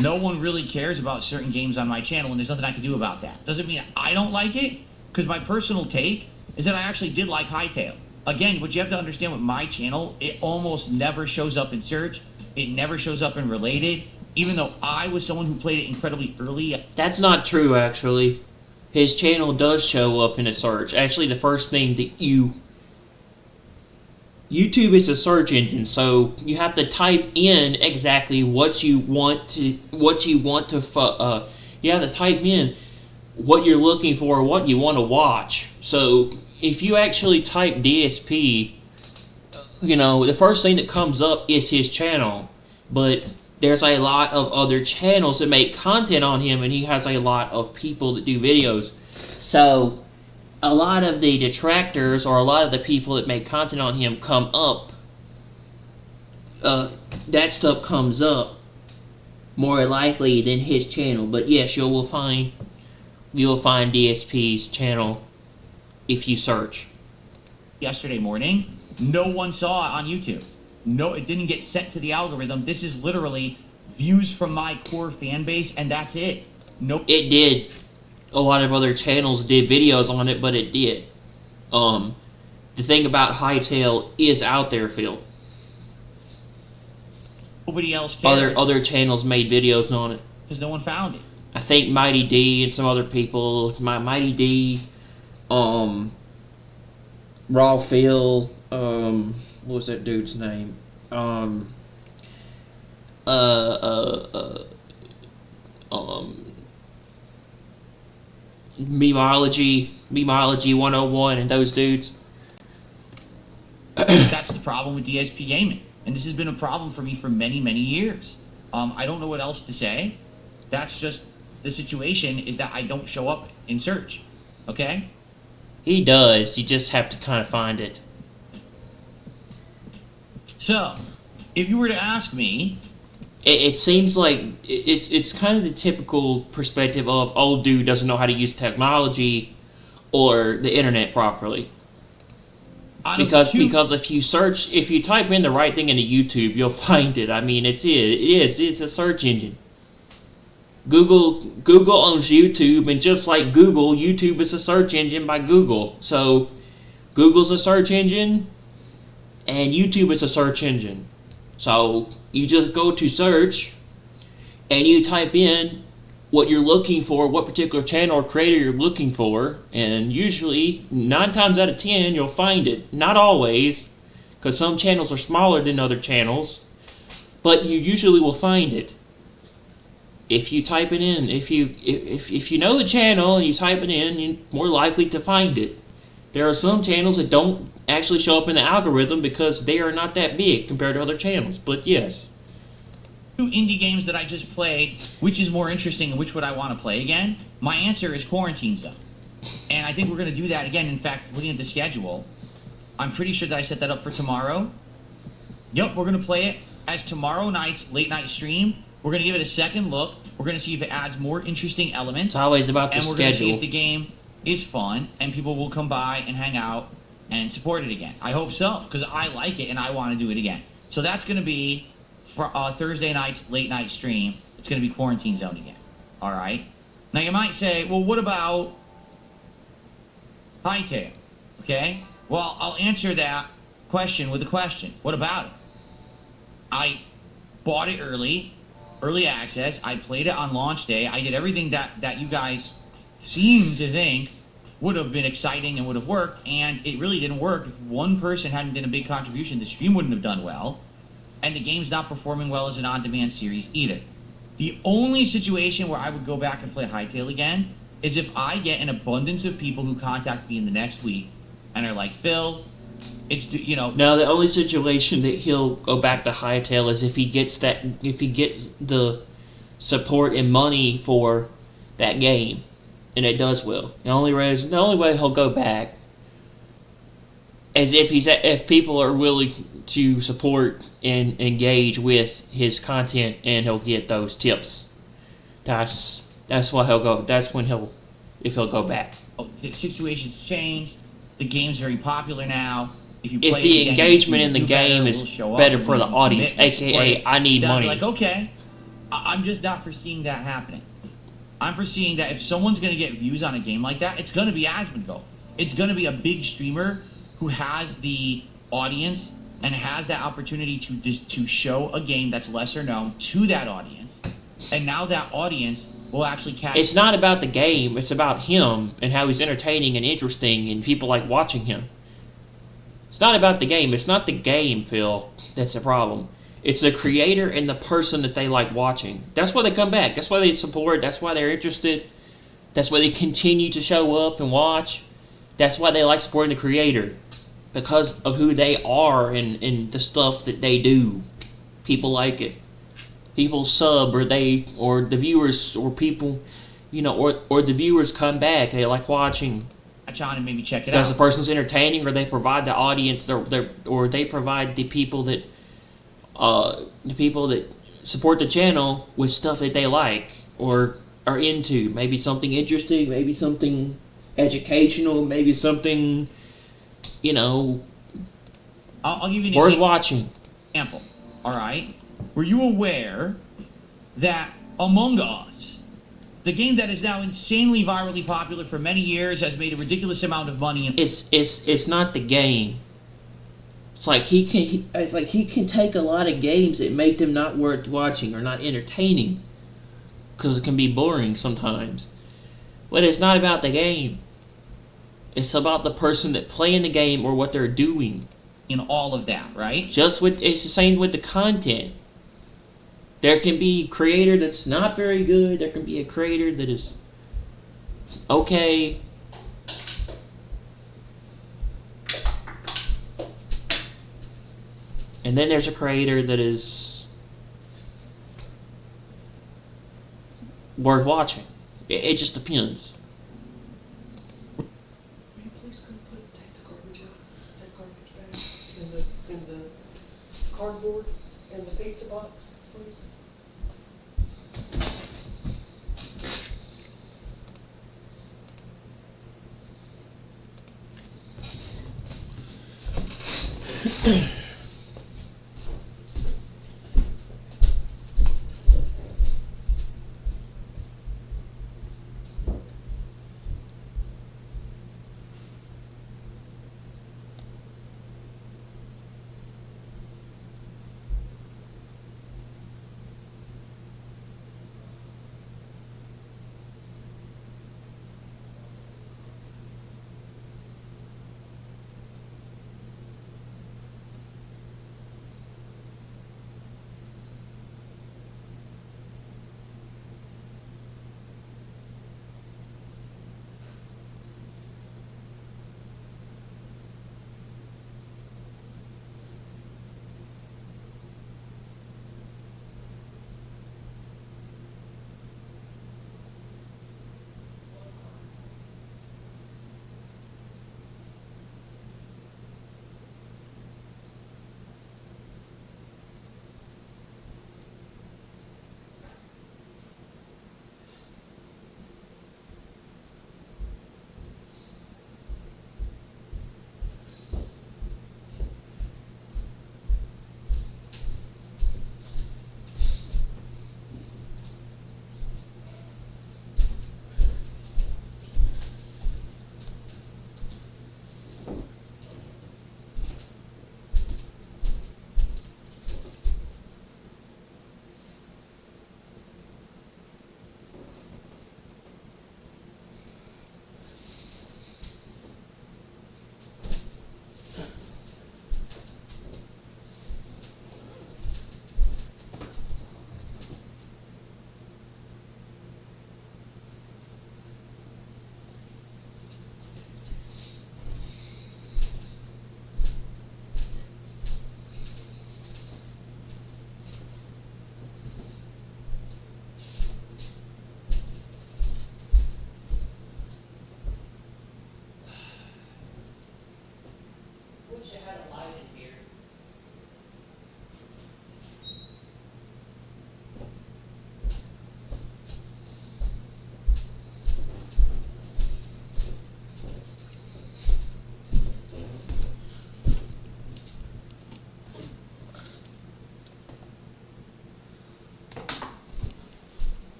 No one really cares about certain games on my channel, and there's nothing I can do about that. Doesn't mean I don't like it, because my personal take is that I actually did like Hytale. Again, what you have to understand with my channel, it almost never shows up in search. It never shows up in related, even though I was someone who played it incredibly early. That's not true, actually. His channel does show up in a search. Actually, the first thing that YouTube is a search engine, so you have to type in exactly what you want to you have to type in what you're looking for, what you want to watch. So if you actually type DSP, you know, the first thing that comes up is his channel, but there's a lot of other channels that make content on him, and he has a lot of people that do videos. So a lot of the detractors or a lot of the people that make content on him come up. That stuff comes up more likely than his channel. But yes, you will find DSP's channel if you search. Yesterday morning, no one saw it on YouTube. No, it didn't get sent to the algorithm. This is literally views from my core fan base, and that's it. Nope. It did. A lot of other channels did videos on it, but it did. The thing about Hytale is out there, Phil. Nobody else cared. Other channels made videos on it. Because no one found it. I think Mighty D and some other people, Mighty D, Raw Phil, what was that dude's name? Memology 101 and those dudes. That's the problem with DSP gaming. And this has been a problem for me for many, many years. I don't know what else to say. That's just the situation, is that I don't show up in search. Okay? He does. You just have to kind of find it. So, if you were to ask me... It seems like it's kind of the typical perspective of old dude doesn't know how to use technology or the internet properly. Because if you type in the right thing into YouTube, you'll find it. I mean, it's a search engine. Google owns YouTube, and just like Google, YouTube is a search engine by Google. So Google's a search engine, and YouTube is a search engine. So you just go to search, and you type in what you're looking for, what particular channel or creator you're looking for, and usually 9 times out of 10 you'll find it. Not always, because some channels are smaller than other channels, but you usually will find it. If you type it in, if you know the channel and you type it in, you're more likely to find it. There are some channels that don't actually show up in the algorithm because they are not that big compared to other channels, but yes. 2 indie games that I just played, which is more interesting and which would I want to play again? My answer is Quarantine Zone. And I think we're going to do that again. In fact, looking at the schedule, I'm pretty sure that I set that up for tomorrow. Yep, we're going to play it as tomorrow night's late night stream. We're going to give it a second look. We're going to see if it adds more interesting elements. It's always about the schedule. And we're going to see if schedule. the game is fun and people will come by and hang out and support it again. I hope so, because I like it and I want to do it again. So that's going to be for Thursday night's late night stream. It's going to be Quarantine Zone again. All right? Now you might say, well, what about Hightail? Okay? Well, I'll answer that question with a question. What about it? I bought it early access. I played it on launch day. I did everything that you guys seem to think would have been exciting and would have worked, and it really didn't work. If one person hadn't done a big contribution, the stream wouldn't have done well, and the game's not performing well as an on-demand series either. The only situation where I would go back and play Hightail again is if I get an abundance of people who contact me in the next week and are like, Phil, it's, you know... Now, the only situation that he'll go back to Hightail is if he gets the support and money for that game, and it does well. The only way he'll go back is if people are willing to support and engage with his content, and he'll get those tips. That's why he'll go. That's when he'll go back. The situation's changed. The game's very popular now. If the engagement in the game is better for the audience, aka I need money. Like, okay, I'm just not foreseeing that happening. I'm foreseeing that if someone's going to get views on a game like that, it's going to be Asmongo. It's going to be a big streamer who has the audience and has that opportunity to show a game that's lesser known to that audience. And now that audience will actually catch... It's not about the game. It's about him and how he's entertaining and interesting and people like watching him. It's not about the game. It's not the game, Phil, that's the problem. It's the creator and the person that they like watching. That's why they come back. That's why they support. That's why they're interested. That's why they continue to show up and watch. That's why they like supporting the creator. Because of who they are and the stuff that they do. People like it. People sub or the viewers or people, or the viewers come back. They like watching. Catch on and maybe check it out. Because the person's entertaining, or they provide the audience, or they provide the people that support the channel with stuff that they like or are into. Maybe something interesting, maybe something educational, maybe something, I'll give you an worth watching. Example. All right. Were you aware that Among Us, the game that is now insanely virally popular for many years, has made a ridiculous amount of money? It's not the game. It's like he can take a lot of games that make them not worth watching or not entertaining, because it can be boring sometimes. But it's not about the game. It's about the person that playing the game or what they're doing. In all of that, right? It's the same with the content. There can be a creator that's not very good. There can be a creator that is okay. And then there's a creator that is worth watching. It just depends. Will you please go take the garbage out, that garbage bag, in the cardboard, in the pizza box, please?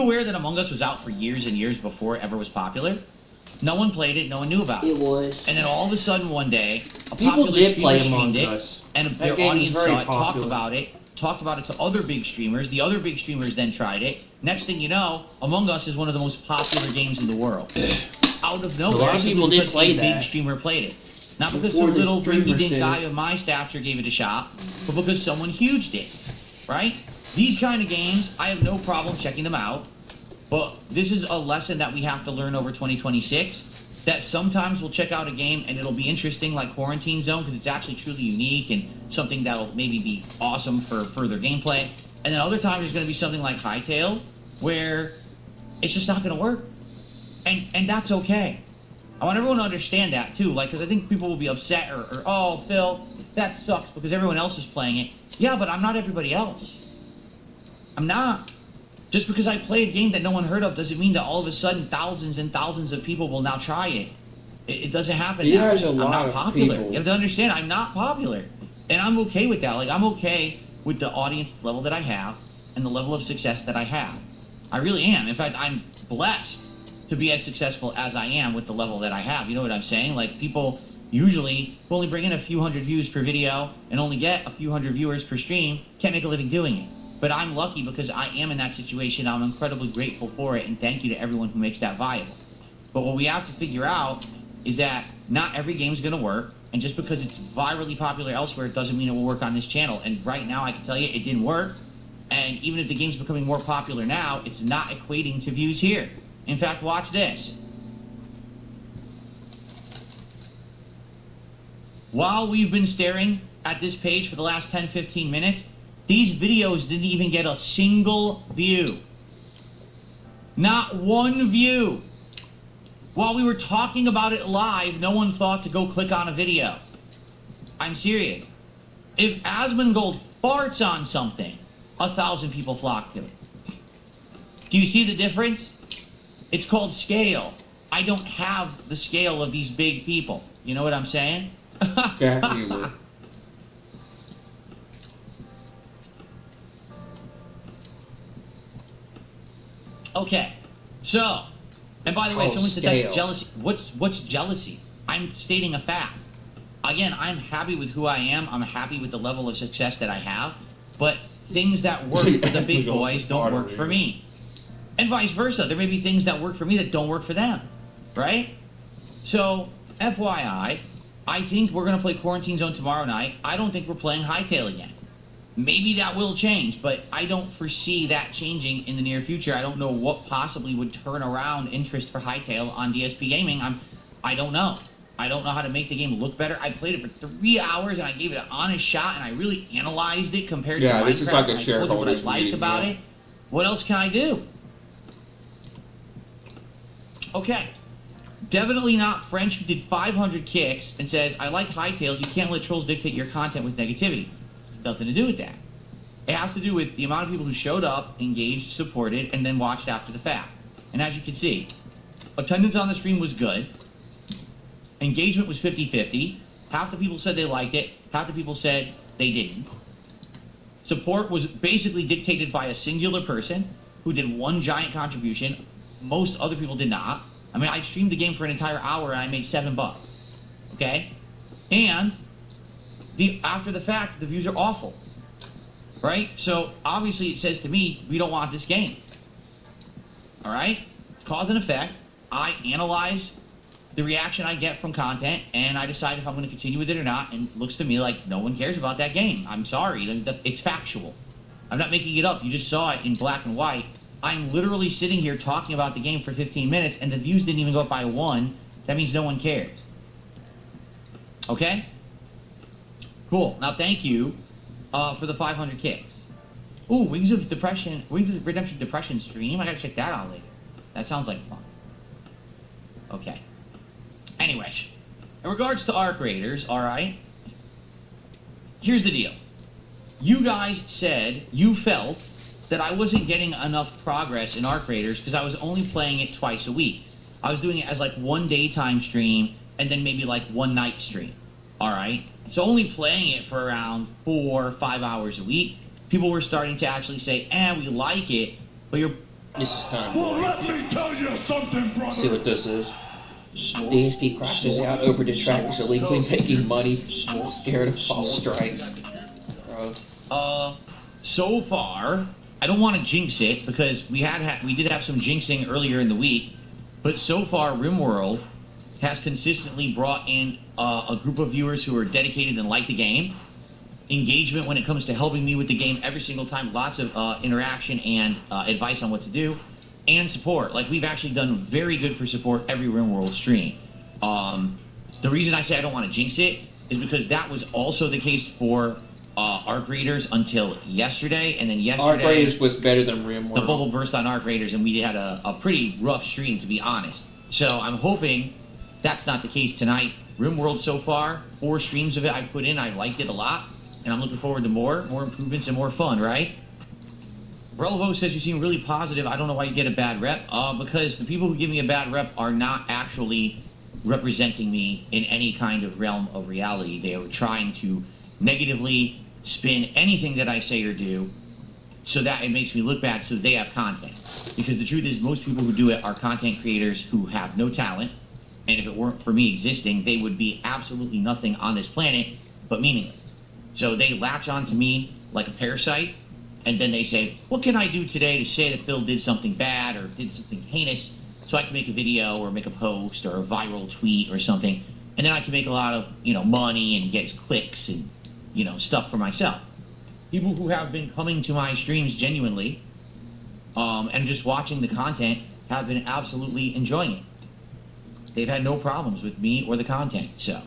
you aware that Among Us was out for years and years before it ever was popular? No one played it, no one knew about it. It was. And then all of a sudden one day, a People popular did streamer play streamed Among it, Us. and That their game was audience very saw it, popular. talked about it to other big streamers. The other big streamers then tried it. Next thing you know, Among Us is one of the most popular games in the world. Out of nowhere, A lot of people did because play a that. big streamer played it. Not because Before some the little streamers rinky-dink did guy it. of my stature gave it a shot, but because someone huge did, right? These kind of games, I have no problem checking them out, but this is a lesson that we have to learn over 2026, that sometimes we'll check out a game and it'll be interesting like Quarantine Zone because it's actually truly unique and something that'll maybe be awesome for further gameplay. And then other times there's going to be something like Hytale where it's just not going to work. And that's okay. I want everyone to understand that too, like, because I think people will be upset or, oh, Phil, that sucks because everyone else is playing it. Yeah, but I'm not everybody else. I'm not. Just because I play a game that no one heard of doesn't mean that all of a sudden thousands and thousands of people will now try it. It doesn't happen that There's way. a I'm lot not of popular. people. You have to understand, I'm not popular. And I'm okay with that. Like, I'm okay with the audience level that I have and the level of success that I have. I really am. In fact, I'm blessed to be as successful as I am with the level that I have. You know what I'm saying? Like, people usually who only bring in a few hundred views per video and only get a few hundred viewers per stream can't make a living doing it. But I'm lucky because I am in that situation. I'm incredibly grateful for it, and thank you to everyone who makes that viable. But what we have to figure out is that not every game's going to work, and just because it's virally popular elsewhere, it doesn't mean it will work on this channel. And right now, I can tell you, it didn't work. And even if the game's becoming more popular now, it's not equating to views here. In fact, watch this. While we've been staring at this page for the last 10-15 minutes, these videos didn't even get a single view. Not one view. While we were talking about it live, no one thought to go click on a video. I'm serious. If Asmongold farts on something, 1,000 people flock to it. Do you see the difference? It's called scale. I don't have the scale of these big people. You know what I'm saying? That humor. Okay, so, and by the way, called someone said that's scale. jealousy. What's jealousy? I'm stating a fact. Again, I'm happy with who I am. I'm happy with the level of success that I have. But things that work for the big boys don't work for me. And vice versa. There may be things that work for me that don't work for them. Right? So, FYI, I think we're going to play Quarantine Zone tomorrow night. I don't think we're playing Hytale again. Maybe that will change, but I don't foresee that changing in the near future. I don't know what possibly would turn around interest for Hytale on DSP Gaming. I don't know. I don't know how to make the game look better. I played it for 3 hours and I gave it an honest shot and I really analyzed it compared to Minecraft. This is like a and I told you what I shareholders liked meeting, about yeah. it. What else can I do? Okay. Definitely not French who did 500 kicks and says, I like Hytale. You can't let trolls dictate your content with negativity. It's nothing to do with that. It has to do with the amount of people who showed up, engaged, supported, and then watched after the fact. And as you can see, attendance on the stream was good. Engagement was 50-50. Half the people said they liked it. Half the people said they didn't. Support was basically dictated by a singular person who did one giant contribution. Most other people did not. I mean, I streamed the game for an entire hour and I made $7. Okay? And after the fact, the views are awful. Right? So, obviously it says to me, we don't want this game. Alright? Cause and effect. I analyze the reaction I get from content, and I decide if I'm going to continue with it or not, and it looks to me like no one cares about that game. I'm sorry. It's factual. I'm not making it up. You just saw it in black and white. I'm literally sitting here talking about the game for 15 minutes, and the views didn't even go up by 1. That means no one cares. Okay? Cool. Now, thank you for the 500 kicks. Ooh, Wings of Redemption Depression stream. I gotta check that out later. That sounds like fun. Okay. Anyways, in regards to Arc Raiders, alright? Here's the deal. You guys said you felt that I wasn't getting enough progress in Arc Raiders because I was only playing it twice a week. I was doing it as like one daytime stream and then maybe like one night stream. Alright? So only playing it for around 4 or 5 hours a week. People were starting to actually say, we like it, but you're This is kind of Well, boring. let me tell you something, brother. See what this is. DSP crashes out over detractors illegally making money, scared of false strikes. Bro. So far, I don't want to jinx it because we did have some jinxing earlier in the week, but so far RimWorld has consistently brought in a group of viewers who are dedicated and like the game. Engagement when it comes to helping me with the game every single time, lots of interaction and advice on what to do, and support. Like, we've actually done very good for support every RimWorld stream. The reason I say I don't want to jinx it is because that was also the case for Arc Raiders until yesterday, and then yesterday Arc Raiders was better than RimWorld. the bubble burst on Arc Raiders, and we had a pretty rough stream, to be honest. So I'm hoping that's not the case tonight. RimWorld so far, 4 streams of it I put in, I liked it a lot, and I'm looking forward to more improvements and more fun, right? Brelovo says you seem really positive. I don't know why you get a bad rep. Because the people who give me a bad rep are not actually representing me in any kind of realm of reality. They are trying to negatively spin anything that I say or do so that it makes me look bad so they have content. Because the truth is, most people who do it are content creators who have no talent, and if it weren't for me existing, they would be absolutely nothing on this planet but meaningless. So they latch onto me like a parasite, and then they say, what can I do today to say that Phil did something bad or did something heinous so I can make a video or make a post or a viral tweet or something, and then I can make a lot of, money and get clicks and, stuff for myself. People who have been coming to my streams genuinely and just watching the content have been absolutely enjoying it. They've had no problems with me or the content, so